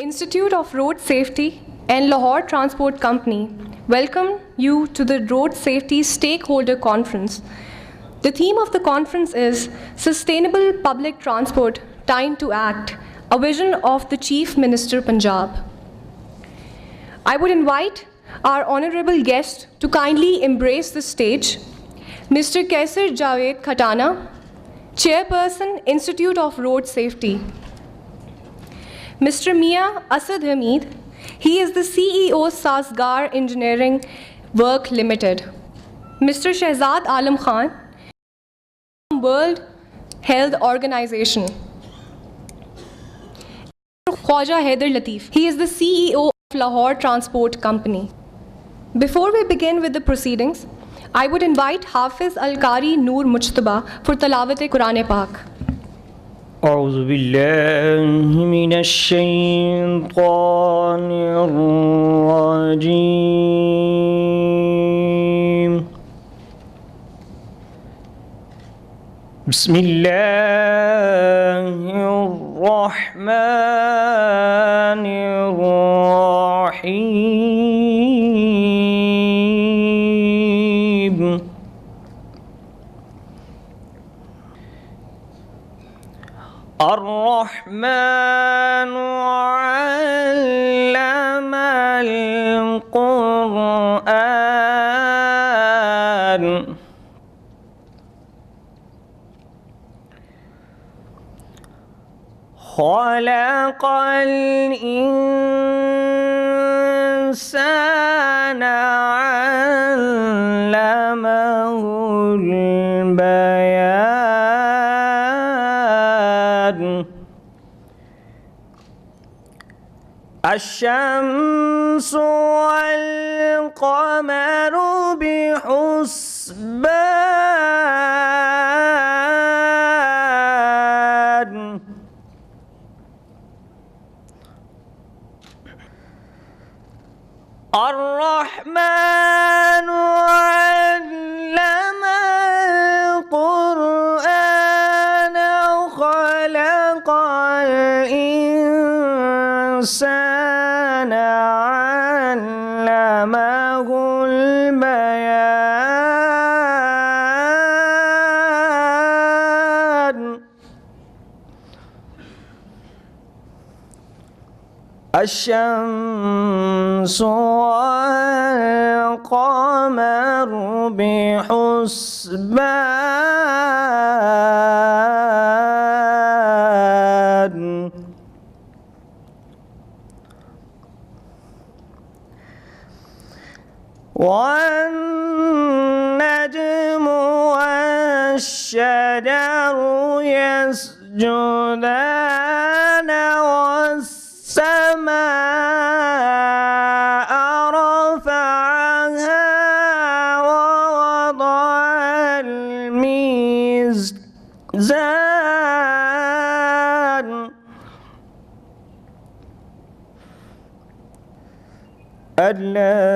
Institute of Road Safety and Lahore Transport Company welcome you to the Road Safety Stakeholder Conference. The theme of the conference is Sustainable Public Transport, Time to Act, a vision of the Chief Minister Punjab. I would invite our honorable guest to kindly embrace the stage, Mr. Kaisar Javed Khatana, Chairperson, Institute of Road Safety. Mr. Mia Asad Hamid, he is the CEO Sasgar Engineering Work Limited. Mr. Shehzad Alam Khan, World Health Organization. Khwaja Haider Latif, he is the CEO of Lahore Transport Company. Before we begin with the proceedings, I would invite Hafiz Al-Qari Noor Mujtaba for Tilawat-e-Quran Pak. أعوذ بالله من الشيطان الرجيم بسم الله الرحمن الرحيم الرحمن علم القرآن خلق الإنسان علمه البيان الشمس والقمر بحسبان الرحمن علم القرآن خلق الإنسان علمه البيان الشمس والقمر بحسبان والنجم والشجر يسجدان والسماء رفعها ووضع الميزان ألا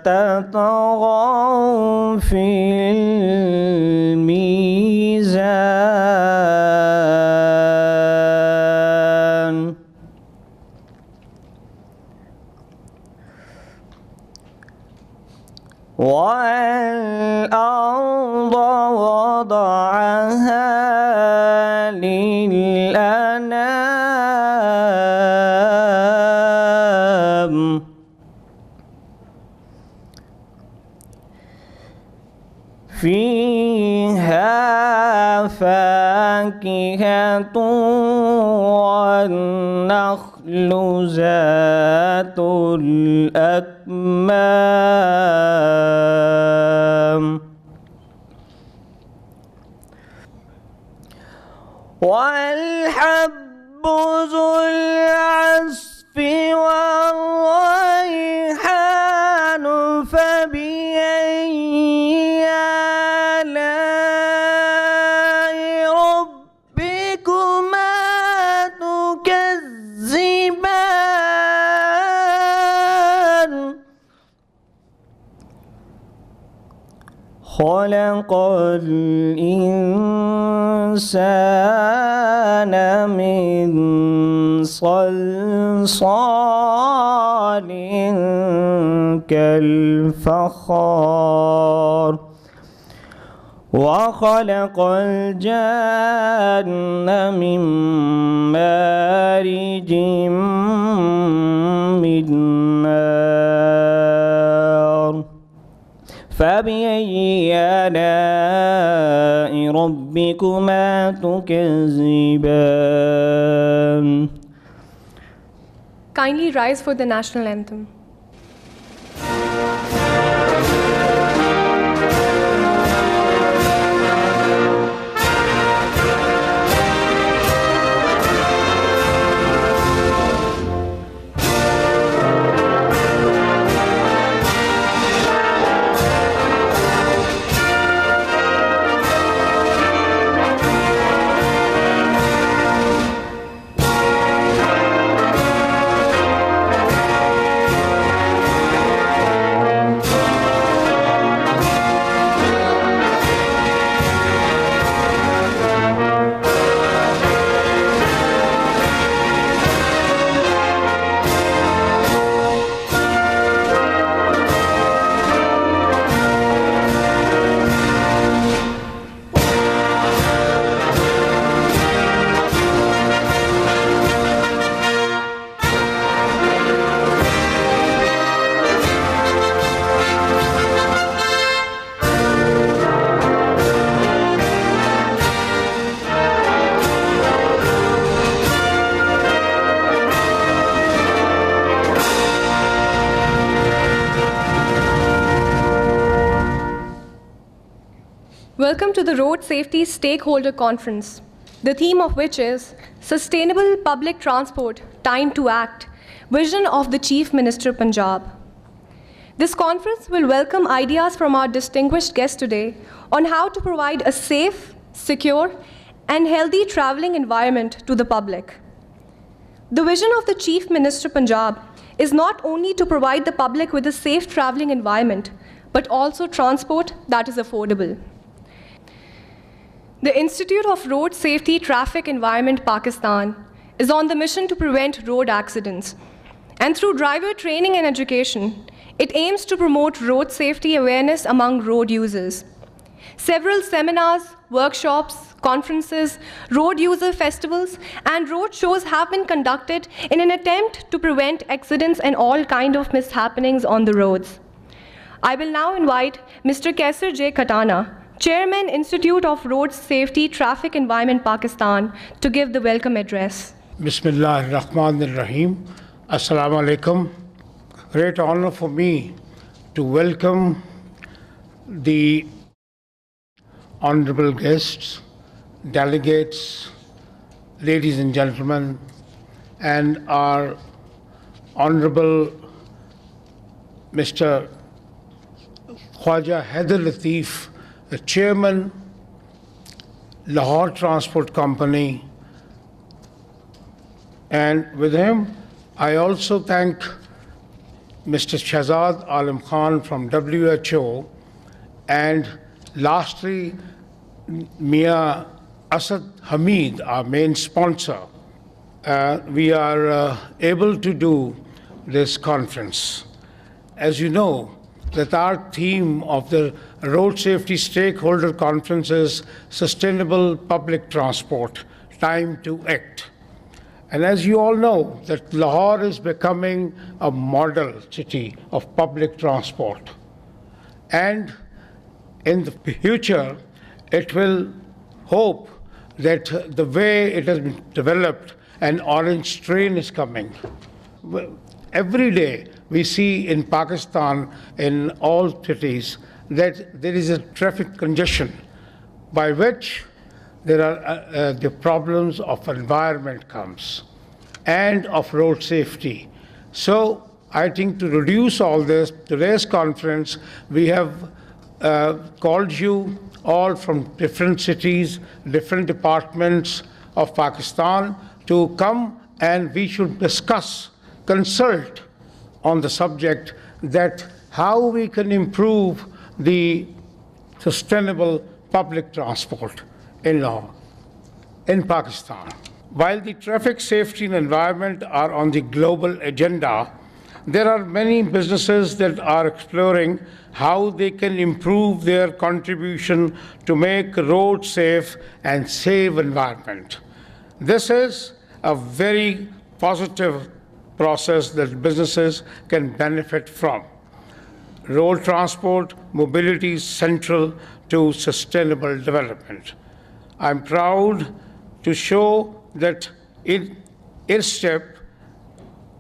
تطغوا في الميزان والأرض وضعها للأنام فيها فاكهة والنخل ذات الأكمام والحب ذو العصف والريحان فبأي آلاء ربكما تكذبان خلق الإنسان من صلصال كالفخار وخلق الجن من مارج من نار فبأي آلاء ربكما تكذبان. Kindly rise for the national anthem. Welcome to the Road Safety Stakeholder Conference, the theme of which is Sustainable Public Transport, Time to Act, Vision of the Chief Minister Punjab. This conference will welcome ideas from our distinguished guests today on how to provide a safe, secure, and healthy traveling environment to the public. The vision of the Chief Minister Punjab is not only to provide the public with a safe traveling environment, but also transport that is affordable. The Institute of Road Safety Traffic Environment Pakistan is on the mission to prevent road accidents. And through driver training and education, it aims to promote road safety awareness among road users. Several seminars, workshops, conferences, road user festivals, and road shows have been conducted in an attempt to prevent accidents and all kinds of mishappenings on the roads. I will now invite Mr. Kaisar J. Khatana, Chairman, Institute of Road Safety Traffic Environment Pakistan, to give the welcome address. Bismillah ar-Rahman ar-Rahim. Assalamu alaikum. Great honor for me to welcome the honorable guests, delegates, ladies and gentlemen, and our honorable Mr. Khwaja Haider Latif, the chairman, Lahore Transport Company, and with him, I also thank Mr. Shahzad Alam Khan from WHO, and lastly, Mia Asad Hamid, our main sponsor. We are able to do this conference. As you know, that our theme of the Road Safety Stakeholder Conference is Sustainable Public Transport, Time to Act. And as you all know, that Lahore is becoming a model city of public transport. And in the future, it will hope that the way it has been developed, an orange train is coming. Every day, we see in Pakistan, in all cities, that there is a traffic congestion by which there are the problems of environment comes and of road safety. So I think to reduce all this, today's conference, we have called you all from different cities, different departments of Pakistan to come, and we should discuss, consult on the subject that how we can improve the sustainable public transport in Lahore, in Pakistan. While the traffic safety and environment are on the global agenda, there are many businesses that are exploring how they can improve their contribution to make roads safe and safe environment. This is a very positive process that businesses can benefit from. Road transport mobility is central to sustainable development. I'm proud to show that in step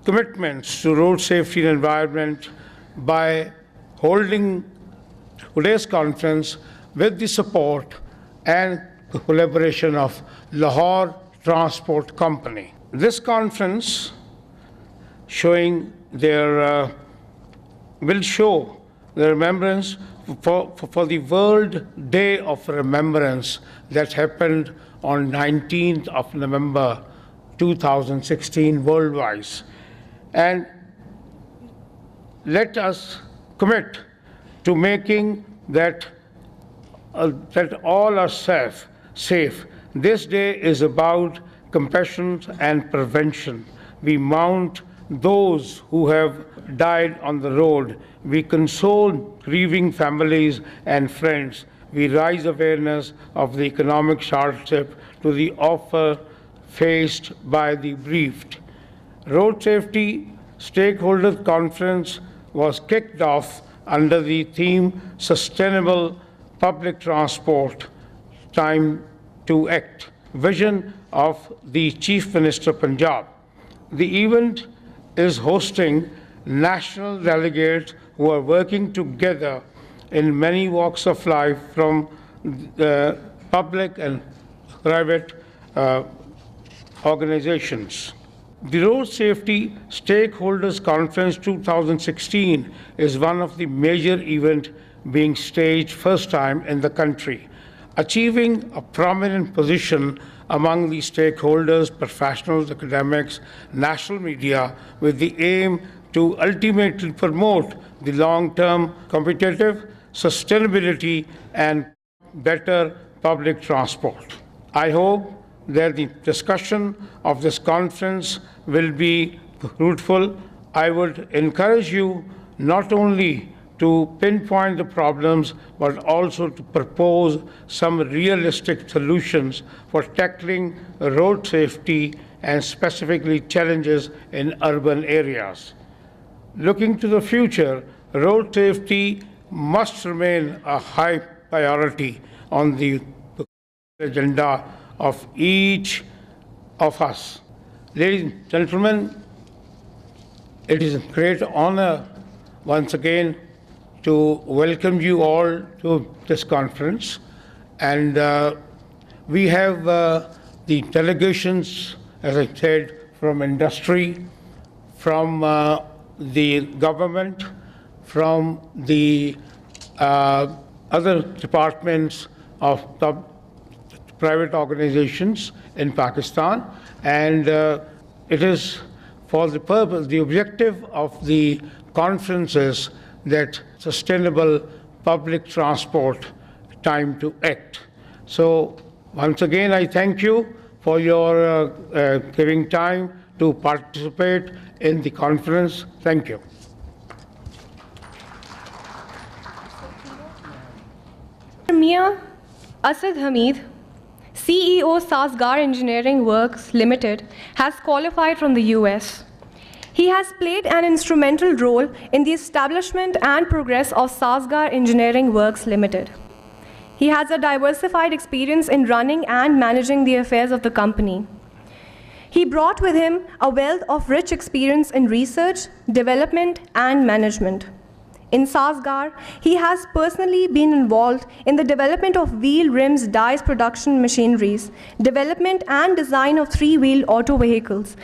commitments to road safety and environment by holding today's conference with the support and collaboration of Lahore Transport Company. This conference will show the remembrance for the World Day of Remembrance that happened on 19th of November 2016 worldwide. And let us commit to making that all are safe. This day is about compassion and prevention. We mourn those who have died on the road. We console grieving families and friends. We raise awareness of the economic hardship to the offer faced by the bereaved. Road Safety Stakeholder Conference was kicked off under the theme Sustainable Public Transport, Time to Act, vision of the Chief Minister Punjab. The event is hosting national delegates who are working together in many walks of life from the public and private organizations. The Road Safety Stakeholders Conference 2016 is one of the major events being staged first time in the country, achieving a prominent position among the stakeholders, professionals, academics, national media, with the aim to ultimately promote the long-term competitive sustainability and better public transport. I hope that the discussion of this conference will be fruitful. I would encourage you not only to pinpoint the problems, but also to propose some realistic solutions for tackling road safety and specifically challenges in urban areas. Looking to the future, road safety must remain a high priority on the agenda of each of us. Ladies and gentlemen, it is a great honor once again to welcome you all to this conference. And we have the delegations, as I said, from industry, from the government, from the other departments of private organizations in Pakistan. And it is for the purpose, the objective of the conferences that sustainable public transport, time to act. So once again, I thank you for your giving time to participate in the conference. Thank you. Mia Asad Hamid, CEO Sasgar Engineering Works Limited, has qualified from the US. He has played an instrumental role in the establishment and progress of Sasgar Engineering Works Limited. He has a diversified experience in running and managing the affairs of the company. He brought with him a wealth of rich experience in research, development, and management. In Sasgar, he has personally been involved in the development of wheel rims dies production machineries, development and design of three-wheeled auto vehicles.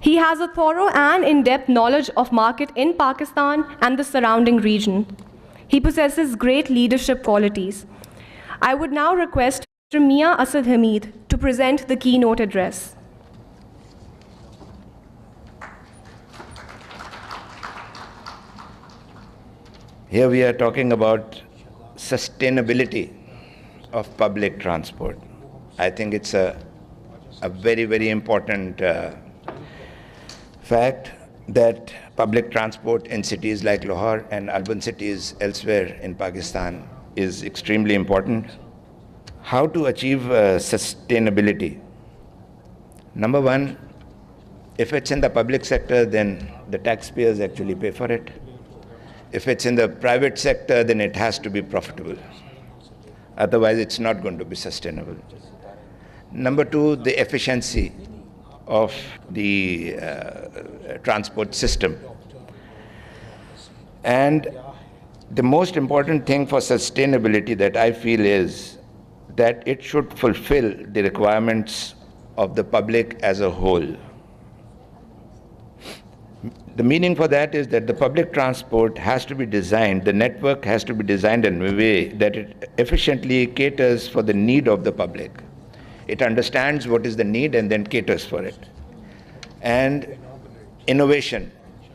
He has a thorough and in-depth knowledge of market in Pakistan and the surrounding region. He possesses great leadership qualities. I would now request Mr. Mia Asad Hamid to present the keynote address. Here we are talking about sustainability of public transport. I think it's a a very, very important fact that public transport in cities like Lahore and urban cities elsewhere in Pakistan is extremely important. How to achieve sustainability? Number one, if it's in the public sector, then the taxpayers actually pay for it. If it's in the private sector, then it has to be profitable. Otherwise, it's not going to be sustainable. Number two, the efficiency of the transport system. And the most important thing for sustainability that I feel is that it should fulfill the requirements of the public as a whole. The meaning for that is that the public transport has to be designed, the network has to be designed in a way that it efficiently caters for the need of the public. It understands what is the need and then caters for it. And innovation,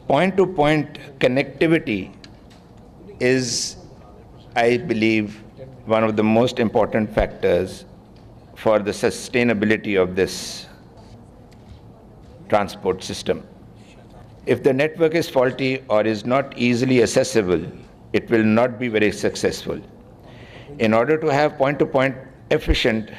point-to-point connectivity is, I believe, one of the most important factors for the sustainability of this transport system. If the network is faulty or is not easily accessible, it will not be very successful. In order to have point-to-point efficient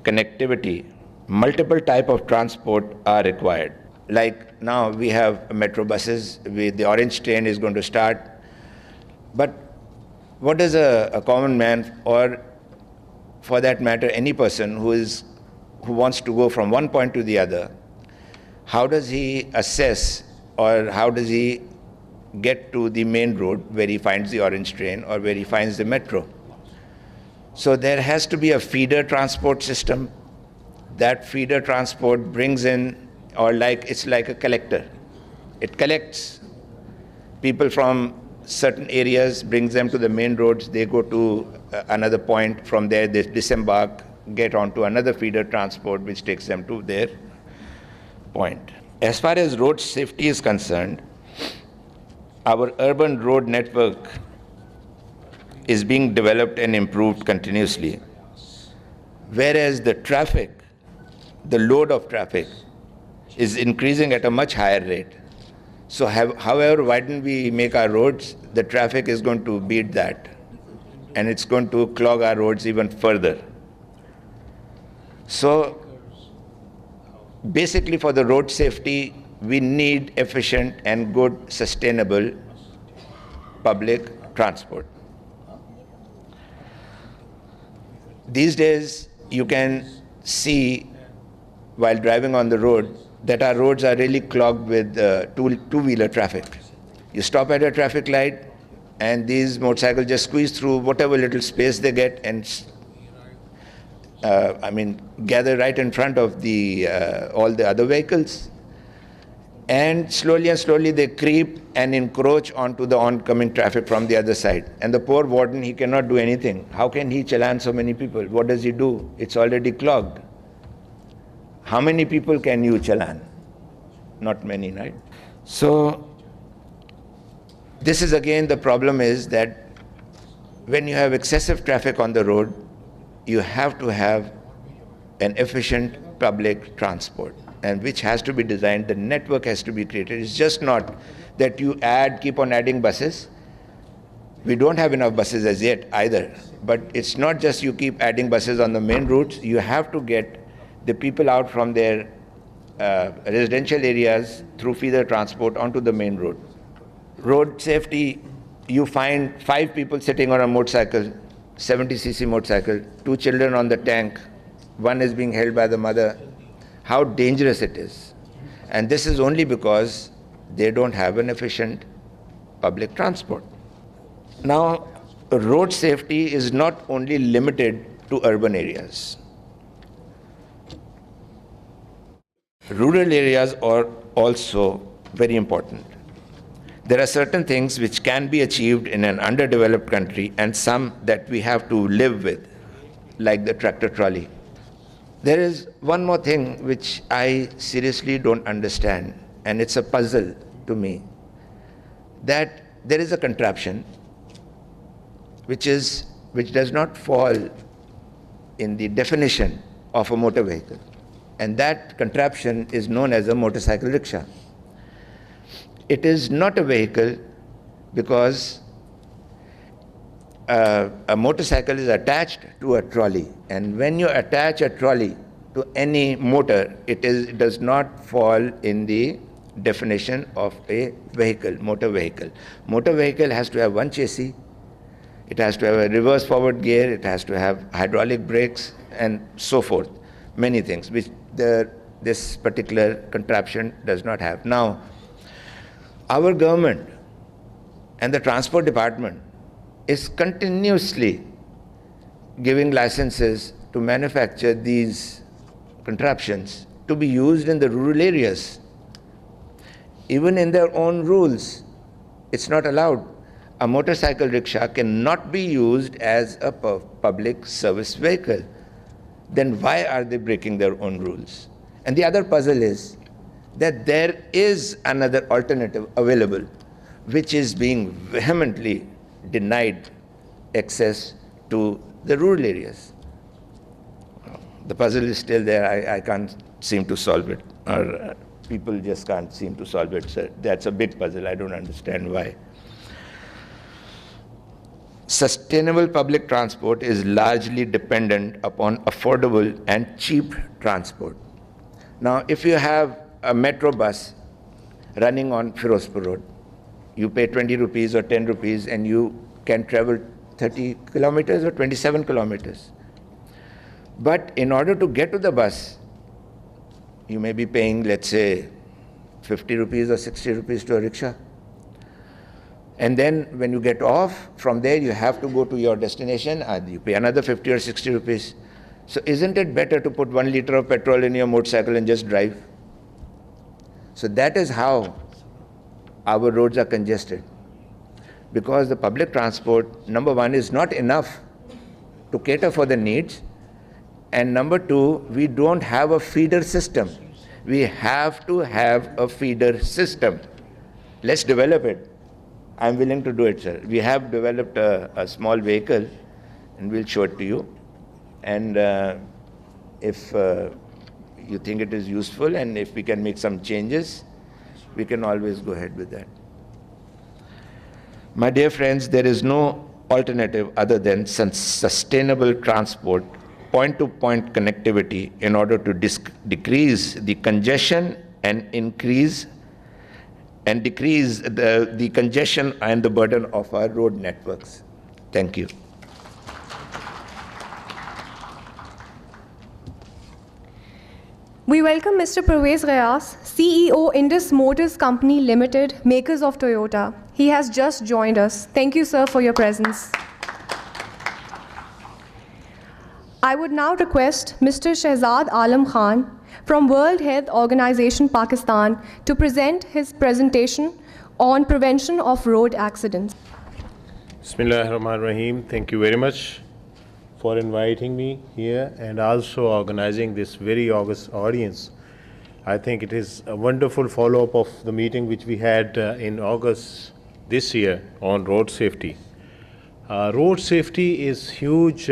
connectivity, multiple types of transport are required. Like now we have metro buses, the orange train is going to start. But what does a common man, or for that matter any person who wants to go from one point to the other, how does he assess or how does he get to the main road where he finds the orange train or where he finds the metro? So there has to be a feeder transport system. That feeder transport brings in, or it's like a collector. It collects people from certain areas, brings them to the main roads, they go to another point, from there they disembark, get onto another feeder transport which takes them to their point. As far as road safety is concerned, our urban road network is being developed and improved continuously, whereas the traffic, the load of traffic, is increasing at a much higher rate. So however widen we make our roads, the traffic is going to beat that, and it's going to clog our roads even further. So basically for the road safety, we need efficient and good sustainable public transport. These days you can see while driving on the road that our roads are really clogged with two-wheeler traffic. You stop at a traffic light and these motorcycles just squeeze through whatever little space they get and gather right in front of all the other vehicles. And slowly they creep and encroach onto the oncoming traffic from the other side. And the poor warden, he cannot do anything. How can he challan so many people? What does he do? It's already clogged. How many people can you challan? Not many, right? So this is again, the problem is that when you have excessive traffic on the road, you have to have an efficient public transport, and which has to be designed, the network has to be created. It's just not that you keep on adding buses. We don't have enough buses as yet either, but it's not just you keep adding buses on the main routes. You have to get the people out from their residential areas through feeder transport onto the main road. Road safety, you find 5 people sitting on a motorcycle, 70cc motorcycle, 2 children on the tank, one is being held by the mother. How dangerous it is. And this is only because they don't have an efficient public transport. Now, road safety is not only limited to urban areas. Rural areas are also very important. There are certain things which can be achieved in an underdeveloped country and some that we have to live with, like the tractor trolley. There is one more thing which I seriously don't understand, and it's a puzzle to me, that there is a contraption which does not fall in the definition of a motor vehicle. and that contraption is known as a motorcycle rickshaw. It is not a vehicle because a motorcycle is attached to a trolley, and when you attach a trolley to any motor, it does not fall in the definition of a vehicle, motor vehicle. Motor vehicle has to have one chassis, it has to have a reverse forward gear, it has to have hydraulic brakes, and so forth, many things which this particular contraption does not have. Now, our government and the transport department is continuously giving licenses to manufacture these contraptions to be used in the rural areas. Even in their own rules, it's not allowed. A motorcycle rickshaw cannot be used as a public service vehicle. Then why are they breaking their own rules? And the other puzzle is that there is another alternative available, which is being vehemently denied access to the rural areas. The puzzle is still there. I can't seem to solve it, or people just can't seem to solve it. So that's a big puzzle. I don't understand why. Sustainable public transport is largely dependent upon affordable and cheap transport. Now, if you have a metro bus running on Firozpur Road, you pay 20 rupees or 10 rupees and you can travel 30 kilometers or 27 kilometers. But in order to get to the bus, you may be paying, let's say, 50 rupees or 60 rupees to a rickshaw. And then when you get off from there, you have to go to your destination and you pay another 50 or 60 rupees. So isn't it better to put 1 liter of petrol in your motorcycle and just drive? So that is how our roads are congested. Because the public transport, number one, is not enough to cater for the needs. And number two, we don't have a feeder system. We have to have a feeder system. Let's develop it. I'm willing to do it, sir. We have developed a small vehicle, and we'll show it to you. And if you think it is useful and if we can make some changes, we can always go ahead with that. My dear friends, there is no alternative other than sustainable transport, point-to-point connectivity in order to decrease the congestion and decrease the congestion and the burden of our road networks. Thank you. We welcome Mr. Parvez Ghayas, CEO, Indus Motors Company Limited, makers of Toyota. He has just joined us. Thank you, sir, for your presence. I would now request Mr. Shehzad Alam Khan from World Health Organization, Pakistan, to present his presentation on prevention of road accidents. Bismillahirrahmanirrahim. Thank you very much for inviting me here and also organizing this very august audience. I think it is a wonderful follow-up of the meeting which we had in August this year on road safety. Road safety is huge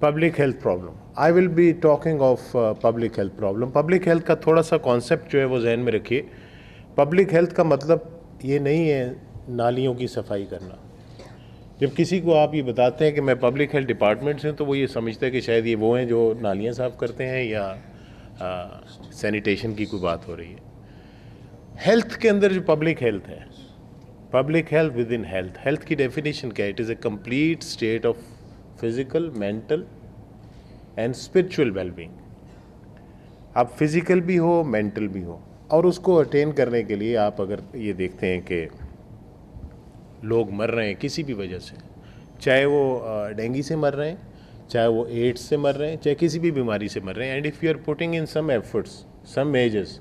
public health problem. I will be talking of public health problem. Public health का थोड़ा सा concept जो है वो ज़हन में रखिए. Public health का मतलब ये नहीं है नालियों की सफाई करना. जब किसी को आप ये बताते हैं कि मैं पब्लिक हेल्थ डिपार्टमेंट से हूँ तो वो ये समझता है कि शायद ये वो हैं जो नालियाँ साफ़ करते हैं या सैनिटेशन की कोई बात हो रही है. हेल्थ के अंदर जो पब्लिक हेल्थ है, public health with in health, health की डेफिनेशन क्या है? It is a complete state of physical, mental and spiritual wellbeing. आप फिजिकल भी हो, मेंटल भी हो, और उसको अटेन करने के लिए आप अगर ये देखते हैं कि लोग मर रहे हैं किसी भी वजह से, चाहे वो डेंगू से मर रहे हैं, चाहे वो एड्स से मर रहे हैं, चाहे किसी भी बीमारी से मर रहे हैं, and if you are putting in some efforts, some measures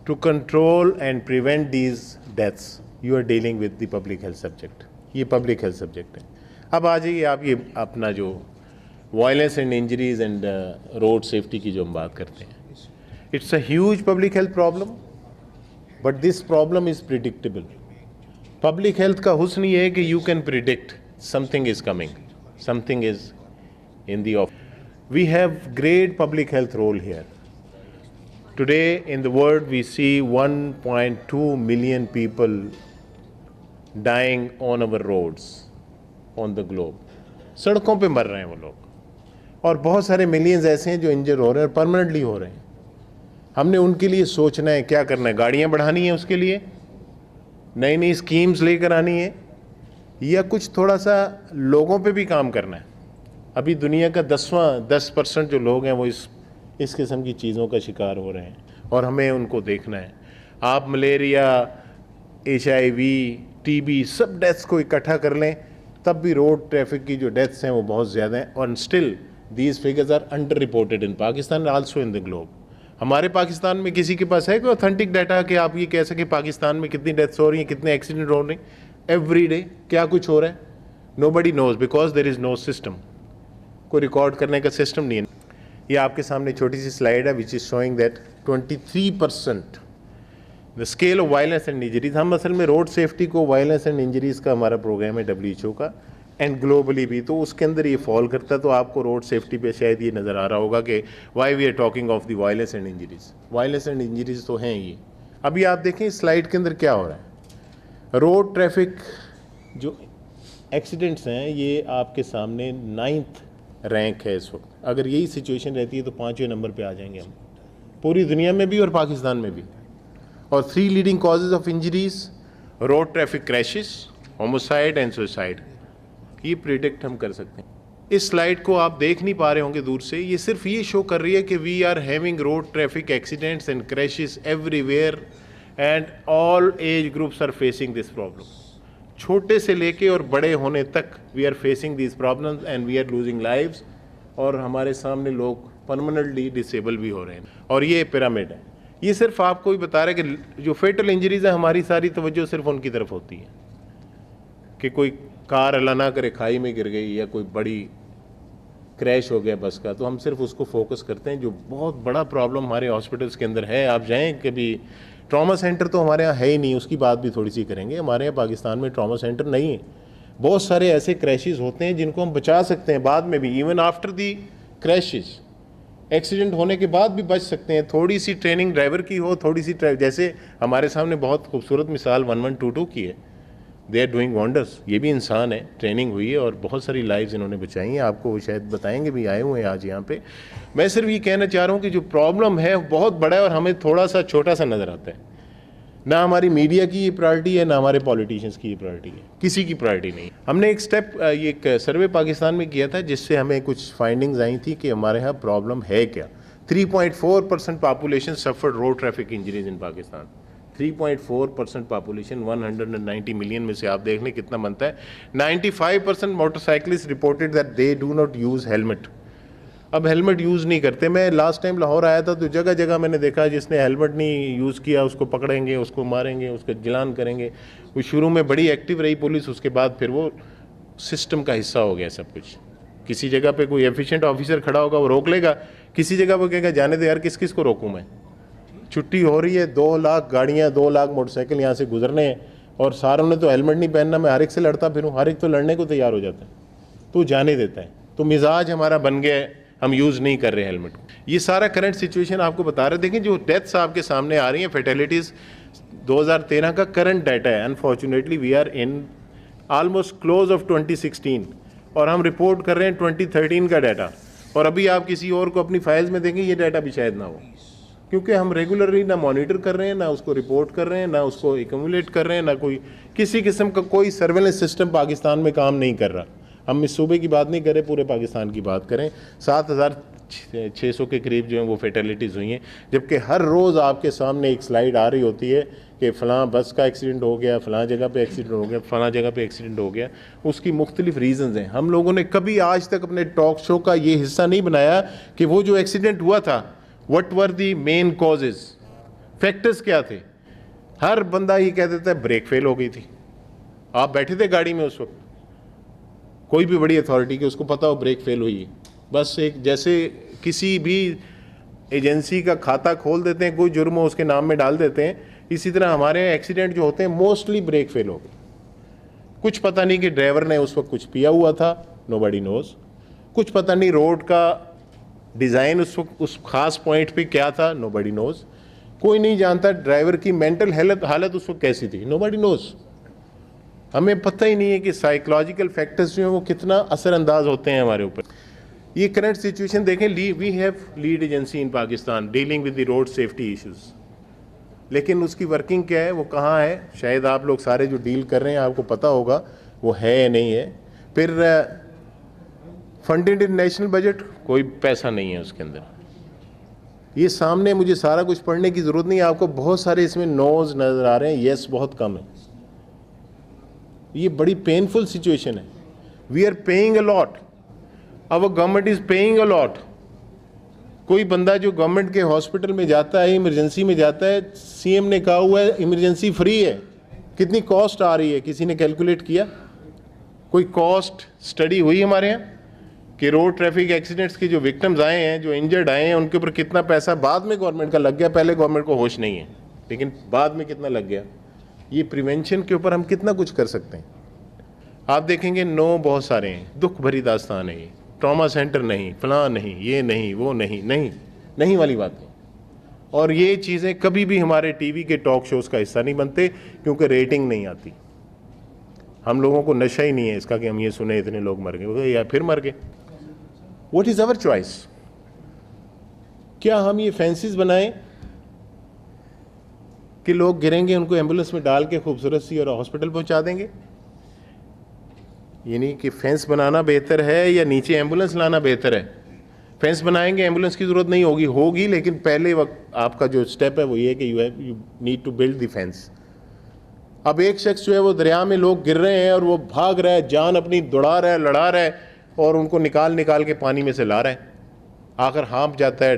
to control and prevent these deaths, you are dealing with the public health subject. ये पब्लिक हेल्थ सब्जेक्ट है. अब आ जाइए आप ये अपना जो violence and injuries and road safety की जो हम बात करते हैं, it's a huge public health problem, but this problem is predictable. Public health का हुस्न ये है कि you can predict something is coming, something is in the off. We have great public health role here. Today in the world we see 1.2 million people dying on our roads on the globe. सड़कों पे मर रहे हैं वो लोग, और बहुत सारे मिलियंस ऐसे हैं जो इंजर हो रहे हैं और परमानेंटली हो रहे हैं. हमने उनके लिए सोचना है, क्या करना है, गाड़ियाँ बढ़ानी है उसके लिए, नई नई स्कीम्स लेकर आनी है, या कुछ थोड़ा सा लोगों पे भी काम करना है. अभी दुनिया का 10% जो लोग हैं वो इस किस्म की चीज़ों का शिकार हो रहे हैं और हमें उनको देखना है. आप मलेरिया, HIV, TB सब डेथ्स को इकट्ठा कर लें तब भी रोड ट्रैफिक की जो डेथ्स हैं वो बहुत ज़्यादा हैं, और still these figures are under reported in Pakistan also in the globe. हमारे पाकिस्तान में किसी के पास है कोई ऑथेंटिक डाटा कि आप ये कह सकें पाकिस्तान में कितनी डेथ्स हो रही हैं, कितने एक्सीडेंट हो रहे हैं एवरी डे, क्या कुछ हो रहा है? Nobody knows because there is no system. कोई रिकॉर्ड करने का सिस्टम नहीं है. ये आपके सामने छोटी सी स्लाइड है which is showing that 23% the scale of violence and injuries. हम असल में रोड सेफ्टी को वायलेंस एंड इंजरीज का हमारा प्रोग्राम है WHO का, एंड ग्लोबली भी, तो उसके अंदर ये फॉल करता है. तो आपको रोड सेफ्टी पे शायद ये नज़र आ रहा होगा कि why we are talking of the violence and injuries. Violence and injuries तो हैं ये. अभी आप देखें इस स्लाइड के अंदर क्या हो रहा है. रोड ट्रैफिक जो एक्सीडेंट्स हैं ये आपके सामने 9th रैंक है इस वक्त. अगर यही सिचुएशन रहती है तो 5वें नंबर पे आ जाएंगे हम, पूरी दुनिया में भी और पाकिस्तान में भी. और 3 leading causes of injuries, road traffic crashes, homicide and suicide, ये प्रिडिक्ट हम कर सकते हैं. इस स्लाइड को आप देख नहीं पा रहे होंगे दूर से, ये सिर्फ ये शो कर रही है कि we are having road traffic accidents and crashes everywhere and all age groups are facing this problem. छोटे से लेके और बड़े होने तक we are facing this problems and we are losing lives, और हमारे सामने लोग परमानेंटली डिसेबल भी हो रहे हैं. और ये पिरामिड है. ये सिर्फ आपको भी बता रहा है कि जो फेटल इंजरीज है हमारी सारी तवज्जो सिर्फ उनकी तरफ होती है कि कोई कार अल्लाह ना करे खाई में गिर गई या कोई बड़ी क्रैश हो गया बस का, तो हम सिर्फ उसको फोकस करते हैं. जो बहुत बड़ा प्रॉब्लम हमारे हॉस्पिटल्स के अंदर है, आप जाएं कभी, ट्रॉमा सेंटर तो हमारे यहाँ है ही नहीं, उसकी बात भी थोड़ी सी करेंगे. हमारे यहाँ पाकिस्तान में ट्रॉमा सेंटर नहीं है. बहुत सारे ऐसे क्रैशेस होते हैं जिनको हम बचा सकते हैं बाद में भी, even after the crashes, accident होने के बाद भी बच सकते हैं. थोड़ी सी ट्रेनिंग ड्राइवर की हो, थोड़ी सी जैसे हमारे सामने बहुत खूबसूरत मिसाल 1122 की है. They are doing wonders. ये भी इंसान है, ट्रेनिंग हुई है और बहुत सारी लाइव्स इन्होंने बचाई हैं. आपको वो शायद बताएंगे भी, आए हुए हैं आज यहाँ पे. मैं सिर्फ ये कहना चाह रहा हूँ कि जो प्रॉब्लम है बहुत बड़ा है और हमें थोड़ा सा छोटा सा नज़र आता है. ना हमारी मीडिया की ये प्रायोरिटी है, ना हमारे पॉलिटिशियंस की ये प्रायोरिटी है, किसी की प्रायोरिटी नहीं. हमने एक स्टेप, ये एक सर्वे पाकिस्तान में किया था जिससे हमें कुछ फाइंडिंग्स आई थी कि हमारे यहाँ प्रॉब्लम है क्या. 3.4% population suffered road traffic injuries इन पाकिस्तान. 3.4% पॉपुलेशन 190 मिलियन में से आप देख लें कितना बनता है. 95% motorcyclist reported that they do not use helmet. अब हेलमेट यूज़ नहीं करते. मैं लास्ट टाइम लाहौर आया था तो जगह जगह मैंने देखा जिसने हेलमेट नहीं यूज़ किया उसको पकड़ेंगे, उसको मारेंगे, उसका जलान करेंगे. वो शुरू में बड़ी एक्टिव रही पुलिस, उसके बाद फिर वो सिस्टम का हिस्सा हो गया सब कुछ. किसी जगह पे कोई एफिशिएंट ऑफिसर खड़ा होगा वो रोक लेगा, किसी जगह वो कहेगा जाने दे यार, किस किस को रोकूँ मैं. छुट्टी हो रही है, 2 लाख गाड़ियाँ, 2 लाख मोटरसाइकिल यहाँ से गुजरने हैं और सारों ने तो हेलमेट नहीं पहनना. मैं हर एक से लड़ता फिरूँ, हर एक तो लड़ने को तैयार हो जाता है, तो जाने देता है. तो मिजाज हमारा बन गया है, हम यूज़ नहीं कर रहे हेलमेट को. ये सारा करंट सिचुएशन आपको बता रहे. देखें जो डेथ्स आपके सामने आ रही हैं, फैटेलिटीज़ 2013 का करंट डाटा है. Unfortunately we are in almost close of 2016 और हम रिपोर्ट कर रहे हैं 2013 का डाटा. और अभी आप किसी और को अपनी फाइल्स में देखें, ये डाटा भी शायद ना हो, क्योंकि हम रेगुलरली ना मॉनिटर कर रहे हैं, ना उसको रिपोर्ट कर रहे हैं, ना उसको एक्यूमुलेट कर रहे हैं, ना कोई किसी किस्म का कोई सर्वेलेंस सिस्टम पाकिस्तान में काम नहीं कर रहा. हम इस सूबे की बात नहीं करें, पूरे पाकिस्तान की बात करें. 7,600 के करीब जो हैं वो फेटलिटीज़ हुई हैं, जबकि हर रोज़ आपके सामने एक स्लाइड आ रही होती है कि फ़लाँ बस का एक्सीडेंट हो गया, फ़लाँ जगह पे एक्सीडेंट हो गया, फ़लाँ जगह पे एक्सीडेंट हो गया. उसकी मुख्तलिफ रीज़न्स हैं. हम लोगों ने कभी आज तक अपने टॉक शो का ये हिस्सा नहीं बनाया कि वो जो एक्सीडेंट हुआ था, what were the main causes, factors क्या थे. हर बंदा ये कह देता है ब्रेक फेल हो गई थी. आप बैठे थे गाड़ी में उस वक्त, कोई भी बड़ी अथॉरिटी की उसको पता हो ब्रेक फेल हुई है, बस एक जैसे किसी भी एजेंसी का खाता खोल देते हैं, कोई जुर्म हो उसके नाम में डाल देते हैं, इसी तरह हमारे एक्सीडेंट जो होते हैं मोस्टली ब्रेक फेल हो गए. कुछ पता नहीं कि ड्राइवर ने उस वक्त कुछ पिया हुआ था, नोबडी नोज. कुछ पता नहीं रोड का ڈیزائن اس خاص پوائنٹ پہ کیا تھا, نو بڈی نوز. کوئی نہیں جانتا ڈرائیور کی مینٹل حالت اس وقت کیسی تھی, نو بڈی نوز. ہمیں پتہ ہی نہیں ہے کہ سائیکولوجیکل فیکٹرز جو ہیں وہ کتنا اثر انداز ہوتے ہیں ہمارے اوپر. یہ کرنٹ سچویشن دیکھیں, we have lead agency in Pakistan dealing with the road safety issues, لیکن اس کی ورکنگ کیا ہے, وہ کہاں ہے؟ شاید آپ لوگ سارے جو ڈیل کر رہے ہیں آپ کو پتہ ہوگا وہ ہے یا نہیں ہے. پھر فنڈڈ ان نیشنل بجٹ, کوئی پیسہ نہیں ہے اس کے اندر. یہ سامنے مجھے سارا کچھ پڑھنے کی ضرورت نہیں ہے, آپ کو بہت سارے اس میں نوز نظر آ رہے ہیں, یس بہت کم ہے. یہ بڑی پینفل سچویشن ہے. We are paying a lot, our government is paying a lot. کوئی بندہ جو گورنمنٹ کے ہاسپٹل میں جاتا ہے, ایمرجنسی میں جاتا ہے, سی ایم نے کہا ہوا ہے ایمرجنسی فری ہے, کتنی کاسٹ آ رہی ہے کسی نے کیلکولیٹ کیا؟ کوئی کاسٹ اسٹڈی ہوئی ہمارے یہاں کہ روڈ ٹریفک ایکسیڈنٹس کے جو وکٹمز آئے ہیں, جو انجرڈ آئے ہیں, ان کے اوپر کتنا پیسہ بعد میں گورنمنٹ کا لگ گیا؟ پہلے گورنمنٹ کو ہوش نہیں ہے, لیکن بعد میں کتنا لگ گیا؟ یہ پریونشن کے اوپر ہم کتنا کچھ کر سکتے ہیں. آپ دیکھیں گے نو بہت سارے ہیں, دکھ بھری داستان ہے. یہ ٹراما سینٹر نہیں, فلاں نہیں, یہ نہیں, وہ نہیں, نہیں والی بات نہیں. اور یہ چیزیں کبھی بھی ہمارے ٹی وی کے ٹاک شوز کا حصہ نہیں بنتے, کیونکہ ریٹنگ نہیں آتی. ہم لوگوں کو نشہ ہی نہیں ہے اس کا کہ ہم یہ سنیں اتنے لوگ مر گئے یا پھر مر گئے. What is our choice? کیا ہم یہ فینسز بنائیں کہ لوگ گریں گے ان کو ایمبولینس میں ڈال کے خوبصورت سی اور ہاسپٹل پہنچا دیں گے؟ یعنی کہ فینس بنانا بہتر ہے یا نیچے ایمبولینس لانا بہتر ہے؟ فینس بنائیں گے, ایمبولینس کی ضرورت نہیں ہوگی, لیکن پہلے وقت آپ کا جو اسٹیپ ہے وہ یہ ہے کہ you need to build the fence. اب ایک شخص جو ہے وہ دریا میں لوگ گر رہے ہیں اور وہ بھاگ رہا ہے, جان اپنی دوڑا رہا ہے, لڑا رہا ہے, اور ان کو نکال کے پانی میں سے لا رہا ہے. آخر ہانپ جاتا ہے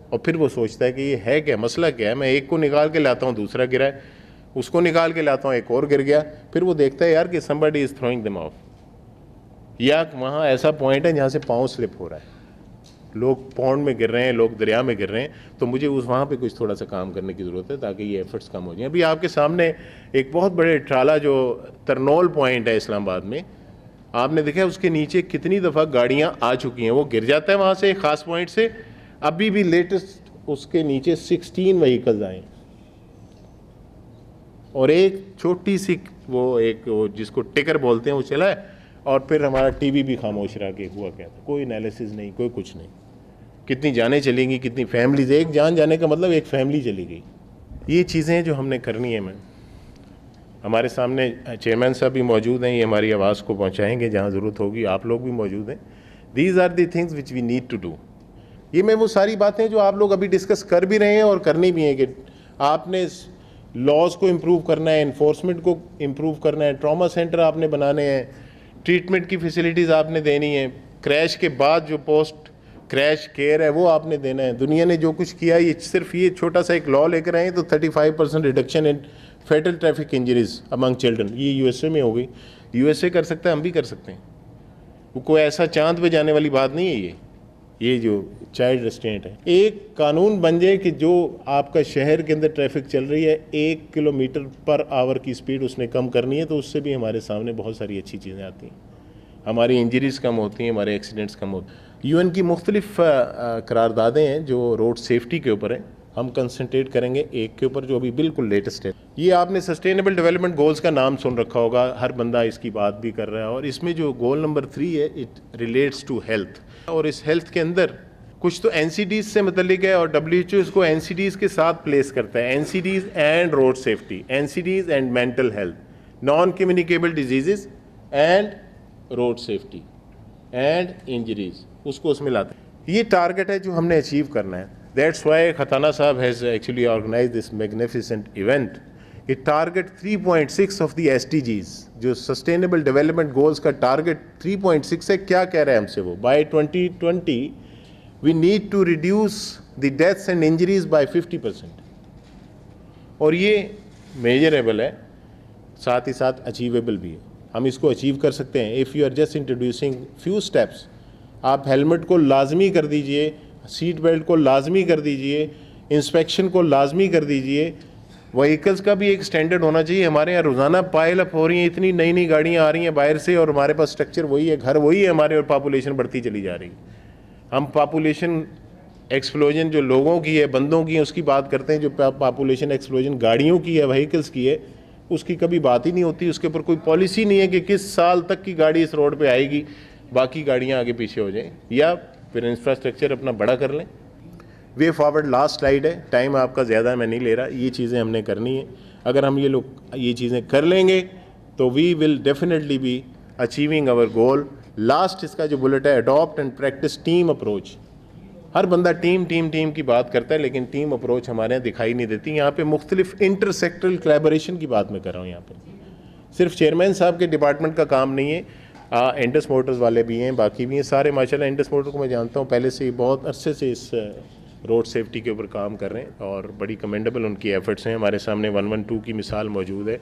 اور پھر وہ سوچتا ہے کہ یہ ہے کیا, مسئلہ کیا ہے؟ میں ایک کو نکال کے لاتا ہوں, دوسرا گرا ہے, اس کو نکال کے لاتا ہوں, ایک اور گر گیا. پھر وہ دیکھتا ہے یار کہ somebody is throwing them off, یا وہاں ایسا پوائنٹ ہے جہاں سے پاؤں سلپ ہو رہا ہے, لوگ پونڈ میں گر رہے ہیں, لوگ دریا میں گر رہے ہیں, تو مجھے وہاں پہ کچھ تھوڑا سا کام کرنے کی ضرورت ہے تاکہ یہ ایفرٹس کم ہو جائیں. ابھی آپ کے سامنے ایک بہت بڑے ٹرالا جو ترنول پوائنٹ ہے اسلام آباد میں, آپ نے دیکھا اس کے نیچے کتنی دفعہ گاڑیاں آ چکی ہیں. وہ گر جاتا ہے وہاں سے ایک خاص پوائنٹ سے, ابھی بھی لیٹسٹ اس کے نیچے 16 وہیکلز آئے ہیں, اور ایک چھوٹی سی وہ ایک جس کو ٹکر بولتے ہیں وہ چلا ہے, اور پھر ہمارا ٹی وی بھی خاموش رہا کہ ہوا کیا تھا. کوئی انالیسز نہیں, کوئی کچھ نہیں. کتنی جانیں چلی گئی, کتنی فیملیز, ایک جان جانے کا مطلب ایک فیملی چلی گئی. یہ چیزیں جو ہم نے کرنی ہے. ہمارے سامنے چیئرمین صاحب بھی موجود ہیں, یہ ہماری آواز کو پہنچائیں گے جہاں ضرورت ہوگی. آپ لوگ بھی موجود ہیں. These are the things which we need to do. یہ میں وہ ساری باتیں جو آپ لوگ ابھی ڈسکس کر بھی رہے ہیں اور کرنی بھی ہیں, کہ آپ نے لاز کو امپروو کرنا ہے, انفورسمنٹ کو امپروو کرنا ہے, ٹراما سینٹر آپ نے بنانے ہیں, ٹریٹمنٹ کی فیسلٹیز آپ نے دینی ہے, کریش کے بعد جو پوسٹ کریش کیئر ہے وہ آپ نے دینا ہے. دنیا نے جو کچھ کیا, یہ صرف یہ چھوٹا سا ایک لا لے کر آئے تو 35% reduction in fatal traffic injuries among children. یہ یو ایس اے میں ہو گئی. یو ایس اے کر سکتا ہے, ہم بھی کر سکتے ہیں. وہ کوئی ایسا چاند پہ جانے والی بات نہیں ہے. یہ جو چائلڈ ریسٹرینٹ ہے, ایک قانون بن جائے کہ جو آپ کا شہر کے اندر ٹریفک چل رہی ہے 1 کلومیٹر پر آور کی سپیڈ اس نے کم کرنی ہے, تو اس سے بھی ہمارے سامنے بہت ساری اچھی چیزیں آتی ہیں. ہماری انجریز کم ہوتی ہیں, ہمارے ایکسیڈنٹس کم ہوتے ہیں. یو این کی مختلف قراردادیں ہیں جو روڈ سیفٹی کے اوپر ہیں. ہم کنسنٹریٹ کریں گے ایک کے اوپر جو ابھی بالکل لیٹسٹ ہے. یہ آپ نے سسٹینیبل ڈیولپمنٹ گولز کا نام سن رکھا ہوگا, ہر بندہ اس کی بات بھی کر رہا ہے, اور اس میں جو گول نمبر 3 ہے, اٹ ریلیٹس ٹو ہیلتھ. اور اس ہیلتھ کے اندر کچھ تو این سی ڈیز سے متعلق ہے, اور WHO اس کو این سی ڈیز کے ساتھ پلیس کرتا ہے. N C Ds and road safety, N C Ds and mental health, non communicable diseases and road safety and injuries, اس کو اس میں لاتے ہیں. یہ ٹارگٹ ہے جو ہم نے اچیو کرنا ہے. دیٹس وائی خطانہ صاحب has actually organised this magnificent event. یہ ٹارگٹ 3.6 آف دی SDGs, جو سسٹینیبل ڈیولپمنٹ گولز کا ٹارگٹ 3.6 ہے, کیا کہہ رہے ہیں ہم سے وہ, by 2020 we need to reduce the deaths and injuries by 50%. اور یہ میجریبل ہے, ساتھ ہی ساتھ اچیویبل بھی ہے. ہم اس کو اچیو کر سکتے ہیں. if you are just introducing few steps, آپ ہیلمٹ کو لازمی کر دیجئے, سیٹ بیلٹ کو لازمی کر دیجئے, انسپیکشن کو لازمی کر دیجئے. وہیکلز کا بھی ایک سٹینڈرڈ ہونا چاہیے. ہمارے یہاں روزانہ پائل اپ ہو رہی ہیں, اتنی نئی نئی گاڑیاں آ رہی ہیں باہر سے, اور ہمارے پاس اسٹرکچر وہی ہے, گھر وہی ہے ہمارے, اور پاپولیشن بڑھتی چلی جا رہی ہے. ہم پاپولیشن ایکسپلوژن جو لوگوں کی ہے, بندوں کی ہے, اس کی بات کرتے ہیں. جو پاپولیشن ایکسپلوژن گاڑیوں کی ہے, وہیکلس کی ہے, اس کی کبھی بات ہی نہیں ہوتی. اس کے اوپر کوئی پالیسی نہیں ہے کہ کس سال تک کی گاڑی اس روڈ پہ آئے گی, باقی گاڑیاں آگے پیچھے ہو جائیں, یا پھر انفراسٹرکچر اپنا بڑا کر لیں. وے فارورڈ لاسٹ سلائیڈ ہے, ٹائم آپ کا زیادہ میں نہیں لے رہا. یہ چیزیں ہم نے کرنی ہے. اگر ہم یہ چیزیں کر لیں گے تو we will definitely be achieving our goal. Last اس کا جو بلٹ ہے, adapt and practise team approach. ہر بندہ ٹیم ٹیم ٹیم کی بات کرتا ہے, لیکن ٹیم اپروچ ہمارے یہاں دکھائی نہیں دیتی. یہاں پہ مختلف انٹر سیکٹرل کولیبوریشن کی بات میں کر رہا ہوں. یہاں پہ صرف چیئرمین صاحب کے ڈپارٹمنٹ کا کام نہیں ہے, انڈس موٹرز والے بھی ہیں, باقی بھی ہیں سارے. ماشاءاللہ انڈس موٹر کو میں جانتا ہوں, پہلے سے ہی بہت عرصے سے اس روڈ سیفٹی کے اوپر کام کر رہے ہیں, اور بڑی کمینڈیبل ان کی ایفرٹس ہیں. ہمارے سامنے 112 کی مثال موجود ہے.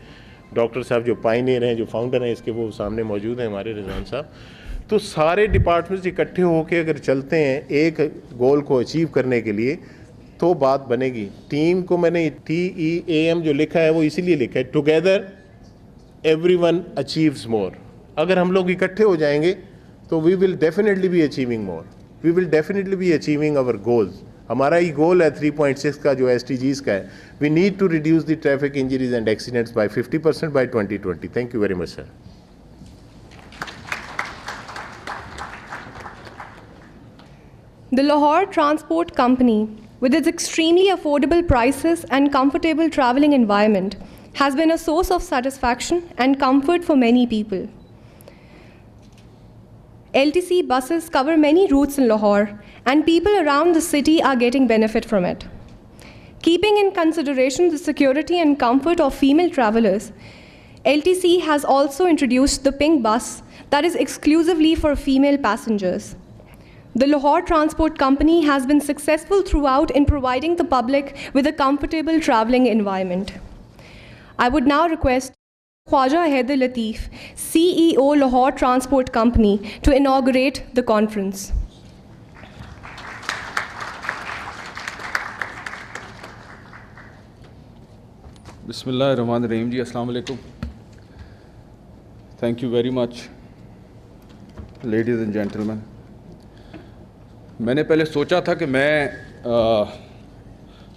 ڈاکٹر صاحب جو پائنیئر ہیں, جو فاؤنڈر ہیں اس کے, وہ سامنے موجود ہیں ہمارے رضوان صاحب. تو سارے ڈپارٹمنٹس اکٹھے ہو کے اگر چلتے ہیں ایک گول کو اچیو کرنے کے لیے, تو بات بنے گی. ٹیم کو میں نے TEAM جو لکھا ہے وہ اسی لیے لکھا ہے, together everyone achieves more. اگر ہم لوگ اکٹھے ہو جائیں گے تو we will definitely be achieving more, we will definitely be achieving our goals. ہمارا ہی گول ہے 3.6 کا جو SDGs کا ہے. We need to reduce the traffic injuries and accidents by 50% by 2020. Thank you very much sir. The Lahore Transport Company, with its extremely affordable prices and comfortable traveling environment, has been a source of satisfaction and comfort for many people. LTC buses cover many routes in Lahore, and people around the city are getting benefit from it. Keeping in consideration the security and comfort of female travelers, LTC has also introduced the pink bus that is exclusively for female passengers. The Lahore Transport Company has been successful throughout in providing the public with a comfortable travelling environment. I would now request Khwaja Haider Lateef, CEO Lahore Transport Company, to inaugurate the conference. بسم اللہ الرحمن الرحیم. جی السلام علیکم. Thank you very much ladies and gentleman. میں نے پہلے سوچا تھا کہ میں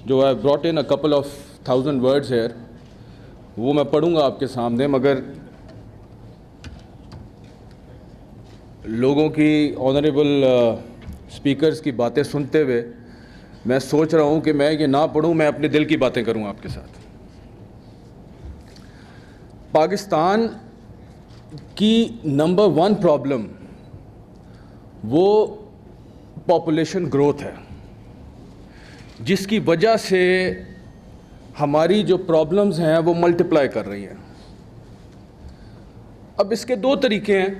جو ہے brought in a couple of 1000 words here, وہ میں پڑھوں گا آپ کے سامنے, مگر لوگوں کی آنریبل اسپیکرز کی باتیں سنتے ہوئے میں سوچ رہا ہوں کہ میں یہ نہ پڑھوں, میں اپنے دل کی باتیں کروں آپ کے ساتھ. پاکستان کی نمبر 1 پرابلم وہ پاپولیشن گروتھ ہے, جس کی وجہ سے ہماری جو پرابلمز ہیں وہ ملٹیپلائی کر رہی ہیں. اب اس کے 2 طریقے ہیں.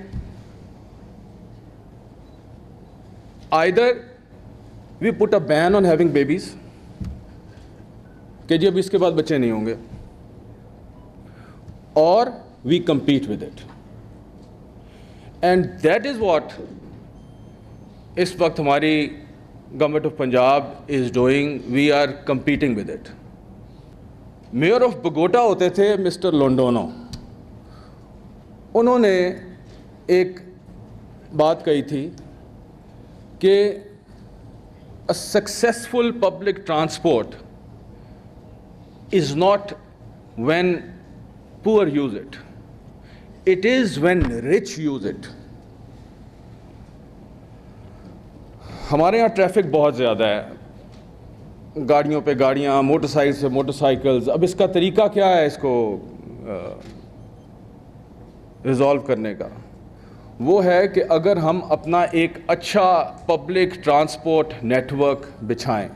Either we put a ban on having babies, کہ جی اب اس کے بعد بچے نہیں ہوں گے, اور we compete with it. And that is what اس وقت ہماری government of Punjab is doing. We are competing with it. Mayor of Bogota ہوتے تھے مسٹر لونڈونو. انہوں نے ایک بات کہی تھی کہ a successful public transport is not when poor use it. It is when rich use it. ہمارے یہاں ٹریفک بہت زیادہ ہے, گاڑیوں پہ گاڑیاں, موٹر سائیکل سے موٹر سائیکلز. اب اس کا طریقہ کیا ہے اس کو ریزالو کرنے کا؟ وہ ہے کہ اگر ہم اپنا ایک اچھا پبلک ٹرانسپورٹ نیٹ ورک بچھائیں,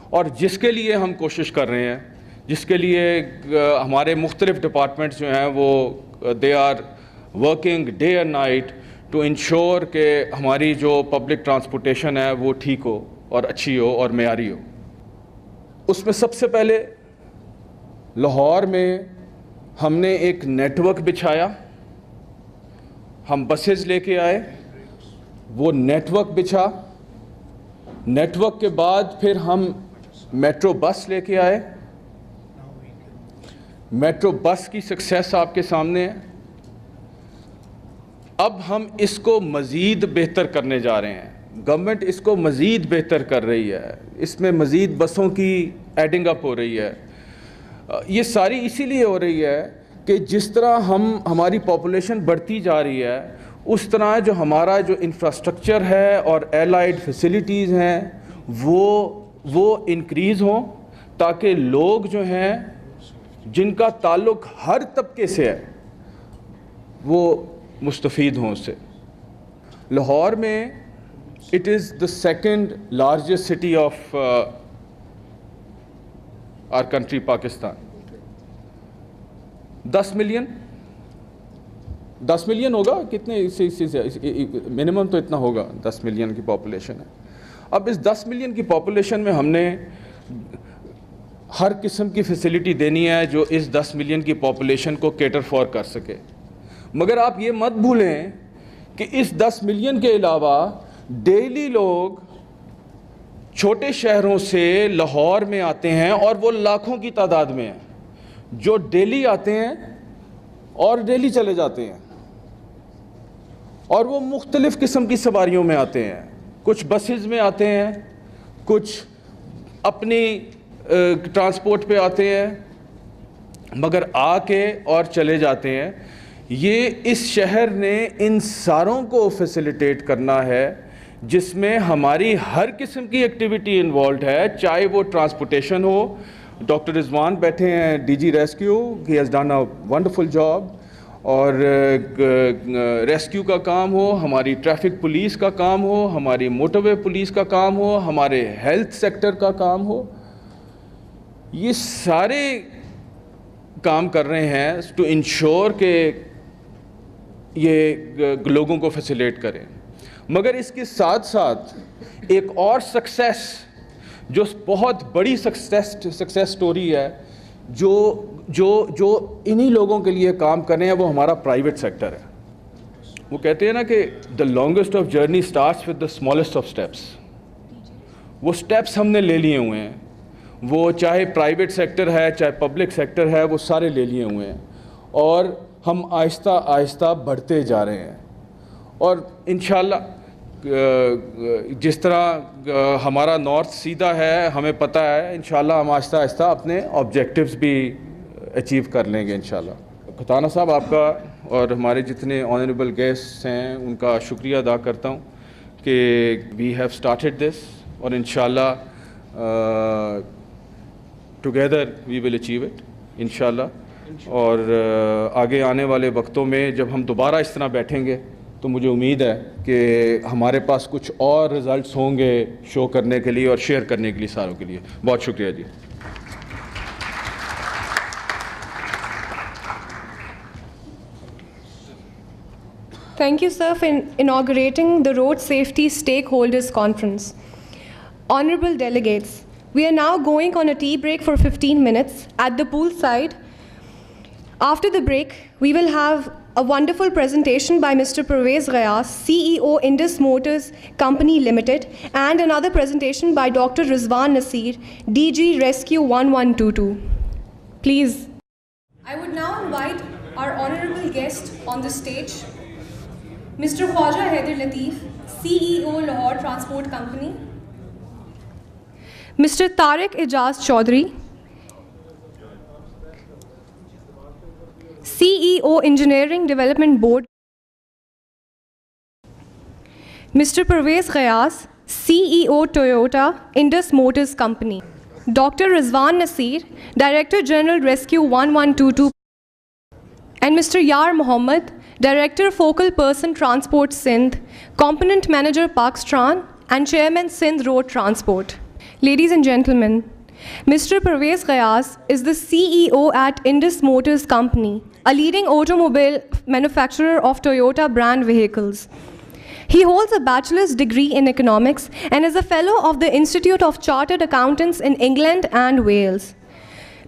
اور جس کے لیے ہم کوشش کر رہے ہیں, جس کے لیے ہمارے مختلف ڈپارٹمنٹس جو ہیں وہ they are working day and night to ensure کہ ہماری جو پبلک ٹرانسپورٹیشن ہے وہ ٹھیک ہو اور اچھی ہو اور معیاری ہو. اس میں سب سے پہلے لاہور میں ہم نے ایک نیٹ ورک بچھایا. ہم بسز لے کے آئے, وہ نیٹ ورک بچھا. نیٹ ورک کے بعد پھر ہم میٹرو بس لے کے آئے. میٹرو بس کی سکسیس آپ کے سامنے ہے. اب ہم اس کو مزید بہتر کرنے جا رہے ہیں. گورنمنٹ اس کو مزید بہتر کر رہی ہے, اس میں مزید بسوں کی ایڈنگ اپ ہو رہی ہے. یہ ساری اسی لیے ہو رہی ہے کہ جس طرح ہماری پاپولیشن بڑھتی جا رہی ہے, اس طرح جو ہمارا جو انفراسٹرکچر ہے اور ایلائڈ فیسلٹیز ہیں وہ انکریز ہوں, تاکہ لوگ جو ہیں جن کا تعلق ہر طبقے سے ہے وہ مستفید ہوں اس سے. لاہور میں it is the second largest city of our country Pakistan. 10 million ہوگا, کتنے منیمم تو اتنا ہوگا, 10 ملین کی پاپولیشن ہے. اب اس 10 ملین کی پاپولیشن میں ہم نے ہر قسم کی فیسلٹی دینی ہے جو اس 10 ملین کی پاپولیشن کو کیٹر فار کر سکے. مگر آپ یہ مت بھولیں کہ اس 10 ملین کے علاوہ ڈیلی لوگ چھوٹے شہروں سے لاہور میں آتے ہیں, اور وہ لاکھوں کی تعداد میں ہیں جو ڈیلی آتے ہیں اور ڈیلی چلے جاتے ہیں, اور وہ مختلف قسم کی سواریوں میں آتے ہیں. کچھ بسز میں آتے ہیں, کچھ اپنی ٹرانسپورٹ پہ آتے ہیں, مگر آ کے اور چلے جاتے ہیں. یہ اس شہر نے ان ساروں کو فیسیلیٹیٹ کرنا ہے جس میں ہماری ہر قسم کی ایکٹیویٹی انوالوڈ ہے, چاہے وہ ٹرانسپورٹیشن ہو. ڈاکٹر رضوان بیٹھے ہیں D G rescue, he has done a wonderful job. اور ریسکیو کا کام ہو, ہماری ٹریفک پولیس کا کام ہو, ہماری موٹر وے پولیس کا کام ہو, ہمارے ہیلتھ سیکٹر کا کام ہو, یہ سارے کام کر رہے ہیں ٹو انشور کہ یہ لوگوں کو فیسیلیٹ کریں. مگر اس کے ساتھ ساتھ ایک اور سکسیس, جو بہت بڑی سکسیس سٹوری ہے, جو انہی لوگوں کے لیے کام کر رہے ہیں, وہ ہمارا پرائیویٹ سیکٹر ہے. وہ کہتے ہیں نا کہ the longest of journey starts with the smallest of steps. وہ اسٹیپس ہم نے لے لیے ہوئے ہیں, وہ چاہے پرائیویٹ سیکٹر ہے چاہے پبلک سیکٹر ہے, وہ سارے لے لیے ہوئے ہیں, اور ہم آہستہ آہستہ بڑھتے جا رہے ہیں. اور انشاءاللہ جس طرح ہمارا نارتھ سیدھا ہے, ہمیں پتہ ہے انشاءاللہ ہم آہستہ آہستہ اپنے آبجیکٹیوز بھی اچیو کر لیں گے انشاءاللہ. کھتانہ صاحب, آپ کا اور ہمارے جتنے آنریبل گیسٹ ہیں ان کا شکریہ ادا کرتا ہوں کہ وی ہیو اسٹارٹڈ دس, اور انشاءاللہ together we will achieve it انشاءاللہ. اور آگے آنے والے وقتوں میں جب ہم دوبارہ اس طرح بیٹھیں گے تو مجھے امید ہے کہ ہمارے پاس کچھ اور رزلٹس ہوں گے شو کرنے کے لیے اور شیئر کرنے کے لیے ساروں کے لیے. بہت شکریہ جی. Thank you, sir, for inaugurating the Road Safety Stakeholders Conference. Honorable delegates, we are now going on a tea break for 15 minutes at the poolside. After the break, we will have a wonderful presentation by Mr. Parvez Ghayas, CEO Indus Motors Company Limited, and another presentation by Dr. Rizwan Nasir, DG Rescue 1122. Please. I would now invite our honorable guest on the stage, Mr. Khwaja Haider Lateef, CEO Lahore Transport Company, Mr. Tariq Ijaz Chaudhary, CEO Engineering Development Board, Mr. Parvez Ghayas, CEO Toyota Indus Motors Company, Dr. Rizwan Nasir, Director General Rescue 1122, and Mr. Yar Mohammed, Director Focal Person Transport Sindh, Component Manager Pakistan, and Chairman Sindh Road Transport. Ladies and gentlemen, Mr. Parvez Ghayas is the CEO at Indus Motors Company, a leading automobile manufacturer of Toyota brand vehicles. He holds a bachelor's degree in economics and is a fellow of the Institute of Chartered Accountants in England and Wales.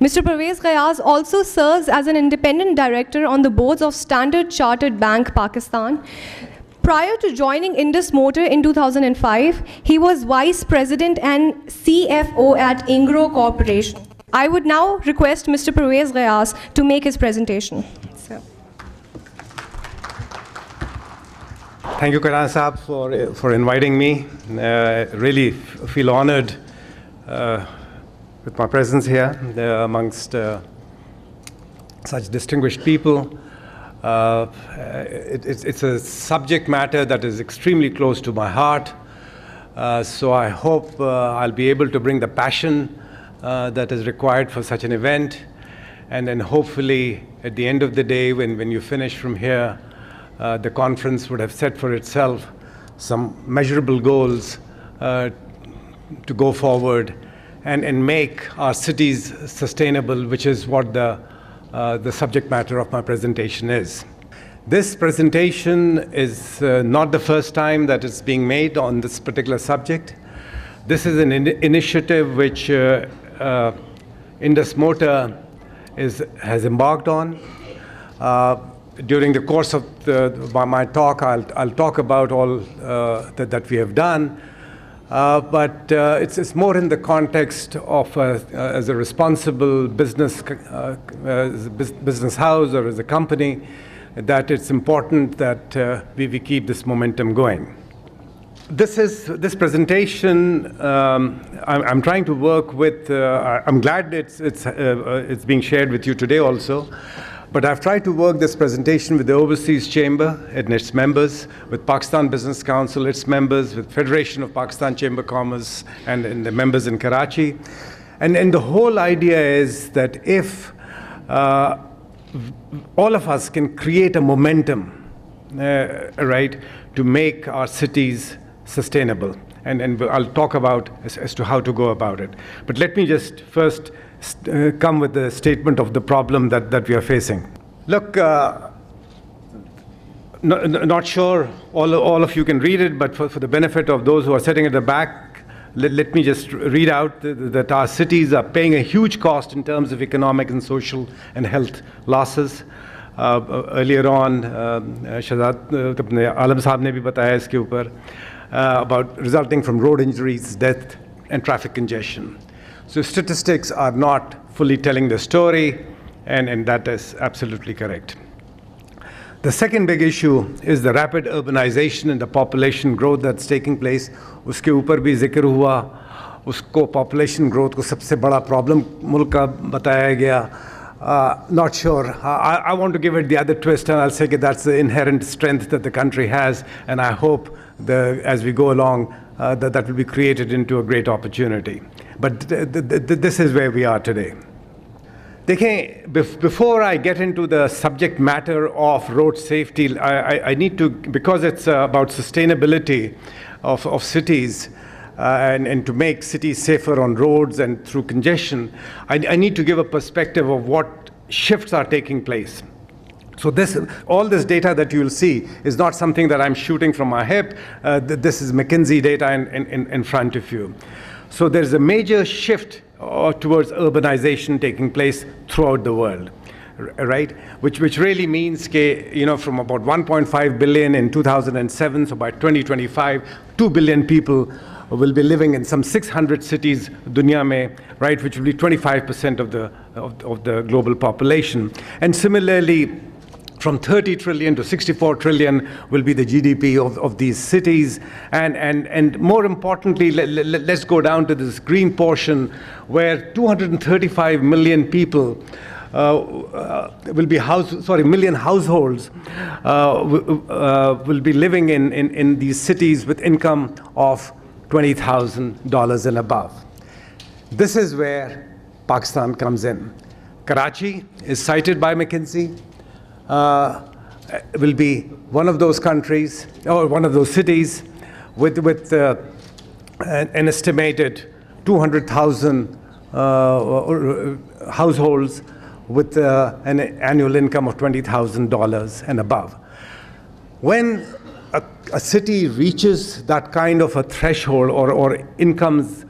Mr. Parvez Ghayas also serves as an independent director on the boards of Standard Chartered Bank, Pakistan. Prior to joining Indus Motor in 2005, he was Vice President and CFO at Ingro Corporation. I would now request Mr. Parvez Ghayas to make his presentation. Sir. Thank you, Karan Saab, for inviting me. Really feel honored with my presence here amongst such distinguished people. It's a subject matter that is extremely close to my heart. So I hope I'll be able to bring the passion that is required for such an event. And then hopefully at the end of the day, when you finish from here, the conference would have set for itself some measurable goals to go forward and make our cities sustainable, which is what the subject matter of my presentation is. This presentation is not the first time that it's being made on this particular subject. This is an initiative which Indus Motor has embarked on. During the course of my talk, I'll talk about all that we have done, but it's more in the context of as a responsible business house or as a company, that it's important that we keep this momentum going. This presentation, I'm trying to work with. I'm glad it's being shared with you today also. But I've tried to work this presentation with the Overseas Chamber and its members, with Pakistan Business Council, its members, with Federation of Pakistan Chamber of Commerce, and the members in Karachi. And the whole idea is that if all of us can create a momentum, right, to make our cities sustainable. And I'll talk about as to how to go about it. But let me just first come with the statement of the problem that we are facing. Look, not sure all of you can read it, but for the benefit of those who are sitting at the back, let me just read out that our cities are paying a huge cost in terms of economic and social and health losses. Earlier on, Shahzad Alam Sahab ne bhi bataya iske upar, about resulting from road injuries, death, and traffic congestion. So statistics are not fully telling the story, and that is absolutely correct. The second big issue is the rapid urbanization and the population growth that's taking place. Uske upar bhi zikr hua, usko population growth ko sabse bada problem mulk ka bataya gaya. Not sure. I want to give it the other twist, and I'll say that that's the inherent strength that the country has, and I hope as we go along that will be created into a great opportunity. But this is where we are today. Before I get into the subject matter of road safety, I need to, because it's about sustainability of cities and to make cities safer on roads and through congestion, I need to give a perspective of what shifts are taking place. So all this data that you'll see is not something that I'm shooting from my hip. This is McKinsey data in front of you. So there's a major shift towards urbanization taking place throughout the world, right? Which really means from about 1.5 billion in 2007, so by 2025, 2 billion people will be living in some 600 cities dunya mein, right, which will be 25% of the global population. And similarly, from 30 trillion to 64 trillion will be the GDP of these cities. And more importantly, let's go down to this green portion where 235 million people will be million households will be living in these cities with income of $20,000 and above. This is where Pakistan comes in. Karachi is cited by McKinsey. Will be one of those countries, or one of those cities, with an estimated 200,000 households with an annual income of $20,000 and above. When a city reaches that kind of a threshold, or incomes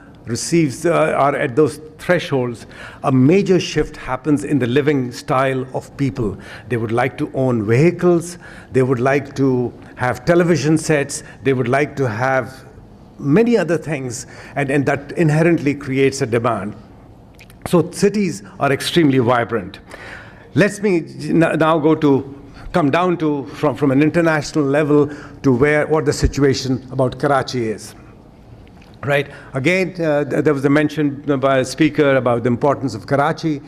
are at those thresholds, a major shift happens in the living style of people. They would like to own vehicles, they would like to have television sets, they would like to have many other things, and that inherently creates a demand. So cities are extremely vibrant. Let me now go to come down to, from an international level, to what the situation about Karachi is. Right. Again, there was a mention by a speaker about the importance of Karachi.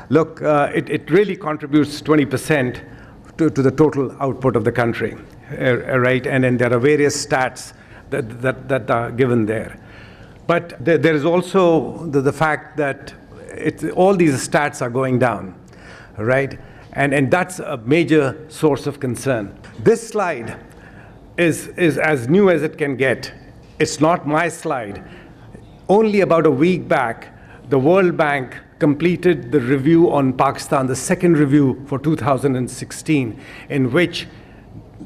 Look, it really contributes 20% to the total output of the country, right? And then there are various stats that are given there. But there is also the fact that all these stats are going down, right? And that's a major source of concern. This slide is as new as it can get. It's not my slide. Only about a week back, the World Bank completed the review on Pakistan, the second review for 2016, in which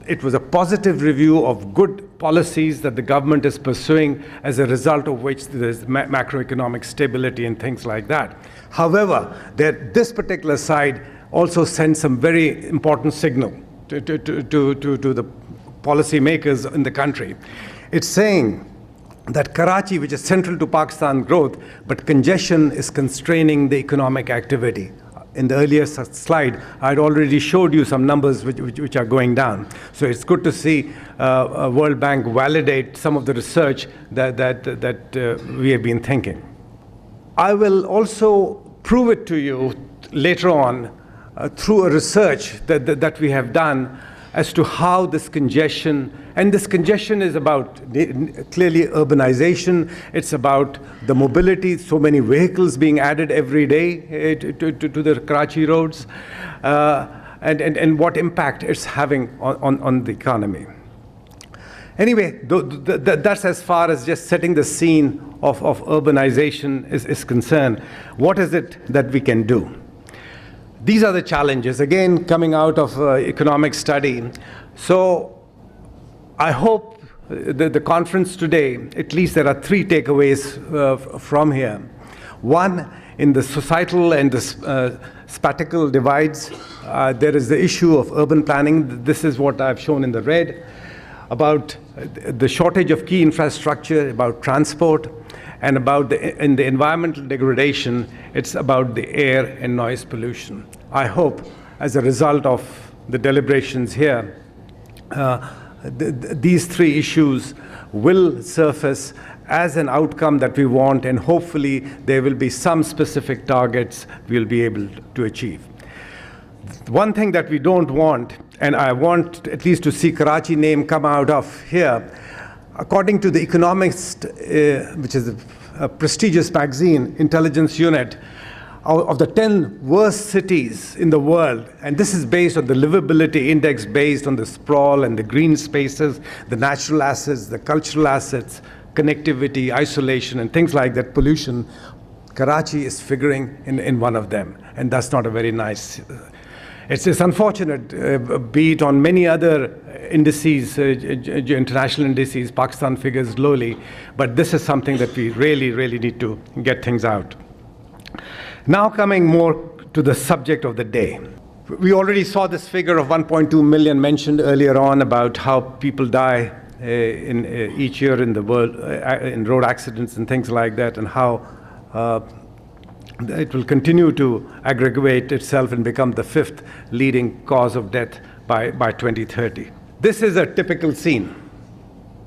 it was a positive review of good policies that the government is pursuing, as a result of which there's macroeconomic stability and things like that. However, this particular slide also sends some very important signal to the policymakers in the country. It's saying that Karachi, which is central to Pakistan growth, but congestion is constraining the economic activity. In the earlier slide, I'd already showed you some numbers which are going down. So it's good to see World Bank validate some of the research that we have been thinking. I will also prove it to you later on through a research that we have done as to how this congestion, and this congestion is about clearly urbanization, it's about the mobility, so many vehicles being added every day to the Karachi roads, and what impact it's having on the economy. Anyway, that's as far as just setting the scene of urbanization is concerned. What is it that we can do? These are the challenges, again, coming out of economic study. So I hope the conference today, at least there are three takeaways from here. One, in the societal and the spatial divides, there is the issue of urban planning. This is what I've shown in the red, about the shortage of key infrastructure, about transport, and about in the environmental degradation, it's about the air and noise pollution. I hope, as a result of the deliberations here, these three issues will surface as an outcome that we want, and hopefully there will be some specific targets we'll be able to achieve. One thing that we don't want, and I want at least to see Karachi name come out of here, according to The Economist, which is a prestigious magazine, intelligence unit, of the 10 worst cities in the world, and this is based on the livability index, based on the sprawl and the green spaces, the natural assets, the cultural assets, connectivity, isolation, and things like that, pollution, Karachi is figuring in one of them, and that's not a very nice. It's unfortunate, be it on many other indices, international indices, Pakistan figures lowly, but this is something that we really need to get things out. Now coming more to the subject of the day. We already saw this figure of 1.2 million mentioned earlier on about how people die each year in the world in road accidents and things like that, and how it will continue to aggravate itself and become the 5th leading cause of death by 2030. This is a typical scene,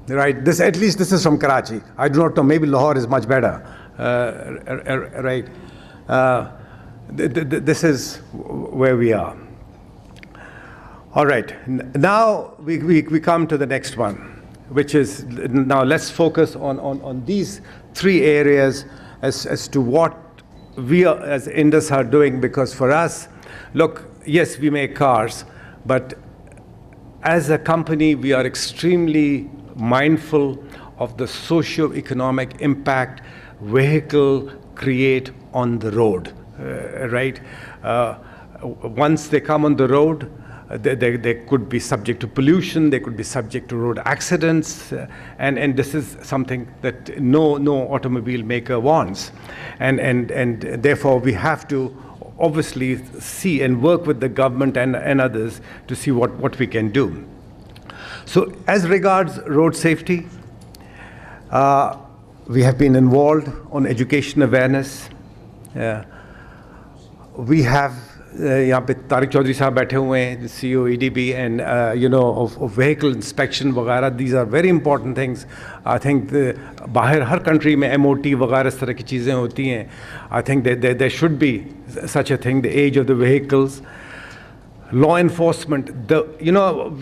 right? At least this is from Karachi. I do not know, maybe Lahore is much better, right? This is where we are. All right, now we come to the next one, which is, now let's focus on these three areas as to what we as Indus are doing, because for us, look, yes, we make cars, but as a company, we are extremely mindful of the socio-economic impact vehicle create on the road, right? Once they come on the road, they could be subject to pollution, they could be subject to road accidents, and this is something that no automobile maker wants. And therefore we have to obviously see and work with the government and others to see what we can do. So as regards road safety, we have been involved on education awareness. We have यहाँ पे तारिक चौधरी साहब बैठे हुए हैं, CEO EDB, and you know of vehicle inspection वगैरह. These are very important things. I think बाहर हर country में MOT वगैरह इस तरह की चीज़ें होती हैं. I think there should be such a thing. The age of the vehicles, law enforcement. You know,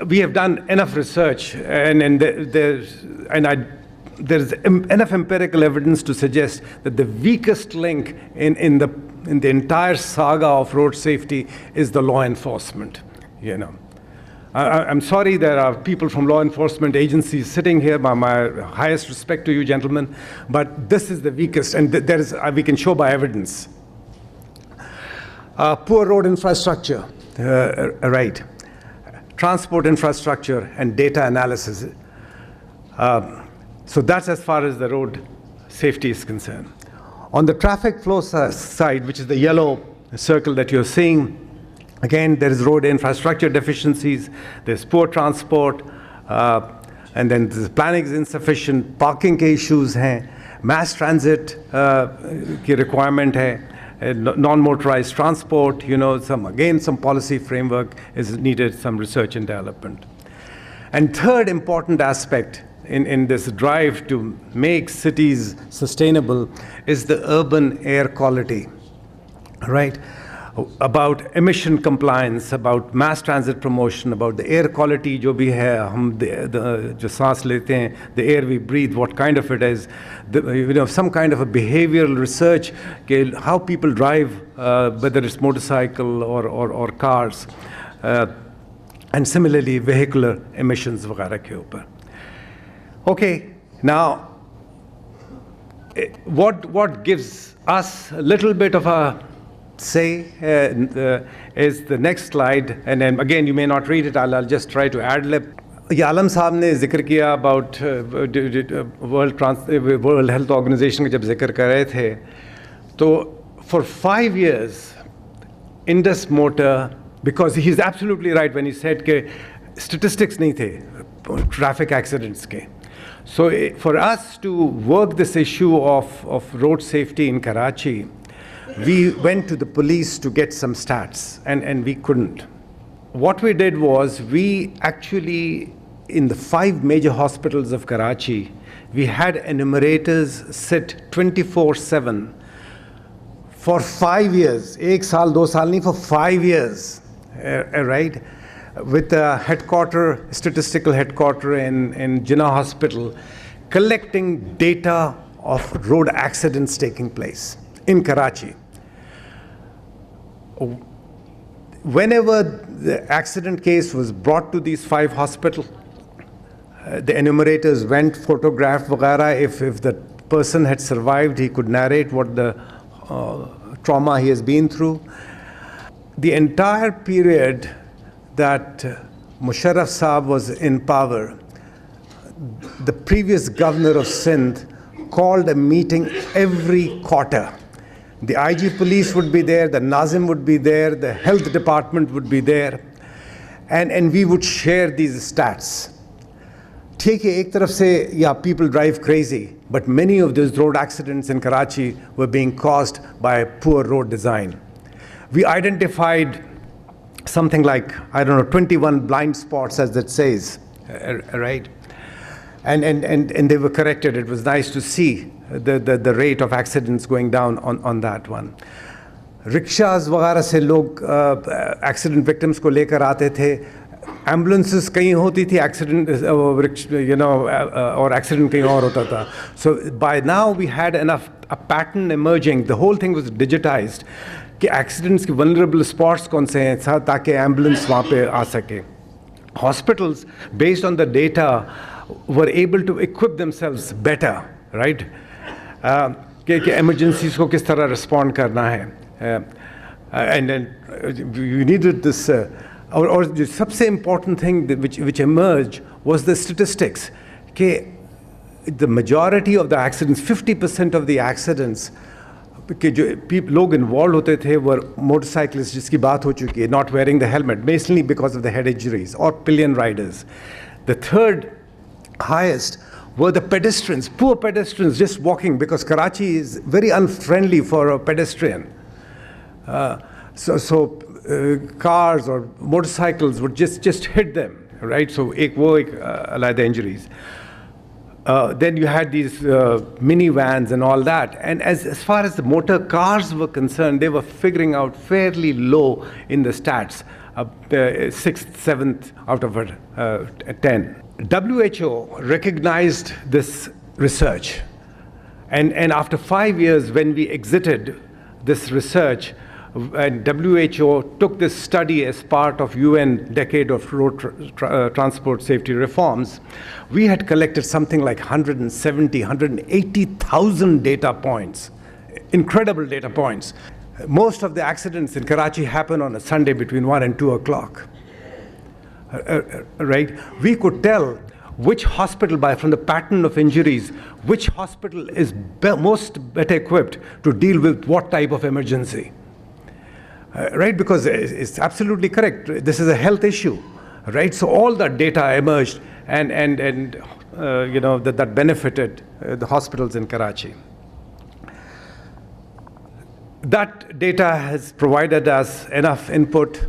we have done enough research, and there's enough empirical evidence to suggest that the weakest link in the entire saga of road safety is the law enforcement. You know, I'm sorry there are people from law enforcement agencies sitting here. My highest respect to you, gentlemen, but this is the weakest, and we can show by evidence. Poor road infrastructure, right? Transport infrastructure and data analysis. So that's as far as the road safety is concerned. On the traffic flow side, which is the yellow circle that you're seeing, again, there is road infrastructure deficiencies, there's poor transport, and then the planning is insufficient, parking ke issues hain, mass transit ki requirement hai, non-motorized transport, you know, some policy framework is needed, some research and development. And third important aspect in this drive to make cities sustainable is the urban air quality, right? About emission compliance, about mass transit promotion, about the air quality jo bhi hai, hum jo saans lete hain, the air we breathe, what kind of it is, you know, some kind of a behavioral research, how people drive, whether it's motorcycle or cars, and similarly vehicular emissions वगैरह के ऊपर. Okay, now what gives us a little bit of a say is the next slide, and then again you may not read it, I'll just try to ad-lib. ये आलम साहब ने जिक्र किया about World Health Organization का जब जिक्र कर रहे थे, तो for 5 years Indus Motor, because he's absolutely right when he said कि statistics नहीं थे traffic accidents के. So for us to work this issue of road safety in Karachi, we went to the police to get some stats, and we couldn't. What we did was, we actually, in the 5 major hospitals of Karachi, we had enumerators sit 24/7 for 5 years. Ek saal, do saal nahi, for 5 years, right? With a statistical headquarter in Jinnah Hospital, collecting data of road accidents taking place in Karachi. Whenever the accident case was brought to these 5 hospitals, the enumerators went, photographed vagara. If the person had survived, he could narrate what the trauma he has been through. The entire period that Musharraf Saab was in power, the previous governor of Sindh called a meeting every quarter. The IG police would be there, the Nazim would be there, the health department would be there, and we would share these stats. ठीक है, एक तरफ से, yeah, people drive crazy, but many of those road accidents in Karachi were being caused by poor road design. We identified something like, I don't know, 21 blind spots, as it says, right? And they were corrected. It was nice to see the rate of accidents going down on that one. Rickshaws वगैरह से लोग accident victims को लेकर आते थे. Ambulances कहीं होती थी, accident, you know, or accident कहीं और होता था. So by now we had a pattern emerging. The whole thing was digitized. कि accidents की vulnerable spots कौन से हैं ताकि ambulance वहाँ पे आ सके. Hospitals, based on the data, were able to equip themselves better, right? कि emergencies को किस तरह respond करना है. And then you needed this, or the सबसे important thing which emerged was the statistics. कि the majority of the accidents, 50% of the accidents, कि जो लोग involved होते थे were motorcyclists, जिसकी बात हो चुकी है, not wearing the helmet, mainly because of the head injuries, or pillion riders. The third highest were the pedestrians, poor pedestrians just walking, because Karachi is very unfriendly for a pedestrian. Cars or motorcycles would just hit them, right? So allied injuries. Then you had these minivans and all that. And as far as the motor cars were concerned, they were figuring out fairly low in the stats, 6th, 7th out of 10. WHO recognized this research. And after 5 years, when we exited this research, and WHO took this study as part of UN Decade of Road Transport Safety Reforms, we had collected something like 170, 180,000 data points, incredible data points. Most of the accidents in Karachi happen on a Sunday between 1 and 2 o'clock, right? We could tell which hospital, from the pattern of injuries, which hospital is most better equipped to deal with what type of emergency. Right, because it's absolutely correct. This is a health issue, right? So all that data emerged, and that benefited the hospitals in Karachi. That data has provided us enough input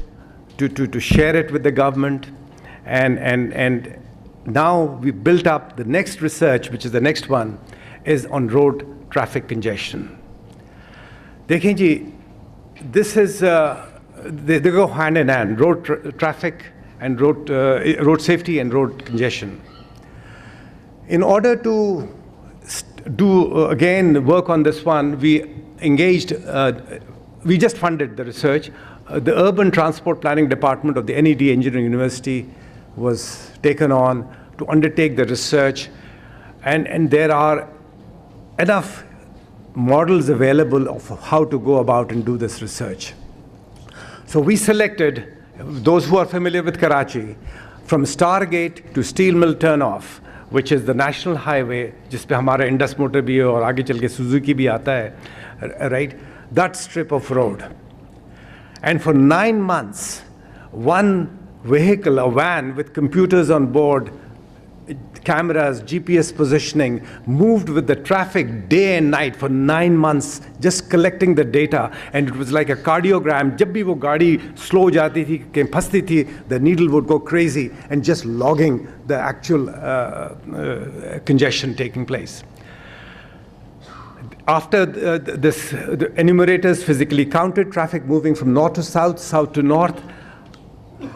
to share it with the government, and now we built up the next research, which is the next one, is on road traffic congestion. Dekhiye ji, this is, they go hand in hand, road traffic and road safety and road congestion. In order to again work on this one, we engaged, we just funded the research. The Urban Transport Planning Department of the NED Engineering University was taken on to undertake the research, and there are enough models available of how to go about and do this research. So we selected, those who are familiar with Karachi, from Stargate to Steel Mill Turnoff, which is the national highway, जिस पे हमारा Indus Motor भी है और आगे चल के Suzuki भी आता है, right? That strip of road. And for 9 months, one vehicle, a van with computers on board, cameras, GPS positioning, moved with the traffic day and night for 9 months, just collecting the data. And it was like a cardiogram. जब भी वो गाड़ी slow जाती थी, कहीं फंसती थी, the needle would go crazy, and just logging the actual congestion taking place. After the enumerators physically counted traffic moving from north to south, south to north,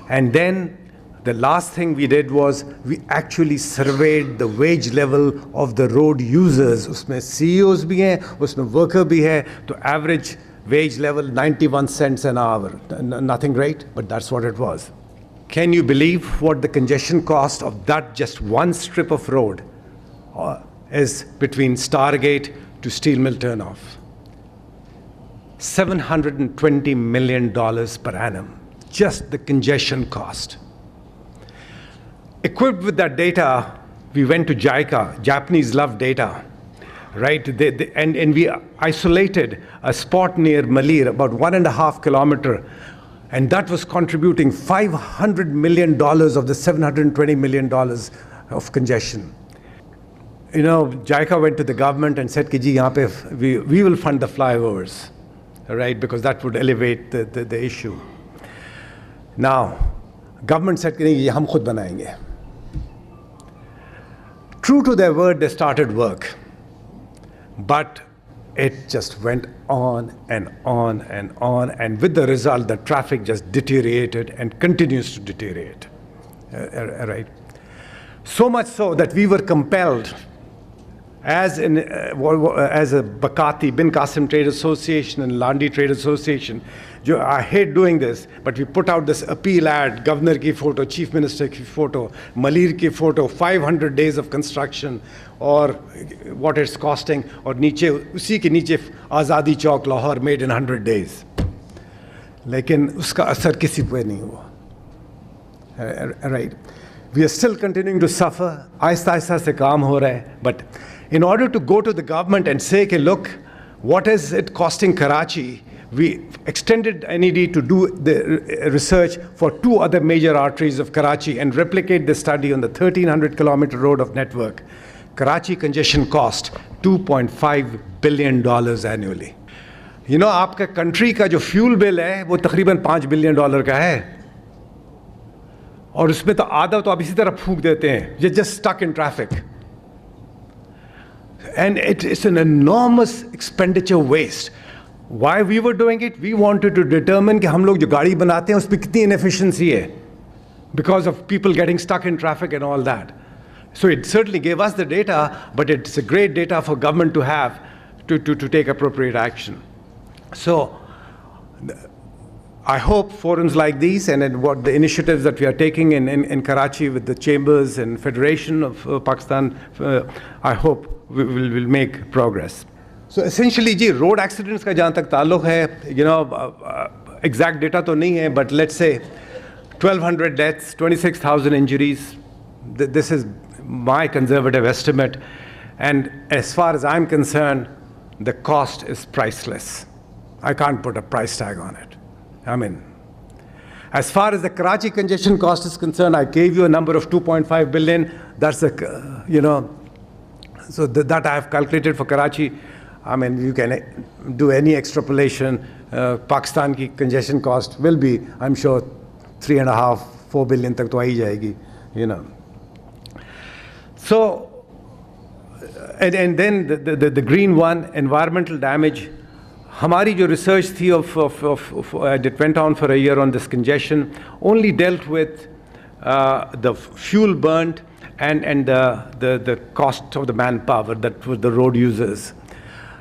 and then the last thing we did was we actually surveyed the wage level of the road users. उसमें CEOs भी हैं, उसमें worker भी है, तो average wage level 91 cents an hour. Nothing great, but that's what it was. Can you believe what the congestion cost of that just one strip of road is between Stargate to Steel Mill Turnoff? $720 million per annum, just the congestion cost. Equipped with that data, we went to JICA. Japanese love data, right? And we isolated a spot near Malir, about 1.5 kilometers, and that was contributing $500 million of the $720 million of congestion. You know, JICA went to the government and said, "Ji, yahan pe we will fund the flyovers," right? Because that would elevate the issue. Now, government said, "Ye hum khud banayenge." True to their word, they started work. But it just went on and on and on, and with the result, the traffic just deteriorated and continues to deteriorate. Right? So much so that we were compelled, as a Bakati, Bin Qasim Trade Association and Landi Trade Association, I hate doing this, but we put out this appeal ad, Governor ki photo, Chief Minister ki photo, Malir ki photo, 500 days of construction, or what it's costing, or usi ke niche Azadi Chowk, Lahore, made in 100 days. Lekin uska asar kisi pe nahi hua. Right. We are still continuing to suffer. Aista se kaam ho raha hai, but in order to go to the government and say, okay, look, what is it costing Karachi? We extended NED to do the research for 2 other major arteries of Karachi and replicate the study on the 1,300 kilometer road of network. Karachi congestion cost $2.5 billion annually. You know, आपका country का जो fuel bill है वो तकरीबन $5 billion का है, और उसमें तो आधा तो आप इसी तरह फूंक देते हैं. You're just stuck in traffic. And it's an enormous expenditure waste. Why we were doing it? We wanted to determine कि हम लोग जो गाड़ी बनाते हैं उसमें कितनी inefficiency है, because of people getting stuck in traffic and all that. So it certainly gave us the data, but it's a great data for government to have to take appropriate action. So I hope forums like these and what the initiatives that we are taking in Karachi with the chambers and Federation of Pakistan, I hope will make progress. So essentially, ji road accidents का जहाँ तक ताल्लुक है, you know, exact data तो नहीं है, but let's say 1,200 deaths, 26,000 injuries. This is my conservative estimate, and as far as I'm concerned, the cost is priceless. I can't put a price tag on it. I mean, as far as the Karachi congestion cost is concerned, I gave you a number of 2.5 billion. That's a, you know, so that I have calculated for Karachi. I mean, you can do any extrapolation. Pakistan ki congestion cost will be, I'm sure, 3.5, 4 billion tak to aa hi jayegi, you know. So, and then the green one, environmental damage. Hamari jo research thi that went on for a year on this congestion only dealt with the fuel burnt and the cost of the manpower that was the road users.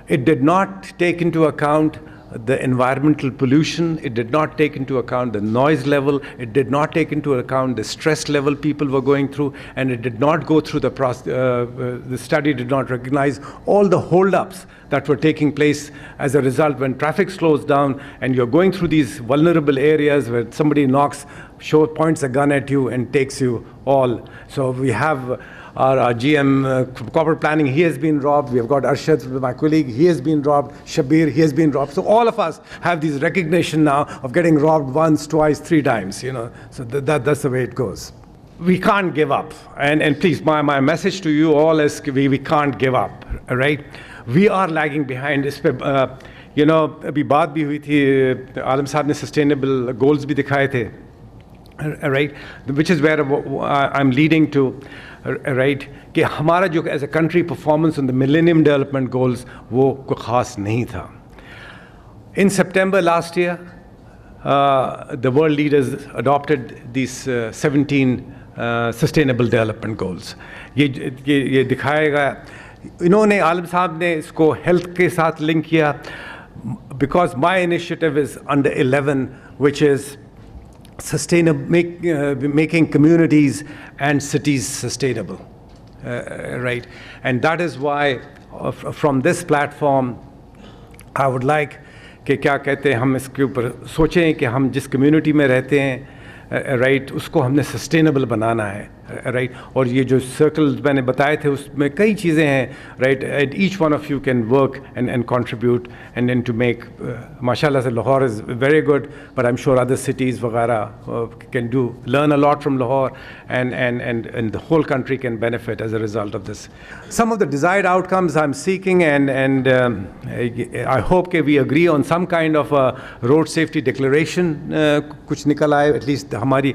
It did not take into account the environmental pollution, it did not take into account the noise level, it did not take into account the stress level people were going through, and it did not go through the study did not recognize all the holdups that were taking place as a result when traffic slows down and you're going through these vulnerable areas where somebody points a gun at you and takes you all. So we have our GM corporate planning, he has been robbed. We have got Arshad, my colleague, he has been robbed. Shabir, he has been robbed. So all of us have this recognition now of getting robbed once, twice, 3 times, you know. So that's the way it goes. We can't give up. And please, my message to you all is we can't give up, right? We are lagging behind. You know, abhi baat bhi hui thi, Alam Sahab ne sustainable goals bhi dikhaye the, right? Which is where I'm leading to. Right, कि हमारा जो as a country performance on the Millennium Development Goals वो कोई ख़ास नहीं था. In September last year, the world leaders adopted these 17 Sustainable Development Goals. ये दिखाएगा, इन्होंने आलम साहब ने इसको health के साथ link किया, because my initiative is under 11, which is making communities and cities sustainable, right? And that is why from this platform I would like कि क्या कहते हैं हम इसके ऊपर सोचें कि हम जिस community में रहते हैं, right, उसको हमने sustainable बनाना है, right? और ये जो circles मैंने बताए थे उसमें कई चीज़ें हैं, right? And each one of you can work and contribute and then to make, mashallah, Lahore is very good, but I'm sure other cities वगैरह can learn a lot from Lahore, and the whole country can benefit as a result of this. Some of the desired outcomes I'm seeking, and I hope that we agree on some kind of a road safety declaration, कुछ निकल आए, at least हमारी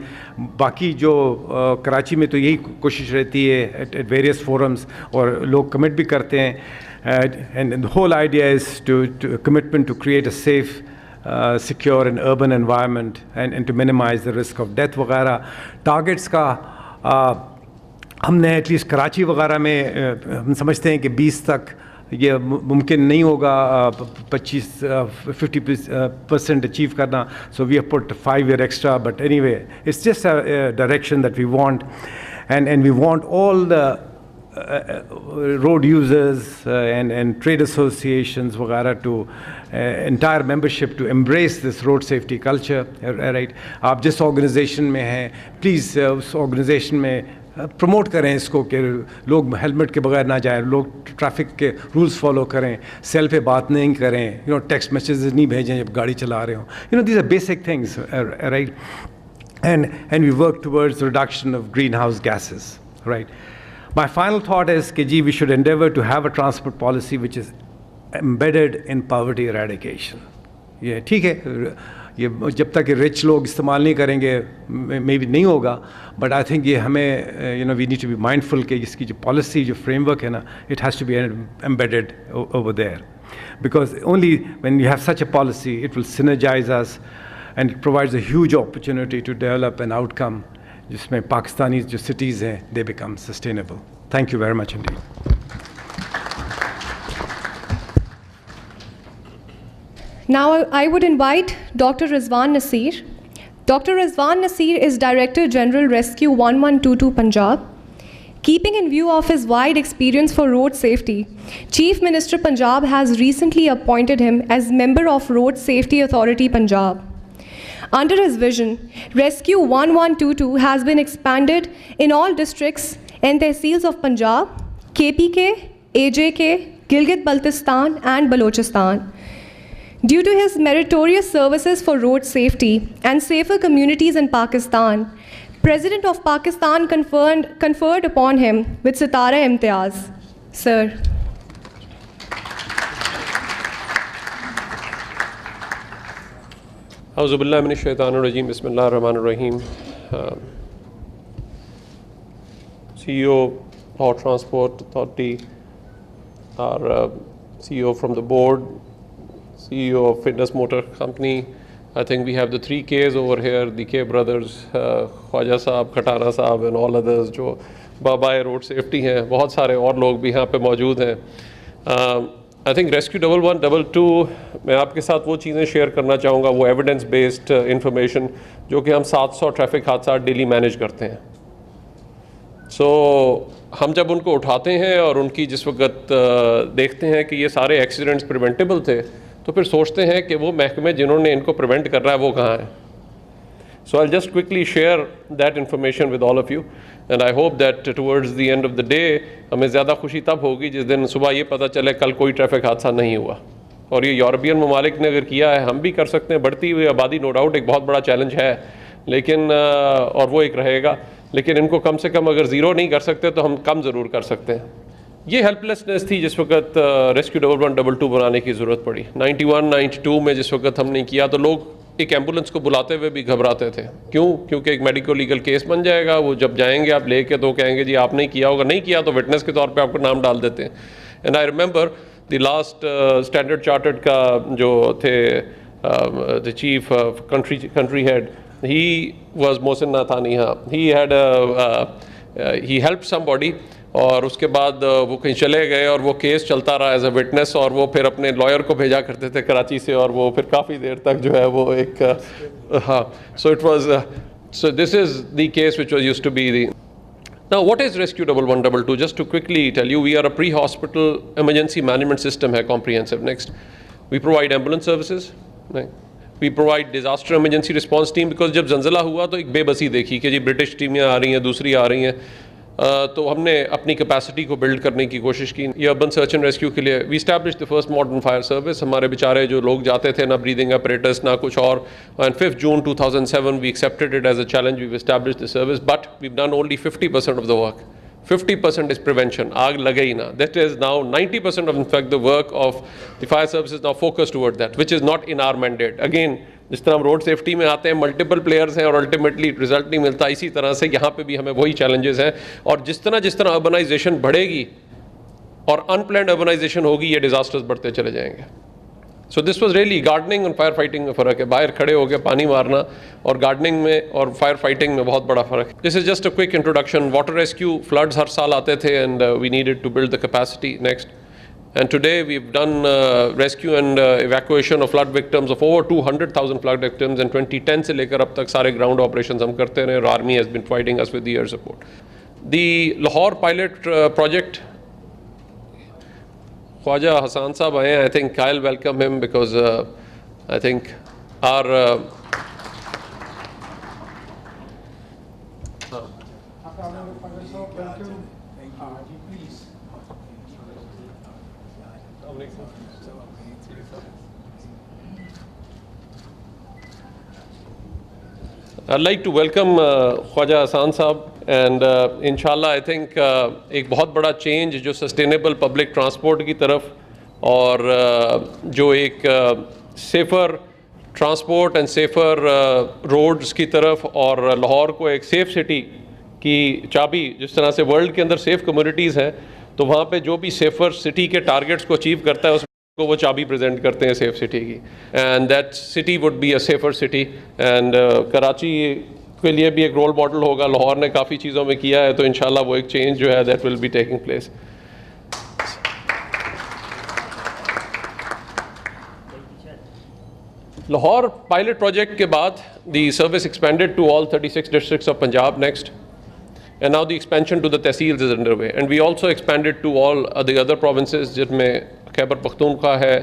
बाकी जो कराची में तो यही कोशिश रहती है at various forums, और लोग commit भी करते हैं, and the whole idea is to commitment to create a safe, secure and urban environment and to minimize the risk of death वगैरह. Targets का हमने at least कराची वगैरह में हम समझते हैं कि 20 तक ये मुमकिन नहीं होगा 50% achieve करना, so we have put 5 year extra, but anyway it's just a direction that we want, and we want all the road users and trade associations वगैरह to entire membership to embrace this road safety culture, right? आप जिस organization में हैं, please उस organization में promote करें इसको कि लोग हेलमेट के बगैर ना जाएं, लोग ट्रैफिक के रूल्स फॉलो करें, सेल पे बात नहीं करें, यू नो, टेक्स्ट मैसेजेस नहीं भेजें जब गाड़ी चला रहे हो, you know, these are basic things, right? And we work towards reduction of greenhouse gases, right? My final thought is कि जी, we should endeavor to have a transport policy which is embedded in poverty eradication. یہ ٹھیک ہے, یہ جب تک کہ rich لوگ استعمال نہیں کریں گے مے بی نہیں ہوگا, بٹ آئی تھنک یہ ہمیں we need to be mindful کہ اس کی جو پالیسی جو فریم ورک ہے نا, it has to be embedded over there, because only when you have such a policy it will synergize us and it provides a huge opportunity to develop an outcome جس میں پاکستانی جو cities ہیں they become sustainable. Thank you very much indeed. Now I would invite Dr. Rizwan Nasir. Dr. Rizwan Nasir is Director General Rescue 1122 Punjab. Keeping in view of his wide experience for road safety, Chief Minister Punjab has recently appointed him as member of Road Safety Authority Punjab. Under his vision, Rescue 1122 has been expanded in all districts and tehsils of Punjab, KPK, AJK, Gilgit-Baltistan and Balochistan. Due to his meritorious services for road safety and safer communities in Pakistan, President of Pakistan conferred upon him with Sitara Imtiaz. Sir. A'udhu billahi minash shaitanir rajeem. Bismillahir rahmanir rahim. CEO Lahore Transport Authority, our CEO from the board, CEO of Fitness Motor Company. I think we have the 3 Ks over here, the K brothers, Khwaja Saab, Khatara Saab and all others جو بابائے road safety ہیں. بہت سارے اور لوگ بھی یہاں پہ موجود ہیں. I think Rescue 1122 میں آپ کے ساتھ وہ چیزیں شیئر کرنا چاہوں گا, وہ ایویڈنس بیسڈ انفارمیشن جو کہ ہم 700 ٹریفک حادثات ڈیلی مینیج کرتے ہیں. سو ہم جب ان کو اٹھاتے ہیں اور ان کی جس وقت دیکھتے ہیں کہ یہ سارے ایکسیڈنٹس پریونٹیبل تھے, تو پھر سوچتے ہیں کہ وہ محکمے جنہوں نے ان کو پریونٹ کر رہا ہے وہ کہاں ہیں. So I just quickly share that information with all of you, and I hope that towards the end of the day ہمیں زیادہ خوشی تب ہوگی جس دن صبح یہ پتہ چلے کل کوئی ٹریفک حادثہ نہیں ہوا. اور یہ یورپین ممالک نے اگر کیا ہے ہم بھی کر سکتے ہیں. بڑھتی ہوئی آبادی نو ڈاؤٹ ایک بہت بڑا چیلنج ہے, لیکن اور وہ ایک رہے گا, لیکن ان کو کم سے کم اگر زیرو نہیں کر سکتے تو ہم کم ضرور کر سکتے ہیں. یہ ہیلپ لیسنس تھی جس وقت ریسکیو 1122 بنانے کی ضرورت پڑی. 91-92 میں جس وقت ہم نے کیا تو لوگ ایک ایمبولنس کو بلاتے ہوئے بھی گھبراتے تھے. کیوں؟ کیونکہ ایک میڈیکو لیگل کیس بن جائے گا. وہ جب جائیں گے آپ لے کے تو کہیں گے جی آپ نہیں کیا ہوگا, نہیں کیا تو وٹنس کے طور پہ آپ کو نام ڈال دیتے ہیں. And I remember the last Standard Chartered کا جو تھے the chief country head, he was Mohsin Nathani. ہاں, ہی ہیلپ سم باڈی, اور اس کے بعد وہ کہیں چلے گئے اور وہ کیس چلتا رہا ایز اے وٹنس, اور وہ پھر اپنے لائر کو بھیجا کرتے تھے کراچی سے, اور وہ پھر کافی دیر تک جو ہے وہ ایک ہاں. So it was so this is the case which was used to be the. Now what is Rescue 1122? Just to quickly tell you, we are a pre-hospital emergency management system ہے comprehensive. Next, we provide ambulance services. We provide disaster emergency response team, because جب زلزلہ ہوا تو ایک بے بسی دیکھی کہ جی برٹش ٹیمیں آ رہی ہیں, دوسری آ رہی ہیں, تو ہم نے اپنی کیپیسٹی کو بلڈ کرنے کی کوشش کی. یہ اربن سرچ اینڈ ریسکیو کے لیے we establish the first modern fire service. ہمارے بیچارے جو لوگ جاتے تھے, نہ بریدنگ اپریٹس نہ کچھ اور, and 5 June 2007 we accepted it as a challenge. We establish the service, but we done only 50% of the work. 50% is prevention. آگ لگے ہی نا. That is now 90% of in fact the work of the fire service is now focused toward that, which is not in our mandate. Again, جس طرح ہم road safety میں آتے ہیں multiple players ہیں اور الٹیمیٹلی رزلٹ نہیں ملتا, اسی طرح سے یہاں پہ بھی ہمیں وہی چیلنجز ہیں. اور جس طرح اربنائزیشن بڑھے گی اور ان پلانڈ اربنائزیشن ہوگی, یہ ڈیزاسٹرز بڑھتے چلے جائیں گے. سو دس واز ریئلی گارڈننگ اور فائر فائٹنگ میں فرق ہے. باہر کھڑے ہو کے پانی مارنا اور گارڈننگ میں اور فائر فائٹنگ میں بہت بڑا فرق ہے. This is just a quick introduction. Water rescue floods ہر سال آتے تھے, and we needed to build the capacity. Next, and today we've done rescue and evacuation of flood victims of over 200,000 flood victims, and 2010 سے لے کر اب تک سارے ground operations ہم کرتے رہے, اور army has been providing us with the air support. The Lahore pilot project, Khwaja Hassan Saab آئے ہیں. I think I'll welcome him because I think our I'd like to welcome Khwaja Hassan Saab, and inshallah I think ایک بہت بڑا change جو sustainable public transport کی طرف اور جو ایک safer transport and safer roads کی طرف اور لاہور کو ایک سیف سٹی کی چابی، جس طرح سے ورلڈ کے اندر سیف کمیونٹیز ہیں تو وہاں پہ جو بھی سیفر سٹی کے ٹارگیٹس کو اچیو کرتا ہے اس کو وہ چابی پریزنٹ کرتے ہیں سیف سٹی کی، and that city would be a safer city. And Karachi کے لیے بھی ایک رول ماڈل ہوگا. لاہور نے کافی چیزوں میں کیا ہے تو انشاءاللہ وہ ایک چینج جو ہے that will be taking place. Lahore pilot project کے بعد the service expanded to all 36 districts of Punjab next, and now the expansion to the tehsils is underway, and we also expanded to all the other provinces جن میں خیبر پختونخوا ہے,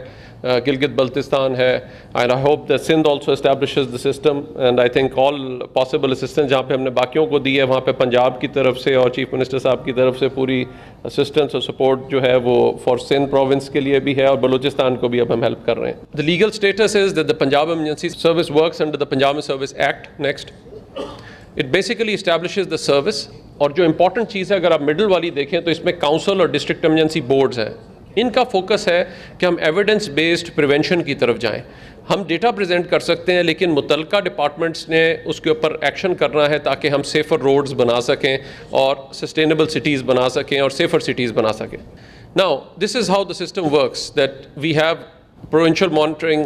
گلگت بلتستان ہے, and I hope that Sindh also establishes the system, and I think all possible assistance جہاں پہ ہم نے باقیوں کو دی ہے وہاں پہ پنجاب کی طرف سے اور چیف منسٹر صاحب کی طرف سے پوری اسسٹنس اور سپورٹ جو ہے وہ فار سندھ پروونس کے لیے بھی ہے, اور بلوچستان کو بھی اب ہم ہیلپ کر رہے ہیں. The legal status is that the Punjab Emergency Service works under the Punjab Service Act next. It basically establishes the service, اور جو امپورٹنٹ چیز ہے اگر آپ مڈل والی دیکھیں تو اس میں کاؤنسل اور ڈسٹرکٹ ایمرجنسی بورڈز ہیں. ان کا فوکس ہے کہ ہم ایویڈنس بیسڈ پریونشن کی طرف جائیں. ہم ڈیٹا پریزنٹ کر سکتے ہیں لیکن متعلقہ ڈپارٹمنٹس نے اس کے اوپر ایکشن کرنا ہے تاکہ ہم سیفر روڈز بنا سکیں اور سسٹینیبل سٹیز بنا سکیں اور سیفر سٹیز بنا سکیں. Now, this is how the system works, that we have provincial monitoring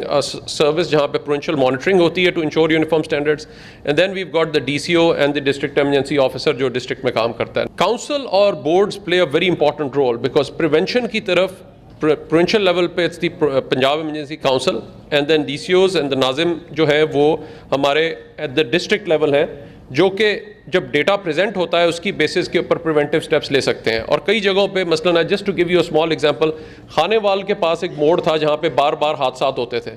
service جہاں پہ provincial monitoring ہوتی ہے to ensure uniform standards, and then we've got the DCO and the district emergency officer جو district میں کام کرتا ہے. Council اور boards play a very important role because prevention کی طرف provincial level پہ it's the Punjab Emergency Council, and then DCOs and the ناظم جو ہے وہ ہمارے at the district level ہیں جو کہ جب ڈیٹا پریزنٹ ہوتا ہے اس کی بیسس کے اوپر پریونٹیو سٹیپس لے سکتے ہیں. اور کئی جگہوں پہ مثلاً just to give you a small example, Khanewal کے پاس ایک موڑ تھا جہاں پہ بار بار حادثات ہوتے تھے.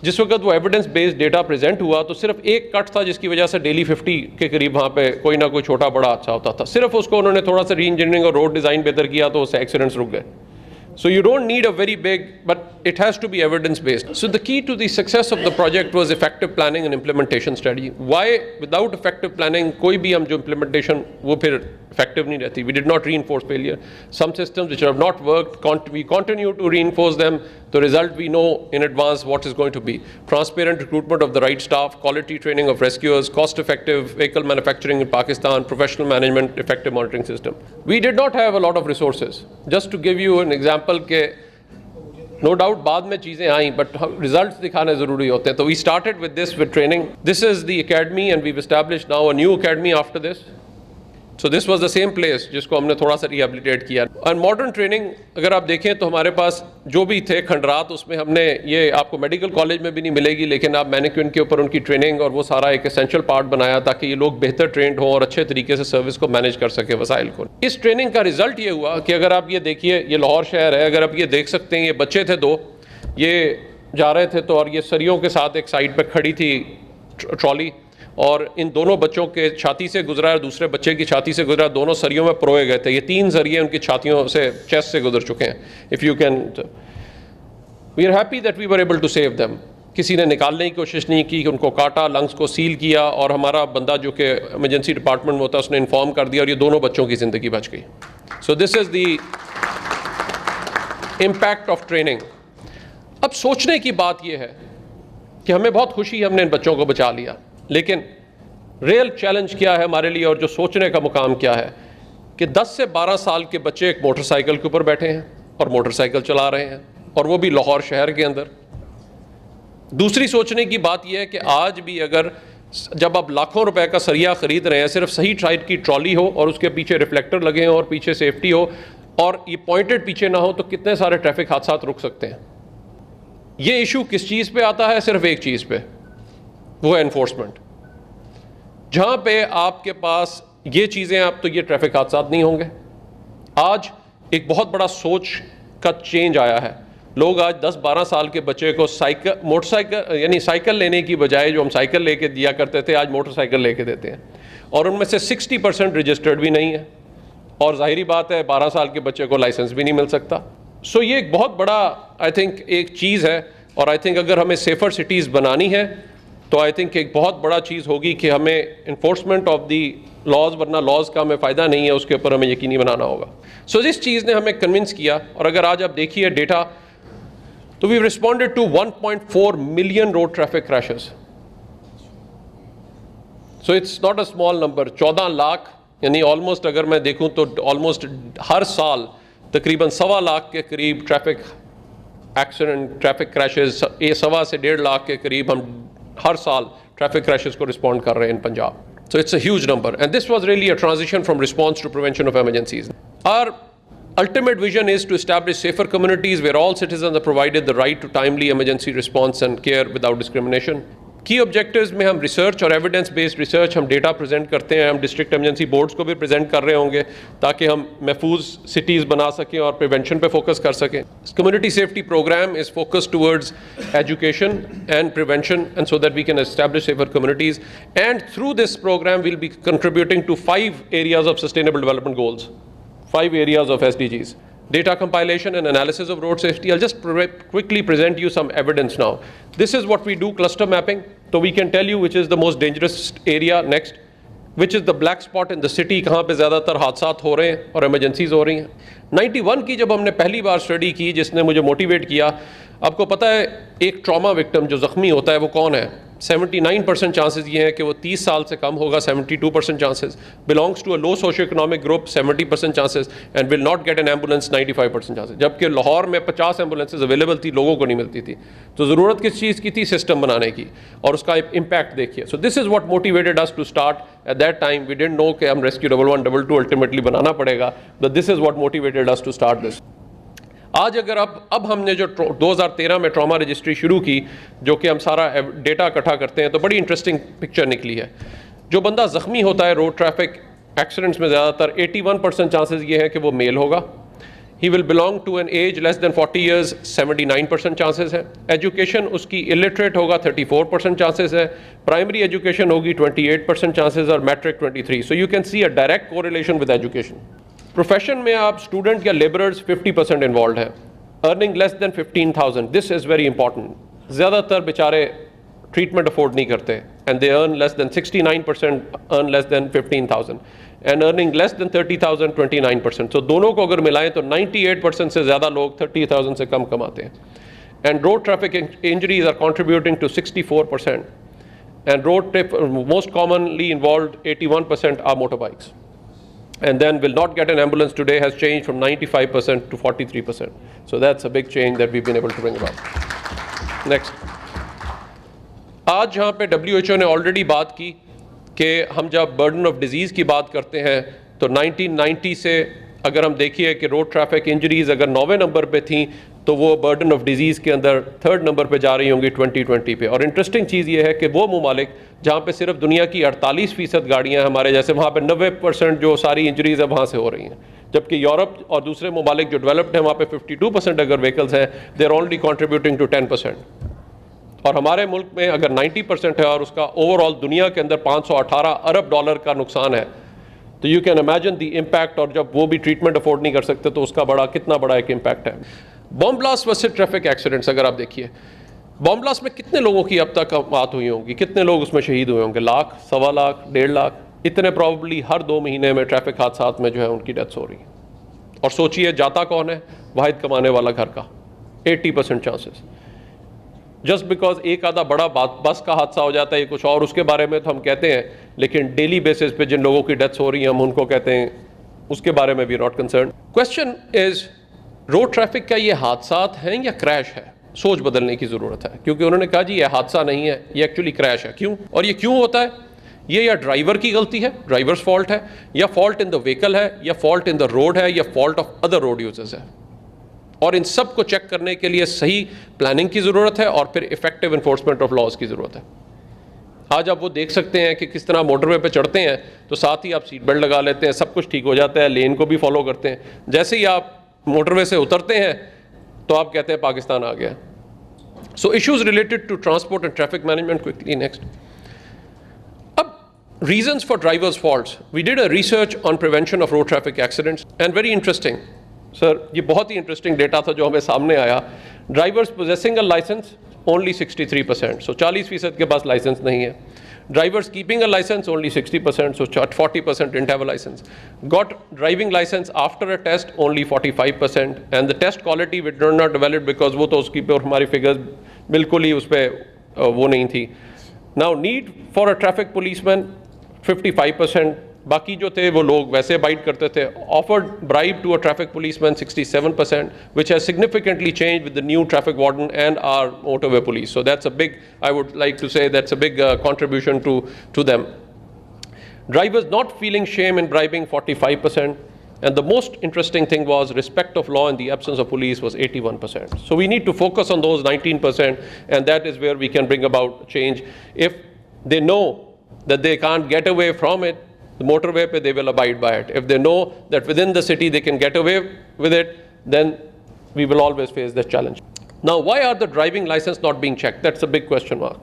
جس وقت وہ ایویڈنس بیسڈ ڈیٹا پریزنٹ ہوا تو صرف ایک کٹ تھا جس کی وجہ سے ڈیلی 50 کے قریب وہاں پہ کوئی نہ کوئی چھوٹا بڑا حادثہ ہوتا تھا. صرف اس کو انہوں نے تھوڑا سا ری انجینئرنگ اور روڈ ڈیزائن بہتر کیا تو اس سے ایکسیڈنٹس رک گئے. So you don't need a very big, but it has to be evidence based. So the key to the success of the project was effective planning and implementation strategy. Why without effective planning koi bhi hum jo implementation wo phir effective nahi rehti. We did not reinforce failure. Some systems which have not worked, we continue to reinforce them. The result we know in advance what is going to be. Transparent recruitment of the right staff, quality training of rescuers, cost effective vehicle manufacturing in Pakistan, professional management, effective monitoring system. We did not have a lot of resources. Just to give you an example, کہ no doubt بعد میں چیزیں آئیں but results دکھانے ضروری ہوتے ہیں. تو we started with this with training. This is the academy and we've established now a new academy after this. So this was the same place جس کو ہم نے تھوڑا سا ریہیبلیٹیٹ کیا. اینڈ ماڈرن ٹریننگ اگر آپ دیکھیں تو ہمارے پاس جو بھی تھے کھنڈرات اس میں ہم نے یہ آپ کو میڈیکل کالج میں بھی نہیں ملے گی لیکن آپ مینیکوئن کے اوپر ان کی ٹریننگ اور وہ سارا ایک اسینشیل پارٹ بنایا تاکہ یہ لوگ بہتر ٹرینڈ ہوں اور اچھے طریقے سے سروس کو مینیج کر سکیں وسائل کو. اس ٹریننگ کا رزلٹ یہ ہوا کہ اگر آپ یہ دیکھیے یہ لاہور شہر ہے, اگر آپ یہ دیکھ سکتے ہیں یہ بچے تھے دو, یہ جا رہے تھے تو اور یہ سریوں کے ساتھ ایک سائڈ پہ کھڑی تھی ٹرالی اور ان دونوں بچوں کے چھاتی سے گزرا اور دوسرے بچے کی چھاتی سے گزرا, دونوں سریوں میں پروئے گئے تھے. یہ 3 سریے ان کی چھاتیوں سے چیسٹ سے گزر چکے ہیں. If you can we are happy that we were able to save them. کسی نے نکالنے کی کوشش نہیں کی, ان کو کاٹا, لنگس کو سیل کیا اور ہمارا بندہ جو کہ ایمرجنسی ڈپارٹمنٹ میں ہوتا ہے اس نے انفارم کر دیا اور یہ دونوں بچوں کی زندگی بچ گئی. سو this is the impact of training. اب سوچنے کی بات یہ ہے کہ ہمیں بہت خوشی ہم نے ان بچوں کو بچا لیا, لیکن ریئل چیلنج کیا ہے ہمارے لیے اور جو سوچنے کا مقام کیا ہے کہ 10 سے 12 سال کے بچے ایک موٹر سائیکل کے اوپر بیٹھے ہیں اور موٹر سائیکل چلا رہے ہیں اور وہ بھی لاہور شہر کے اندر. دوسری سوچنے کی بات یہ ہے کہ آج بھی اگر جب آپ لاکھوں روپے کا سریا خرید رہے ہیں صرف صحیح ٹائپ کی ٹرالی ہو اور اس کے پیچھے ریفلیکٹر لگے ہوں اور پیچھے سیفٹی ہو اور یہ پوائنٹڈ پیچھے نہ ہو تو کتنے سارے ٹریفک حادثات رک سکتے ہیں. یہ ایشو کس چیز پہ آتا ہے؟ صرف ایک چیز پہ, وہ ہے انفورسمنٹ. جہاں پہ آپ کے پاس یہ چیزیں آپ تو یہ ٹریفک حادثات نہیں ہوں گے. آج ایک بہت بڑا سوچ کا چینج آیا ہے. لوگ آج 10-12 سال کے بچے کو موٹر سائیکل یعنی سائیکل لینے کی بجائے جو ہم سائیکل لے کے دیا کرتے تھے آج موٹر سائیکل لے کے دیتے ہیں اور ان میں سے 60% رجسٹرڈ بھی نہیں ہے اور ظاہری بات ہے 12 سال کے بچے کو لائسنس بھی نہیں مل سکتا. سو یہ ایک بہت بڑا آئی تھنک ایک چیز ہے اور آئی تھنک اگر ہمیں سیفر سٹیز بنانی ہے تو آئی تھنک ایک بہت بڑا چیز ہوگی کہ ہمیں انفورسمنٹ آف دی لاز, ورنہ لاز کا ہمیں فائدہ نہیں ہے, اس کے اوپر ہمیں یقینی بنانا ہوگا. سو اس چیز نے ہمیں کنونس کیا اور اگر آج آپ دیکھیے data So we've responded to 1.4 million road traffic crashes. So it's not a small number. 14 lakh यानी almost अगर मैं देखूं तो almost हर साल तकरीबन 1.25 लाख के करीब ट्रैफिक एक्सीडेंट, ट्रैफिक क्रैशेस, 1.25 से 1.5 लाख के करीब हम हर साल ट्रैफिक क्रैशेस को रिस्पॉन्ड कर रहे हैं इन Punjab. So it's a huge number, and this was really a transition from response to prevention of emergencies. Our ultimate vision is to establish safer communities where all citizens are provided the right to timely emergency response and care without discrimination. Key objectives में हम research और evidence based research हम data present करते हैं, हम district emergency boards को भी present कर रहे होंगे ताकि हम महफूज cities बना सकें और prevention पे focus कर सकें. Community safety program is focused towards education and prevention, and so that we can establish safer communities. And through this program we'll be contributing to 5 areas of sustainable development goals, 5 areas of SDGs. Data compilation and analysis of road safety. I'll just quickly present you some evidence now. This is what we do, cluster mapping. So we can tell you which is the most dangerous area next, which is the black spot in the city, कहाँ पे ज़्यादातर हादसात हो रहे हैं और emergencies हो रही हैं. 91 की जब हमने पहली बार स्टडी की, जिसने मुझे मोटिवेट किया, आपको पता है एक ट्रॉमा विक्टिम जो ज़ख्मी होता है वो कौन है? 79% चांसेस ये हैं कि वो 30 साल से कम होगा, 72% chances, belongs to a low socio economic group 70% chances, and will not get an ambulance 95% chances. जबकि लाहौर में 50 एम्बुलेंसेज अवेलेबल थी, लोगों को नहीं मिलती थी. तो ज़रूरत किस चीज़ की थी? सिस्टम बनाने की, और उसका इम्पैक्ट देखिए. So this is what motivated us to start at that time. We didn't know कि हम रेस्क्यू 11 22 अल्टीमेटली बनाना पड़ेगा, but this is what motivated us to start this. आज अगर अब हमने जो 2013 में ट्रॉमा रजिस्ट्री शुरू की, जो कि हम सारा डेटा इकट्ठा करते हैं, तो बड़ी इंटरेस्टिंग पिक्चर निकली है. जो बंदा ज़ख्मी होता है रोड ट्रैफिक एक्सीडेंट्स में, ज़्यादातर 81% चांसेस ये हैं कि वो मेल होगा. He will belong to an age less than 40 years, 79% chances है. एजुकेशन उसकी इलिटरेट होगा, 34% चांसेस है. प्राइमरी एजुकेशन होगी, 28% चांसेस, और matric 23. So you can see a direct correlation with education. Profession में आप स्टूडेंट या लेबरर्स 50% इन्वॉल्व है. Earning less than 15,000, this is very important. ज़्यादातर बेचारे ट्रीटमेंट अफोर्ड नहीं करते, and they earn less than 69% earn less than 15,000, and earning less than 30,000 29%. So दोनों को अगर मिलाएं तो 98% से ज़्यादा लोग 30,000 से कम कमाते हैं. And road traffic injuries are contributing to 64%, and road trip most commonly involve 81% are motor bikes. And then will not get an ambulance today has changed from 95% to 43%. So that's a big change that we've been able to bring about. Next. आज यहाँ पे WHO ने already बात की कि हम जब burden of disease की बात करते हैं तो 1990 से अगर हम देखिए कि रोड ट्रैफिक इंजरीज अगर 9वें नंबर पे थी, तो वो बर्डन ऑफ डिजीज़ के अंदर 3rd नंबर पे जा रही होंगी 2020 पे. और इंटरेस्टिंग चीज़ ये है कि वो ममालिक जहाँ पे सिर्फ दुनिया की 48% गाड़ियाँ हैं हमारे जैसे, वहाँ पे 90% जो सारी इंजरीज़ है वहाँ से हो रही हैं. जबकि यूरोप और दूसरे ममालिक जो डेवलप्ड हैं वहाँ पे 52% अगर व्हीकल्स हैं, they are only contributing to 10%. और हमारे मुल्क में अगर 90% है और उसका ओवरऑल दुनिया के अंदर $518 अरब का नुकसान है, तो you can imagine the impact. और जब वो भी ट्रीटमेंट अफोर्ड नहीं कर सकते तो उसका कितना बड़ा एक इम्पैक्ट है. Bomb blast versus traffic accidents अगर आप देखिए, बॉम्ब ब्लास्ट में कितने लोगों की अब तक मौत हुई होंगी, कितने लोग उसमें शहीद हुए होंगे? लाख, 1.25 लाख, 1.5 लाख, इतने प्रॉब्ली हर 2 महीने में ट्रैफिक हादसात में जो है उनकी डेथ्स हो रही है. और सोचिए जाता कौन है? वाहिद कमाने वाला घर का, 80% चांसेस. जस्ट बिकॉज एक आधा बड़ा बस का हादसा हो जाता है कुछ और, उसके बारे में तो हम कहते हैं, लेकिन डेली बेसिस पे जिन लोगों की डेथ्स हो रही हैं हम उनको कहते हैं, उसके बारे में भी not concern. Question is road traffic क्या ये हादसात हैं या क्रैश है? सोच बदलने की ज़रूरत है, क्योंकि उन्होंने कहा जी ये हादसा नहीं है, ये एक्चुअली क्रैश है. क्यों? और ये क्यों होता है? ये या ड्राइवर की गलती है, ड्राइवर्स फॉल्ट है, या फॉल्ट इन द व्हीकल है, या फॉल्ट इन द रोड है, या fault of other road users है. और इन सब को चेक करने के लिए सही प्लानिंग की ज़रूरत है और फिर इफेक्टिव इन्फोर्समेंट ऑफ लॉज की ज़रूरत है. आज आप वो देख सकते हैं कि किस तरह मोटरवे पे चढ़ते हैं तो साथ ही आप सीट बेल्ट लगा लेते हैं, सब कुछ ठीक हो जाता है, लेन को भी फॉलो करते हैं. जैसे ही आप मोटरवे से उतरते हैं तो आप कहते हैं पाकिस्तान आ गया. So issues related to transport and traffic management quickly. Next. अब reasons for drivers faults. We did a research on prevention of road traffic accidents and very interesting sir, ये बहुत ही इंटरेस्टिंग डेटा था जो हमें सामने आया. ड्राइवर्स पोजेसिंग अ licence only 63%, सो 40% के पास licence नहीं है. Drivers keeping a license, only 60%, so 40% didn't have a license. Got driving license after a test, only 45%. And the test quality we did not develop because वो तो उसकी पर हमारी figures बिल्कुल ही उस पे वो नहीं थी. Now need for a traffic policeman, 55%. बाकी जो थे वो लोग वैसे बाइट करते थे. Offered bribe to a traffic policeman, 67%, which has significantly changed with the new traffic warden and our motorway police. So that's a big, I would like to say that's a big contribution to them. Drivers not feeling shame in bribing, 45%. And the most interesting thing was respect of law in the absence of police was 81%. So we need to focus on those 19%, and that is where we can bring about change. If they know that they can't get away from it, the motorway pe they will abide by it. If they know that within the city they can get away with it, then we will always face this challenge. Now, why are the driving license not being checked? That's a big question mark.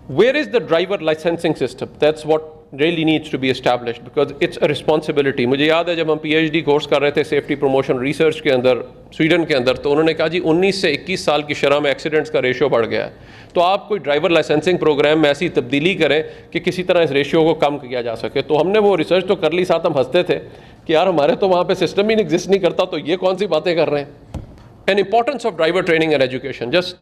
Where is the driver licensing system? That's what really needs to be established because it's a responsibility. मुझे याद है जब हम PhD course कर रहे थे safety promotion research के अंदर स्वीडन के अंदर, तो उन्होंने कहा जी 19 से 21 साल की शरह में एक्सीडेंट्स का रेशियो बढ़ गया है. तो आप कोई ड्राइवर लाइसेंसिंग प्रोग्राम में ऐसी तब्दीली करें कि किसी तरह इस रेशियो को कम किया जा सके. तो हमने वो रिसर्च तो कर ली, साथ हम हंसते थे कि यार हमारे तो वहाँ पे सिस्टम ही एग्जिस्ट नहीं करता, तो ये कौन सी बातें कर रहे हैं. And importance of driver training and education. Just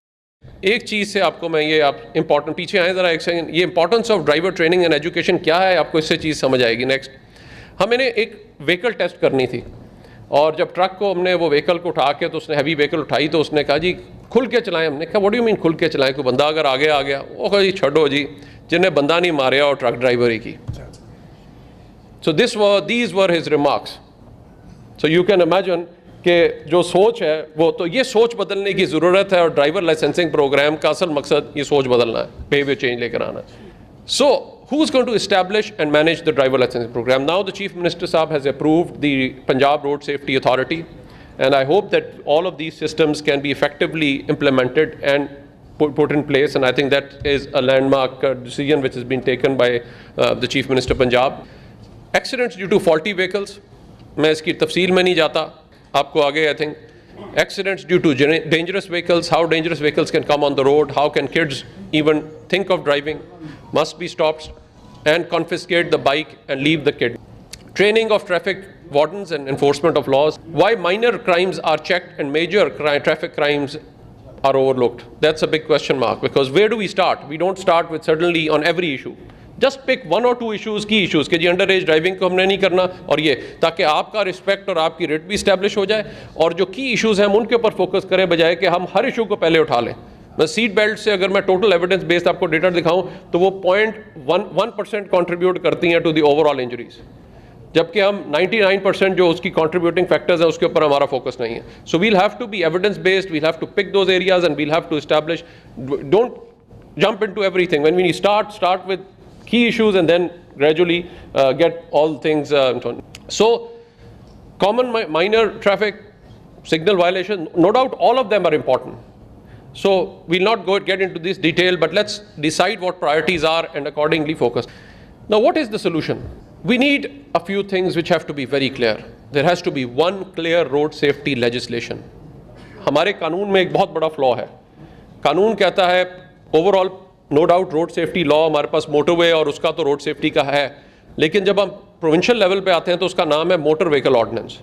एक चीज़ से आपको मैं ये आप इंपॉर्टेंट पीछे आए ज़रा एक सेकंड. ये importance of driver training and education क्या है, आपको इससे चीज़ समझ आएगी. नेक्स्ट, हमें एक व्हीकल टेस्ट करनी थी और जब ट्रक को हमने वो व्हीकल को उठा के, तो उसने हैवी व्हीकल उठाई तो उसने कहा जी खुल के चलाएं. हमने कहा व्हाट डू यू मीन खुल के चलाएं, कोई बंदा अगर आगे आ गया. वो कहा जी छोड़ो जी, जिन्हें बंदा नहीं मारा और ट्रक ड्राइवर ही की. So these were his remarks. So you can imagine कि जो सोच है वो, तो ये सोच बदलने की ज़रूरत है और ड्राइवर लाइसेंसिंग प्रोग्राम का असल मकसद ये सोच बदलना है, बिहेवियर चेंज लेकर आना है. सो who is going to establish and manage the driver licensing program? Now the Chief Minister Saab has approved the Punjab Road Safety Authority, and I hope that all of these systems can be effectively implemented and put in place, and I think that is a landmark decision which has been taken by the Chief Minister Punjab. Accidents due to faulty vehicles, मैं इसकी तफसील में नहीं जाता, आपको आगे I think. Accidents due to dangerous vehicles, how dangerous vehicles can come on the road, how can kids even think of driving, must be stopped, and confiscate the bike and leave the kid. Training of traffic wardens and enforcement of laws. Why minor crimes are checked and major traffic crimes are overlooked? That's a big question mark, because where do we start? We don't start with suddenly on every issue. Just pick one or two issues, key issues, कि जी under as driving को हमने नहीं करना और ये, ताकि आपका respect और आपकी रेट भी इस्टेब्लिश हो जाए, और जो की इश्यूज़ हैं हम उनके ऊपर फोकस करें बजाय कि हम हर इशू को पहले उठा लें. मैं सीट बेल्ट से अगर मैं टोटल एविडेंस बेस्ड आपको डेटा दिखाऊं तो वो 0.1% कॉन्ट्रीब्यूट करती हैं टू द ओवरऑल इंजरीज, जबकि हम 99% जो उसकी कॉन्ट्रीब्यूटिंग फैक्टर्स हैं उसके ऊपर हमारा फोकस नहीं है. So we'll have to be evidence based, we'll have to pick those areas and we'll have to establish. Don't jump into everything. When we start with key issues and then gradually get all things. So common minor traffic signal violation, no doubt all of them are important. So we'll not get into this detail, but let's decide what priorities are and accordingly focus. Now what is the solution? We need a few things which have to be very clear. There has to be one clear road safety legislation. हमारे कानून में एक बहुत बड़ा flaw है. कानून कहता है overall, no doubt road safety law हमारे पास मोटरवे और उसका तो रोड सेफ्टी का है, लेकिन जब हम प्रोविंशियल लेवल पे आते हैं तो उसका नाम है मोटर व्हीकल ऑर्डिनेंस.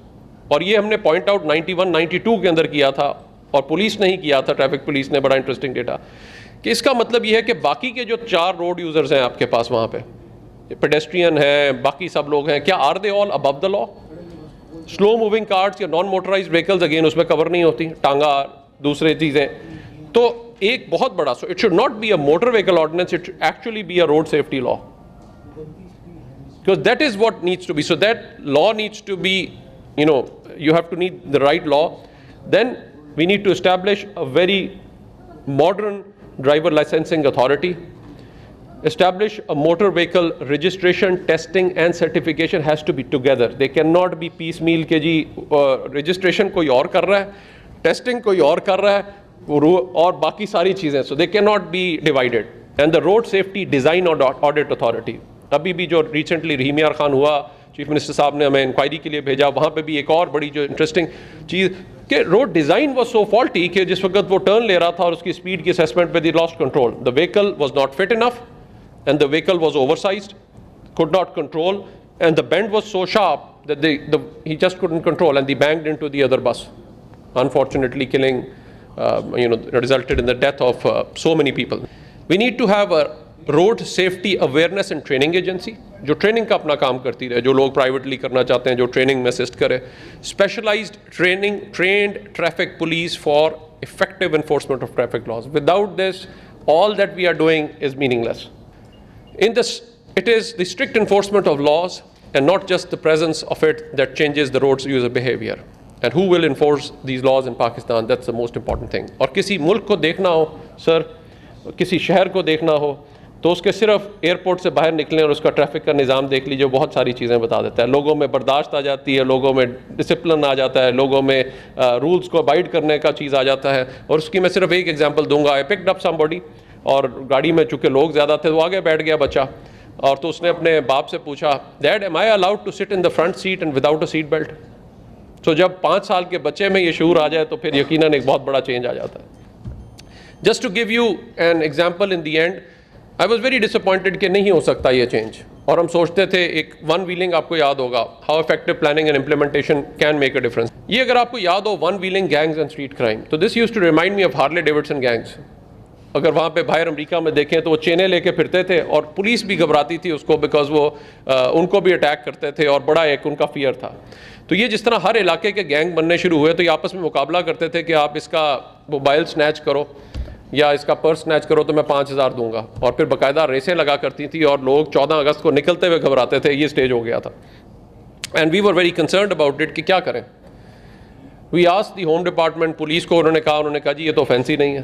और ये हमने पॉइंट आउट 91-92 के अंदर किया था और पुलिस ने ही किया था, ट्रैफिक पुलिस ने. बड़ा इंटरेस्टिंग डेटा कि इसका मतलब ये है कि बाकी के जो 4 रोड यूजर्स हैं आपके पास वहाँ पे, पेडेस्ट्रियन हैं, बाकी सब लोग हैं, क्या are they all above the law? Slow moving cars या नॉन मोटराइज व्हीकल्स अगेन उसमें कवर नहीं होती, टांगा दूसरे चीज़ें. तो एक बहुत बड़ा, so it should not be a motor vehicle ordinance, it should actually be a road safety law, because that is what needs to be. So that law needs to be, you have to need the right law. Then we need to establish a very modern driver licensing authority. Establish a motor vehicle registration, testing and certification has to be together. They cannot be piecemeal के जी registration कोई और कर रहा है, testing कोई और कर रहा है, और बाकी सारी चीज़ें. So they can not be divided. And the road safety design और ऑडिट अथॉरिटी, अभी भी जो रिसेंटली रहीमियार खान हुआ, चीफ मिनिस्टर साहब ने हमें इंक्वायरी के लिए भेजा, वहाँ पे भी एक और बड़ी जो इंटरेस्टिंग चीज़ कि road design was so faulty कि जिस वक्त वो टर्न ले रहा था और उसकी स्पीड की असेसमेंट पे they lost control. The vehicle was not fit enough, and the vehicle was oversized, could not control, and the bend was so sharp that he just couldn't control, and he banged into the other bus, unfortunately killing, resulted in the death of so many people. We need to have a road safety awareness and training agency, جو training کا اپنا کام کرتی رہے, جو لوگ privately کرنا چاہتے ہیں, جو ٹریننگ میں اسسٹ کرے. Specialised training, trained traffic police for effective enforcement of traffic laws. Without this, all that we are doing is meaningless. In this, it is the strict enforcement of laws and not just the presence of it that changes the road's user behavior. And who will enforce these laws in Pakistan? That's the most important thing. اور کسی ملک کو دیکھنا ہو سر, کسی شہر کو دیکھنا ہو, تو اس کے صرف ایئرپورٹ سے باہر نکلیں اور اس کا ٹریفک کا نظام دیکھ لیجیے, بہت ساری چیزیں بتا دیتا ہے. لوگوں میں برداشت آ جاتی ہے, لوگوں میں ڈسپلن آ جاتا ہے, لوگوں میں رولز کو ابائڈ کرنے کا چیز آ جاتا ہے. اور اس کی میں صرف ایک ایگزامپل دوں گا. آئی پکڈ اپ سم باڈی, اور گاڑی میں چونکہ لوگ زیادہ تھے تو آگے بیٹھ گیا بچہ, اور تو اس نے اپنے باپ سے پوچھا, dad am I allowed to sit in the front seat and without a seat belt. تو جب 5 سال کے بچے میں یہ شعور آ جائے تو پھر یقیناً ایک بہت بڑا چینج آ جاتا ہے. Just to give you an example, in the end I was very disappointed کہ نہیں ہو سکتا یہ چینج. اور ہم سوچتے تھے ایک ون ویلنگ, آپ کو یاد ہوگا, how effective planning and implementation can make a difference. یہ اگر آپ کو یاد ہو, one wheeling gangs and street crime, تو this used to remind me of Harley Davidson gangs. اگر وہاں پہ باہر امریکہ میں دیکھیں تو وہ چینیں لے کے پھرتے تھے, اور پولیس بھی گھبراتی تھی اس کو, بیکاز وہ ان کو بھی اٹیک کرتے تھے, اور بڑا ایک ان کا فیئر تھا. تو یہ جس طرح ہر علاقے کے گینگ بننے شروع ہوئے, تو یہ آپس میں مقابلہ کرتے تھے کہ آپ اس کا موبائل سنیچ کرو یا اس کا پرس سنیچ کرو تو میں 5000 دوں گا. اور پھر باقاعدہ ریسیں لگا کرتی تھی, اور لوگ 14 اگست کو نکلتے ہوئے گھبراتے تھے. یہ سٹیج ہو گیا تھا, and we were very concerned about it کہ کیا کریں. We asked the home department, police کو انہوں نے کہا جی یہ تو آفینس ہی نہیں ہے.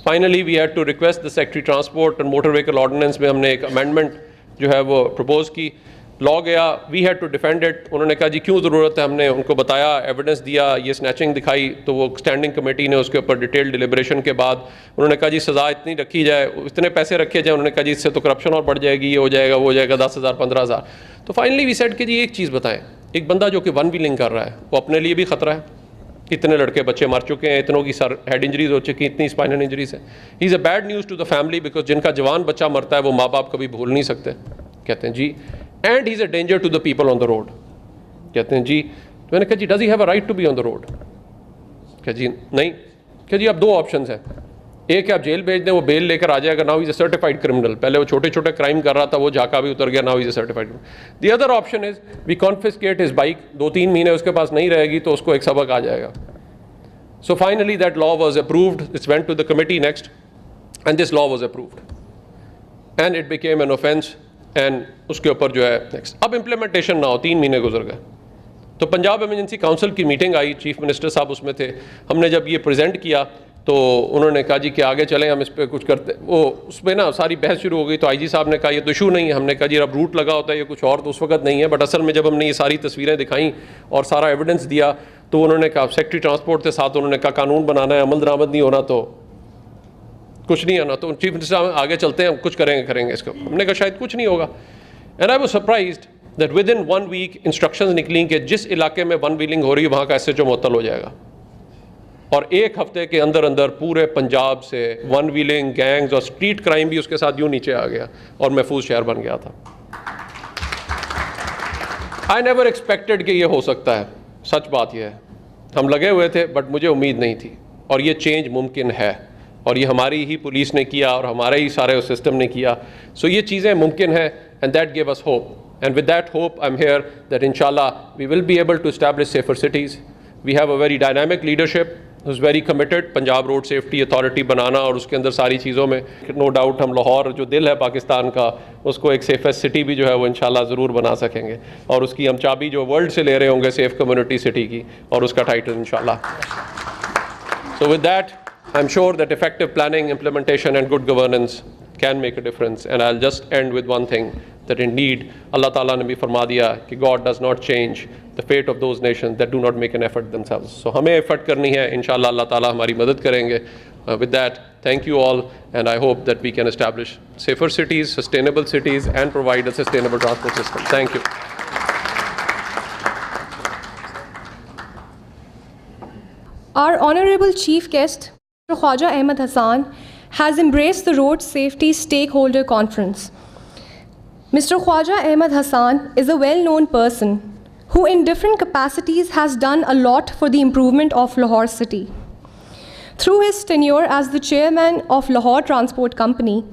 Finally we had to request the secretary transport and motor vehicle ordinance میں ہم نے ایک امینڈمنٹ جو ہے وہ پرپوز کی. لا گیا, we had to defend it. انہوں نے کہا جی کیوں ضرورت ہے, ہم نے ان کو بتایا, ایویڈنس دیا, یہ سنیچنگ دکھائی, تو وہ اسٹینڈنگ کمیٹی نے اس کے اوپر ڈیٹیل ڈیلیبریشن کے بعد انہوں نے کہا جی سزا اتنی رکھی جائے, اتنے پیسے رکھے جائیں. انہوں نے کہا جی اس سے تو کرپشن اور بڑھ جائے گی, یہ ہو جائے گا, وہ ہو جائے گا, 10,000 15,000. تو فائنلی وی سیڈ کہ جی ایک چیز بتائیں, ایک بندہ جو کہ ون ویلنگ کر رہا ہے وہ اپنے لیے بھی خطرہ ہے, اتنے لڑکے بچے مر چکے ہیں, اتنوں کی سر ہیڈ انجریز ہو چکی ہیں, اتنی اسپائنل انجریز ہیں. He is a bad news to the family, because جن کا جوان بچہ مرتا ہے وہ ماں باپ کبھی بھول نہیں سکتے. کہتے ہیں جی, and he is a danger to the people on the road. کہتے ہیں جی, میں نے کہا جی does he have a right to be on the road. کہ جی نہیں. کہ جی اب 2 آپشنز ہیں, ایک ہے آپ جیل بھیج دیں, وہ بیل لے کر آ جائے گا, now is a certified criminal. پہلے وہ چھوٹے چھوٹے کرائم کر رہا تھا, وہ جھاکا بھی اتر گیا, now is a certified criminal. The other option is we confiscate his bike, 2-3 مہینے اس کے پاس نہیں رہے گی تو اس کو ایک سبق آ جائے گا. So finally that law was approved, it went to the committee next, and this law was approved. And it became an offense, and اس کے اوپر جو ہے next. اب implementation نہ ہو, 3 مہینے گزر گئے. تو پنجاب ایمرجنسی کاؤنسل کی میٹنگ آئی, چیف منسٹر صاحب اس میں تھے. ہم نے جب یہ پریزنٹ کیا تو انہوں نے کہا جی کہ آگے چلیں, ہم اس پہ کچھ کرتے. وہ اس پہ نا ساری بحث شروع ہو گئی. تو آئی جی صاحب نے کہا یہ تو ایشو نہیں ہے. ہم نے کہا جی اب روٹ لگا ہوتا ہے, یہ کچھ اور تو اس وقت نہیں ہے. بٹ اصل میں جب ہم نے یہ ساری تصویریں دکھائیں اور سارا ایویڈنس دیا, تو انہوں نے کہا, سیکٹری ٹرانسپورٹ کے ساتھ انہوں نے کہا قانون بنانا ہے, عمل درآمد نہیں ہونا تو کچھ نہیں ہونا. تو چیف منسٹر صاحب آگے چلتے ہیں, کچھ کریں گے اس کو. ہم نے کہا شاید کچھ نہیں ہوگا. And I was surprised that with in 1 week instructions نکلیں کہ جس علاقے میں ون ویلنگ ہو رہی ہے وہاں کا SHO معطل ہو جائے گا. اور 1 ہفتے کے اندر پورے پنجاب سے ون ویلنگ گینگز اور اسٹریٹ کرائم بھی اس کے ساتھ یوں نیچے آ گیا اور محفوظ شہر بن گیا تھا. آئی نیور ایکسپیکٹڈ کہ یہ ہو سکتا ہے. سچ بات یہ ہے, ہم لگے ہوئے تھے بٹ مجھے امید نہیں تھی. اور یہ چینج ممکن ہے, اور یہ ہماری ہی پولیس نے کیا اور ہمارے ہی سارے سسٹم نے کیا. سو یہ چیزیں ممکن ہیں, and that gave us hope. And with that hope, I'm here that inshallah we will be able to establish safer cities. We have a very dynamic leadership who's very committed. Punjab Road Safety Authority بنانا اور اس کے اندر ساری چیزوں میں no doubt ہم لاہور جو دل ہے پاکستان کا, اس کو ایک safest city بھی جو ہے وہ انشاءاللہ ضرور بنا سکیں گے. اور اس کی ہم چابی جو ورلڈ سے لے رہے ہوں گے سیف کمیونٹی سٹی کی, اور اس کا ٹائٹل انشاءاللہ. So with that, I'm sure that effective planning, implementation and good governance can make a difference. And I'll just end with one thing, that indeed Allah Ta'ala نے بھی فرما دیا کہ God does not change the fate of those nations that do not make an effort themselves. So ہمیں effort کرنی ہے, انشاءاللہ اللہ تعالیٰ ہماری مدد کریں گے. With that, thank you all, and I hope that we can establish safer cities, sustainable cities, and provide a sustainable transport system. Thank you. Our honorable chief guest, Khwaja Ahmed Hassan, has embraced the Road Safety Stakeholder Conference. Mr. Khwaja Ahmed Hassan is a well-known person who in different capacities has done a lot for the improvement of Lahore city. Through his tenure as the chairman of Lahore Transport Company,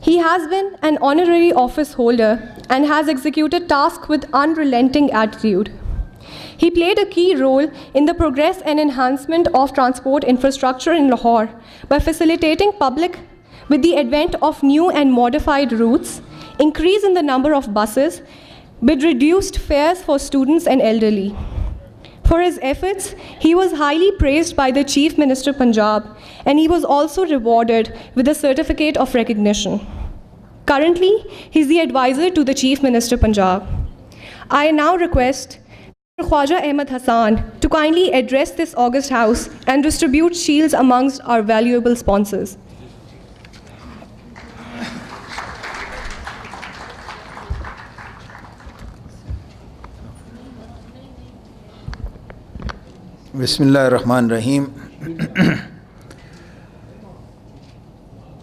he has been an honorary office holder and has executed tasks with unrelenting attitude. He played a key role in the progress and enhancement of transport infrastructure in Lahore by facilitating public with the advent of new and modified routes, increase in the number of buses, with reduced fares for students and elderly. For his efforts, he was highly praised by the Chief Minister Punjab, and he was also rewarded with a certificate of recognition. Currently, he is the advisor to the Chief Minister Punjab. I now request Mr. Khwaja Ahmed Hassan to kindly address this august house and distribute shields amongst our valuable sponsors. Bismillah ar-Rahman ar-Rahim.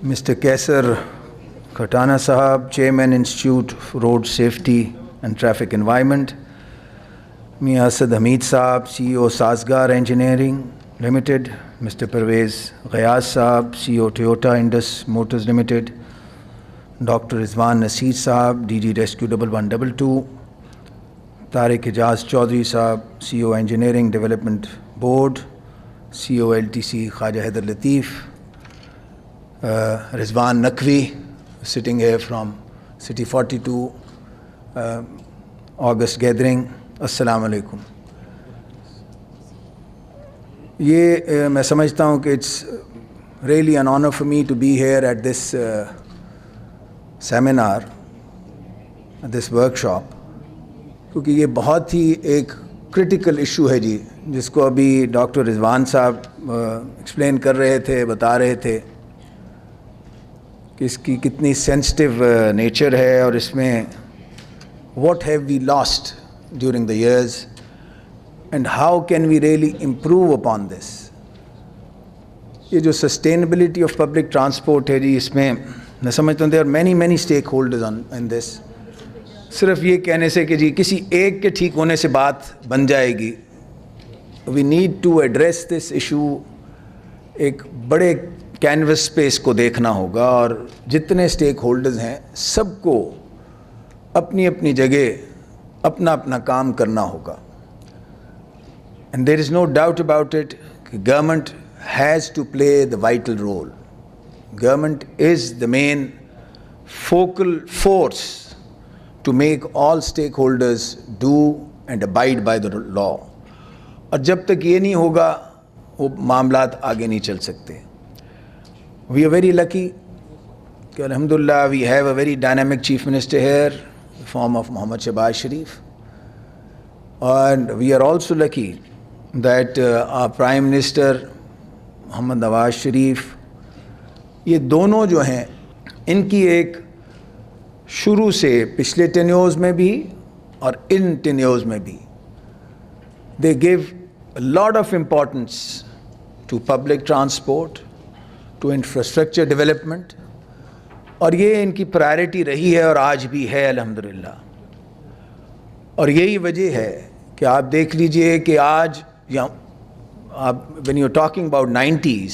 Mr. Kaisar Khatana Sahab, Chairman Institute for Road Safety and Traffic Environment, Mia Asad Hamid Sahab, CEO Sazgar Engineering Limited, Mr. Pervez Ghayaz Sahab, CEO Toyota Indus Motors Limited, Dr. Rizwan Naseer Sahab, DG Rescue 1122, Tariq Ijaz Chaudhary Sahab, CEO Engineering Development Board, CEO LTC Khaja Haider Latif, Rizwan Naqvi, sitting here from City 42, August gathering. Assalamu alaikum. मैं समझता हूँ कि it's really an honor for me to be here at this seminar, at this workshop, क्योंकि ये बहुत ही एक critical issue है जी, जिसको अभी डॉक्टर रिजवान साहब एक्सप्लेन कर रहे थे, बता रहे थे कि इसकी कितनी सेंसिटिव नेचर है और इसमें what have we lost during the years and how can we really improve upon this. ये जो sustainability of public transport है जी, इसमें मैं समझता हूँ there are many stakeholders in this. सिर्फ ये कहने से कि जी किसी एक के ठीक होने से बात बन जाएगी. We need to address this issue. एक बड़े कैनवस पे इसको देखना होगा और जितने स्टेक होल्डर्स हैं सबको अपनी अपनी जगह अपना अपना काम करना होगा. And there is no doubt about it, government has to play the vital role. Government is the main focal force to make all stakeholders do and abide by the law. और जब तक ये नहीं होगा वो मामलात आगे नहीं चल सकते. We are very lucky कि alhamdulillah we have a very dynamic chief minister here in the form of Muhammad Shahbaz Sharif, and we are also lucky that our prime minister Muhammad Nawaz Sharif, ये दोनों जो हैं इनकी एक शुरू से पिछले टेन्योर्स में भी और इन टेन्योर्स में भी they give a lot of importance to public transport, to infrastructure development, और ये इनकी प्रायोरिटी रही है और आज भी है अल्हम्दुलिल्लाह. और यही वजह है कि आप देख लीजिए कि आज आप when you're talking about 90s,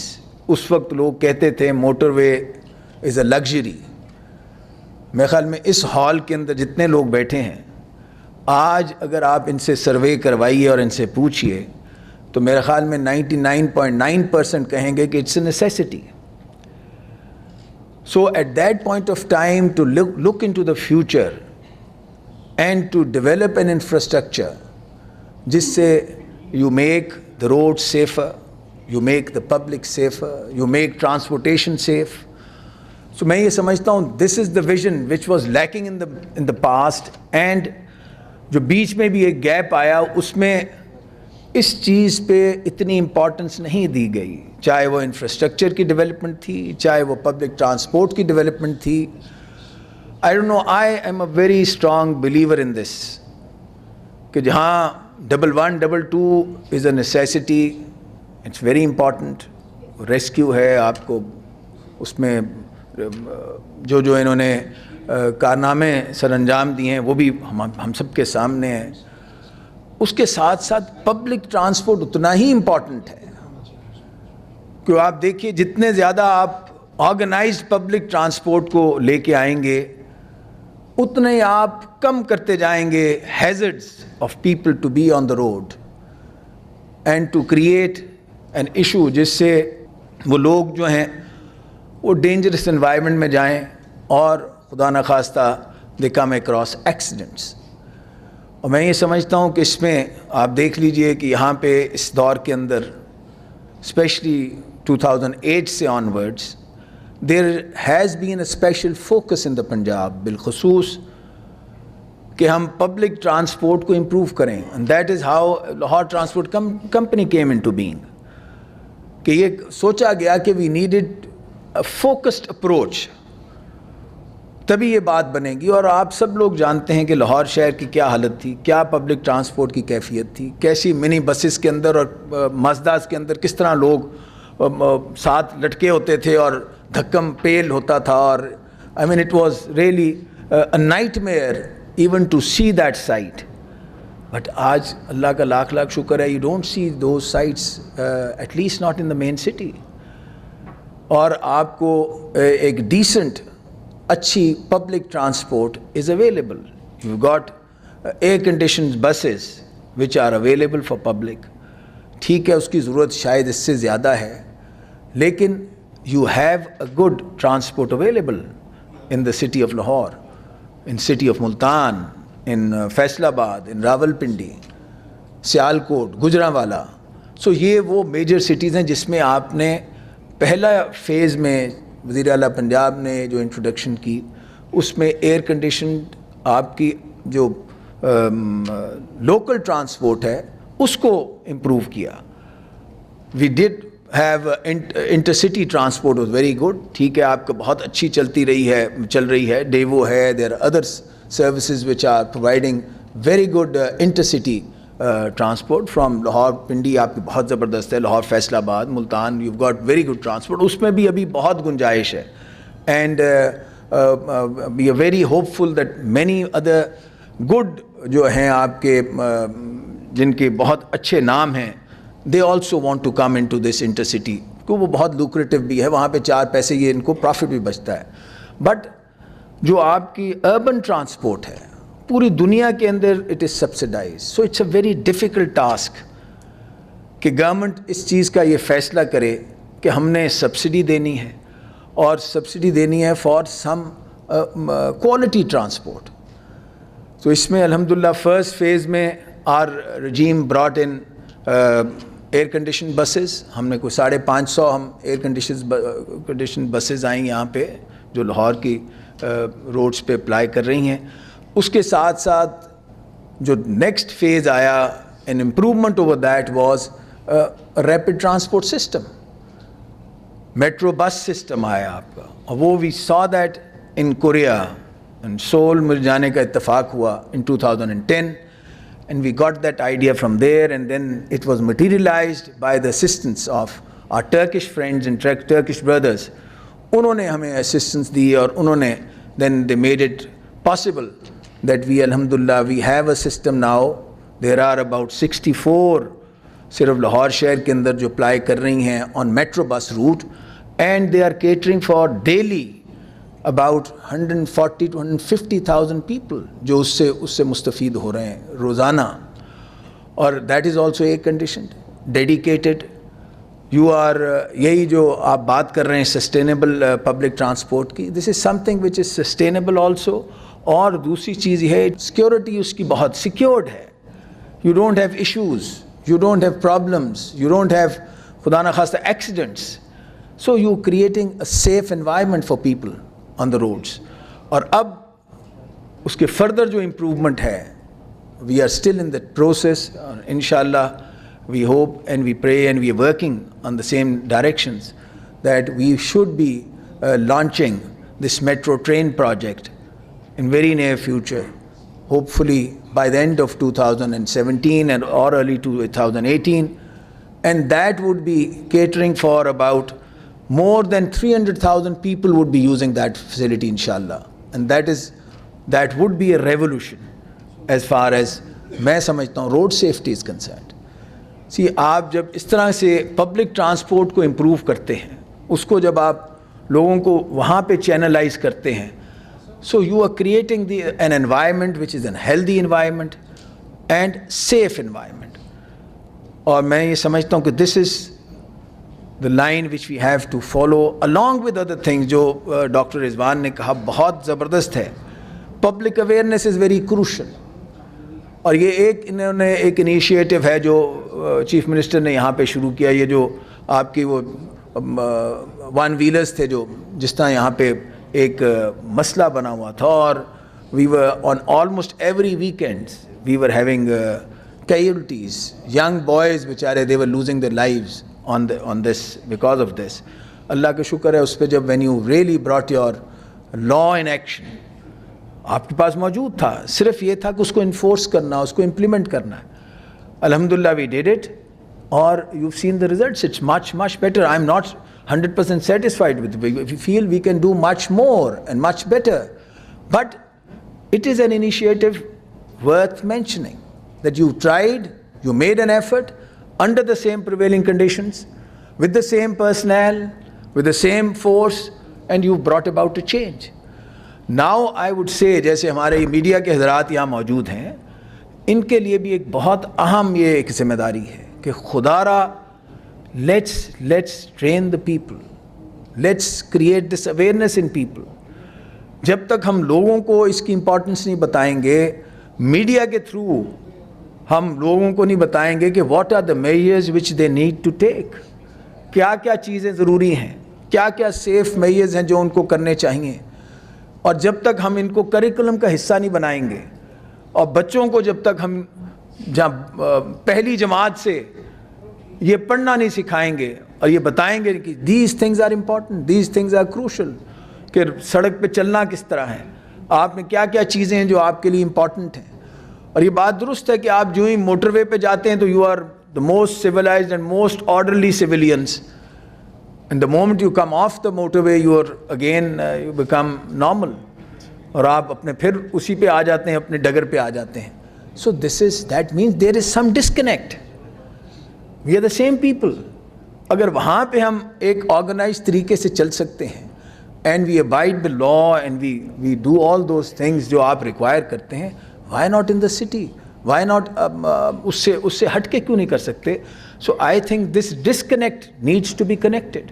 उस वक्त लोग कहते थे मोटरवे इज़ अ लग्जरी. मेरे ख्याल में इस हॉल के अंदर जितने लोग बैठे हैं आज अगर आप इनसे सर्वे करवाइए और इनसे पूछिए तो मेरे ख्याल में 99.9% कहेंगे कि it's a necessity. So at that point of time to look into the future and to develop an infrastructure जिससे you make the roads safer, you make the public safer, you make transportation safe. So मैं ये समझता हूँ this is the vision which was lacking in the past, and जो बीच में भी एक gap आया उसमें इस चीज़ पे इतनी इम्पोर्टेंस नहीं दी गई, चाहे वो इंफ्रास्ट्रक्चर की डेवलपमेंट थी, चाहे वो पब्लिक ट्रांसपोर्ट की डेवलपमेंट थी. I don't know, I am a very strong believer in this कि जहाँ 1122 is a necessity, it's very important. Rescue है, आपको اس میں جو جو انہوں نے کارنامے سر انجام دیے ہیں وہ بھی ہم سب کے سامنے ہیں. اس کے ساتھ ساتھ پبلک ٹرانسپورٹ اتنا ہی امپورٹنٹ ہے کہ آپ دیکھیے جتنے زیادہ آپ آرگنائزڈ پبلک ٹرانسپورٹ کو لے کے آئیں گے اتنے ہی آپ کم کرتے جائیں گے hazards of people to be on the road and to create an issue جس سے وہ لوگ جو ہیں وہ ڈینجرس انوائرمنٹ میں جائیں اور خدا نخواستہ دے کم اکراس ایکسیڈنٹس. اور میں یہ سمجھتا ہوں کہ اس میں آپ دیکھ لیجئے کہ یہاں پہ اس دور کے اندر اسپیشلی 2008 سے onwards there has been a special focus in the Punjab بالخصوص کہ ہم پبلک ٹرانسپورٹ کو امپروو کریں and that is how Lahore transport company came into being کہ یہ سوچا گیا کہ we needed a focused approach تبھی یہ بات بنے گی. اور آپ سب لوگ جانتے ہیں کہ لاہور شہر کی کیا حالت تھی, کیا پبلک ٹرانسپورٹ کی کیفیت تھی, کیسی منی بسز کے اندر اور مازداز کے اندر کس طرح لوگ ساتھ لٹکے ہوتے تھے اور دھکم پیل ہوتا تھا. اور I mean it was really a nightmare even to see that sight. But آج اللہ کا لاکھ لاکھ شکر ہے you don't see those sights at least not in the main city. اور آپ کو ایک ڈیسنٹ اچھی public transport is available. You got air conditioned buses which are available for public. ٹھیک ہے اس کی ضرورت شاید اس سے زیادہ ہے لیکن you have a good transport available in the city of Lahore, in city of Multan, in Faisalabad, in Rawal Pindi, Sialkot, Gujranwala. سو یہ وہ میجر سٹیز ہیں جس میں آپ نے پہلا فیز میں وزیر اعلیٰ پنجاب نے جو انٹروڈکشن کی اس میں ایئر کنڈیشنڈ آپ کی جو لوکل ٹرانسپورٹ ہے اس کو امپروو کیا. We did have intercity transport was very good. ٹھیک ہے آپ کا بہت اچھی چل رہی ہے ڈیوو ہے, there are other services which are providing very good intercity transport from Lahore Pindi آپ کی بہت زبردست ہے, Lahore Faisalabad, Multan, you got very good transport. اس میں بھی ابھی بہت گنجائش ہے and we are very hopeful that many other good جو ہیں آپ کے جن کے بہت اچھے نام ہیں they also want to come into this intercity کیونکہ وہ بہت لوکریٹو بھی ہے, وہاں پہ 4 پیسے یہ ان کو پروفٹ بھی بچتا ہے. بٹ جو آپ کی اربن ٹرانسپورٹ ہے پوری دنیا کے اندر it is subsidise. So it's a very difficult task کہ گورنمنٹ اس چیز کا یہ فیصلہ کرے کہ ہم نے سبسڈی دینی ہے اور سبسڈی دینی ہے فار سم کوالٹی ٹرانسپورٹ. تو اس میں الحمدللہ فرسٹ فیز میں our regime brought in air condition buses. ہم نے کوئی 550 ہم ایئر کنڈیشن بسز آئیں یہاں پہ جو لاہور کی روڈز پہ اپلائی کر رہی ہیں. اس کے ساتھ ساتھ جو نیکسٹ فیز آیا an improvement over that was rapid transport system, metro bus system آیا آپ کا. اور وہ we saw that in Korea in Seoul مل جانے کا اتفاق ہوا ان 2010 and we got that idea from there and then it was materialized by the assistance of our Turkish friends and Turkish brothers. انہوں نے ہمیں assistance دی اور انہوں نے then they made it possible that we alhamdulillah we have a system now. There are about 64 صرف لاہور شہر کے اندر جو اپلائی کر رہی ہیں on metro bus route and they are catering for daily about 140 to 150,000 people جو اس سے مستفید ہو رہے ہیں روزانہ. اور that is also air conditioned, dedicated. You are یہی جو آپ بات کر رہے ہیں سسٹینیبل پبلک ٹرانسپورٹ کی, this is something which is sustainable also. اور دوسری چیز یہ ہے سیکیورٹی اس کی بہت سیکیورڈ ہے. You don't have issues, you don't have problems, you don't have خدا نخواستہ accidents. So you're creating a safe environment for people on the roads. اور اب اس کے فردر جو امپروومنٹ ہے we are still in that process. inshallah we hope and we pray and we are working on the same directions that we should be launching this metro train project in very near future, hopefully by the end of 2017 and or early 2018, and that would be catering for about more than 300,000 people would be using that facility, inshallah. And that would be a revolution as far as میں سمجھتا ہوں road safety is concerned. See, آپ جب اس طرح سے public transport کو improve کرتے ہیں, اس کو جب آپ لوگوں کو وہاں پہ چینلائز کرتے ہیں, so you are creating an environment which is a healthy environment and safe environment. اور میں یہ سمجھتا ہوں کہ this is the line which we have to follow along with other things جو ڈاکٹر رضوان نے کہا بہت زبردست ہے. Public awareness is very crucial. اور یہ انہوں نے ایک انیشیٹو ہے جو چیف منسٹر نے یہاں پہ شروع کیا, یہ جو آپ کی وہ ون ویلرز تھے جو جس طرح یہاں پہ ایک مسئلہ بنا ہوا تھا, اور we were on almost every weekends we were having casualties, young boys بیچارے they were losing their lives on this because of this. اللہ کا شکر ہے اس پہ جب when you really brought your law in action, آپ کے پاس موجود تھا, صرف یہ تھا کہ اس کو انفورس کرنا, اس کو امپلیمنٹ کرنا ہے. الحمدللہ we did it, اور you've seen the results. It's much better. I'm not 100% satisfied with it. We feel we can do much more and much better. But it is an initiative worth mentioning that you tried, you made an effort under the same prevailing conditions, with the same personnel, with the same force, and you brought about a change. Now I would say, جیسے ہمارے media کے حضرات یہاں موجود ہیں, ان کے لیے بھی ایک بہت اہم یہ ایک ذمہ داری ہے کہ خدا را let's train the people, let's create this awareness in people. جب تک ہم لوگوں کو اس کی امپورٹنس نہیں بتائیں گے, میڈیا کے تھرو ہم لوگوں کو نہیں بتائیں گے کہ what are the measures which they need to take, کیا کیا چیزیں ضروری ہیں, کیا کیا سیف میجرز ہیں جو ان کو کرنے چاہیے. اور جب تک ہم ان کو کریکولم کا حصہ نہیں بنائیں گے, اور بچوں کو جب تک ہم پہلی جماعت سے یہ پڑھنا نہیں سکھائیں گے اور یہ بتائیں گے کہ these things are important, these things are crucial, کہ سڑک پہ چلنا کس طرح ہے, آپ میں کیا کیا چیزیں ہیں جو آپ کے لیے امپورٹنٹ ہیں. اور یہ بات درست ہے کہ آپ جو ہی موٹر وے پہ جاتے ہیں تو you are the most civilized and most orderly civilians, and the moment you come off the motorway you are again you become normal, اور آپ اپنے پھر اسی پہ آ جاتے ہیں, اپنے ڈگر پہ آ جاتے ہیں. So that means there is some disconnect. We are the same people. اگر وہاں پہ ہم ایک آرگنائز طریقے سے چل سکتے ہیں and we abide the law and we do all those things جو آپ ریکوائر کرتے ہیں, why not in the city? Why not اس سے ہٹ کے کیوں نہیں کر سکتے؟ So I think this disconnect needs to be connected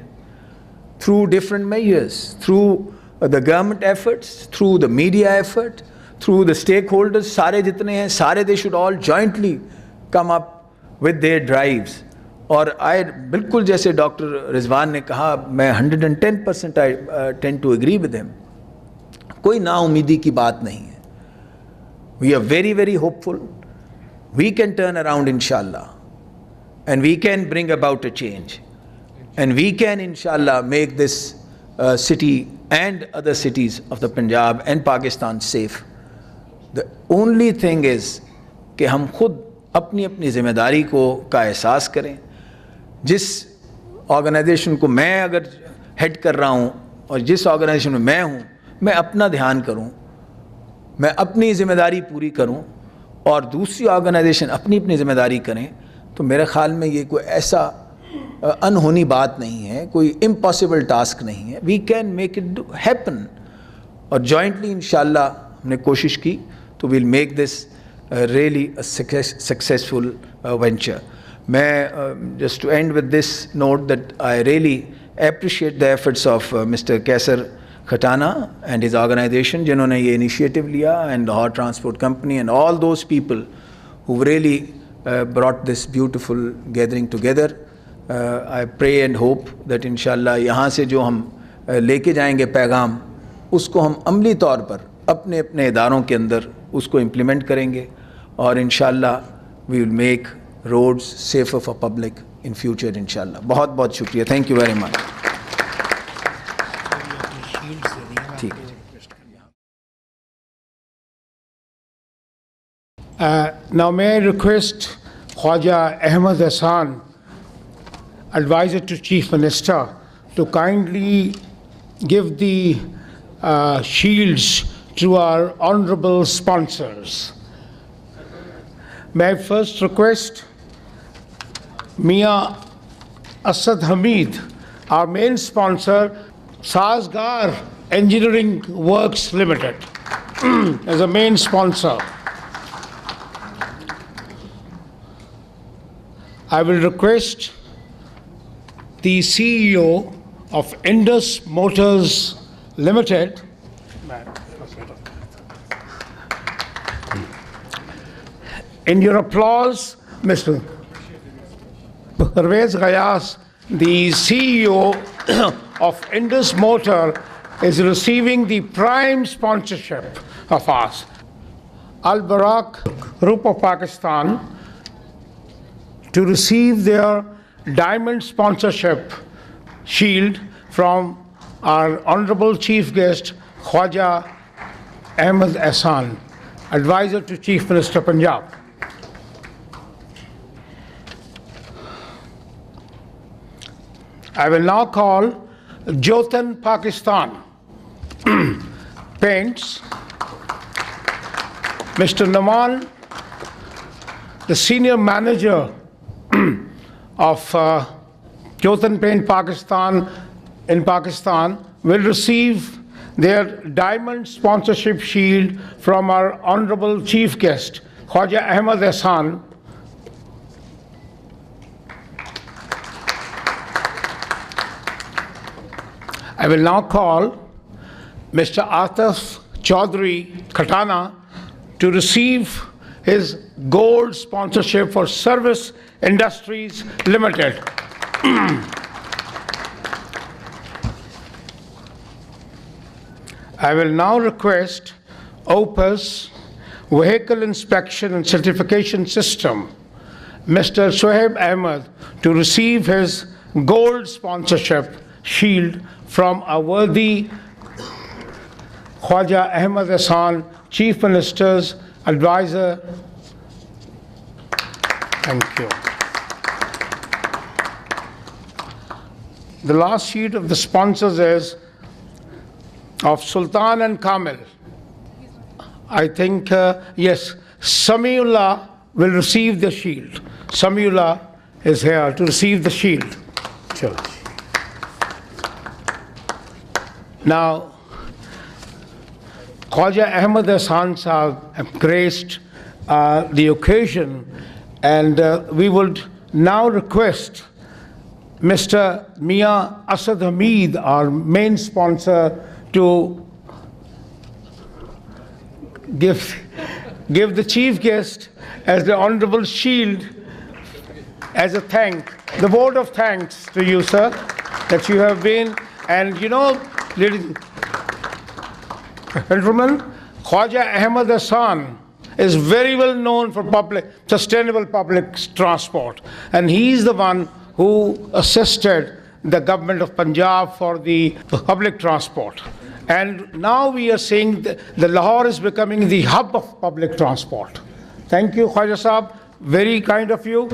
through different measures, through the government efforts, through the media effort, through the stakeholders. سارے جتنے ہیں سارے they should all jointly come up with their drives. اور بالکل جیسے doctor رضوان نے کہا, میں 110% I tend to agree with him. کوئی نا امیدی کی بات نہیں ہے. We are very hopeful. We can turn around inshallah, and we can bring about a change, and we can inshallah make this city and other cities of the Punjab and Pakistan safe. The only thing is کہ ہم خود اپنی ذمہ داری کا احساس کریں. جس آرگنائزیشن کو میں اگر ہیڈ کر رہا ہوں اور جس آرگنائزیشن میں میں ہوں, میں اپنا دھیان کروں, میں اپنی ذمہ داری پوری کروں, اور دوسری آرگنائزیشن اپنی ذمہ داری کریں, تو میرے خیال میں یہ کوئی ایسا انہونی بات نہیں ہے, کوئی امپاسبل ٹاسک نہیں ہے. We can make it happen, اور جوائنٹلی انشاءاللہ ہم نے کوشش کی تو we'll make this really a successful venture. میں just to end with this note that I really appreciate the efforts of Mr. Kaisar Khatana and his organization جنہوں نے یہ initiative لیا, and Lahore Transport Company and all those people who really brought this beautiful gathering together. I pray and hope that inshallah یہاں سے جو ہم لے کے جائیں گے پیغام, اس کو ہم عملی طور پر اپنے اداروں کے اندر اس کو امپلیمنٹ کریں گے, اور انشاءاللہ we will make roads safer for public in future انشاءاللہ. بہت شکریہ. Thank you very much. Now may I request Khwaja Ahmad Hassan, Advisor to Chief Minister, to kindly give the shields to our honorable sponsors. May I first request Mia Asad Hamid, our main sponsor, Sazgar Engineering Works Limited, as a main sponsor. I will request the CEO of Indus Motors Limited, in your applause, Mr. Parvez Ghayas, the CEO of Indus Motor, is receiving the prime sponsorship of us. Al Barak Group of Pakistan to receive their diamond sponsorship shield from our honorable chief guest, Khwaja Ahmed Ahsan, advisor to Chief Minister Punjab. I will now call Jotan Pakistan Paints, Mr. Naman, the senior manager of Jotan Paint Pakistan in Pakistan, will receive their diamond sponsorship shield from our honorable chief guest, Khwaja Ahmed Ahsan. I will now call Mr. Ataf Chaudhry Khatana to receive his gold sponsorship for Service Industries Limited. I will now request Opus Vehicle Inspection and Certification System, Mr. Shoaib Ahmed, to receive his gold sponsorship shield from our worthy Khwaja Ahmed Ahsan, Chief Minister's advisor. Thank you. The last sheet of the sponsors is of Sultan and Kamil. I think, yes, Samiullah will receive the shield. Samiullah is here to receive the shield. Sure. Now, Khwaja Ahmed Ahsan Sahab have graced the occasion, and we would now request Mr. Mia Asad Hamid, our main sponsor, to give the chief guest as the honorable shield as a the vote of thanks to you, sir, that you have been. And you know, ladies and gentlemen, Khwaja Ahmed Ahsan is very well known for sustainable public transport, and he's the one who assisted the government of Punjab for the public transport. And now we are saying that the Lahore is becoming the hub of public transport. Thank you, Khwaja Sahab. Very kind of you.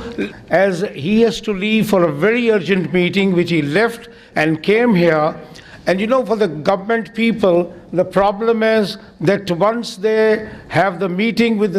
As he has to leave for a very urgent meeting, which he left and came here. And you know, for the government people, the problem is that once they have the meeting with the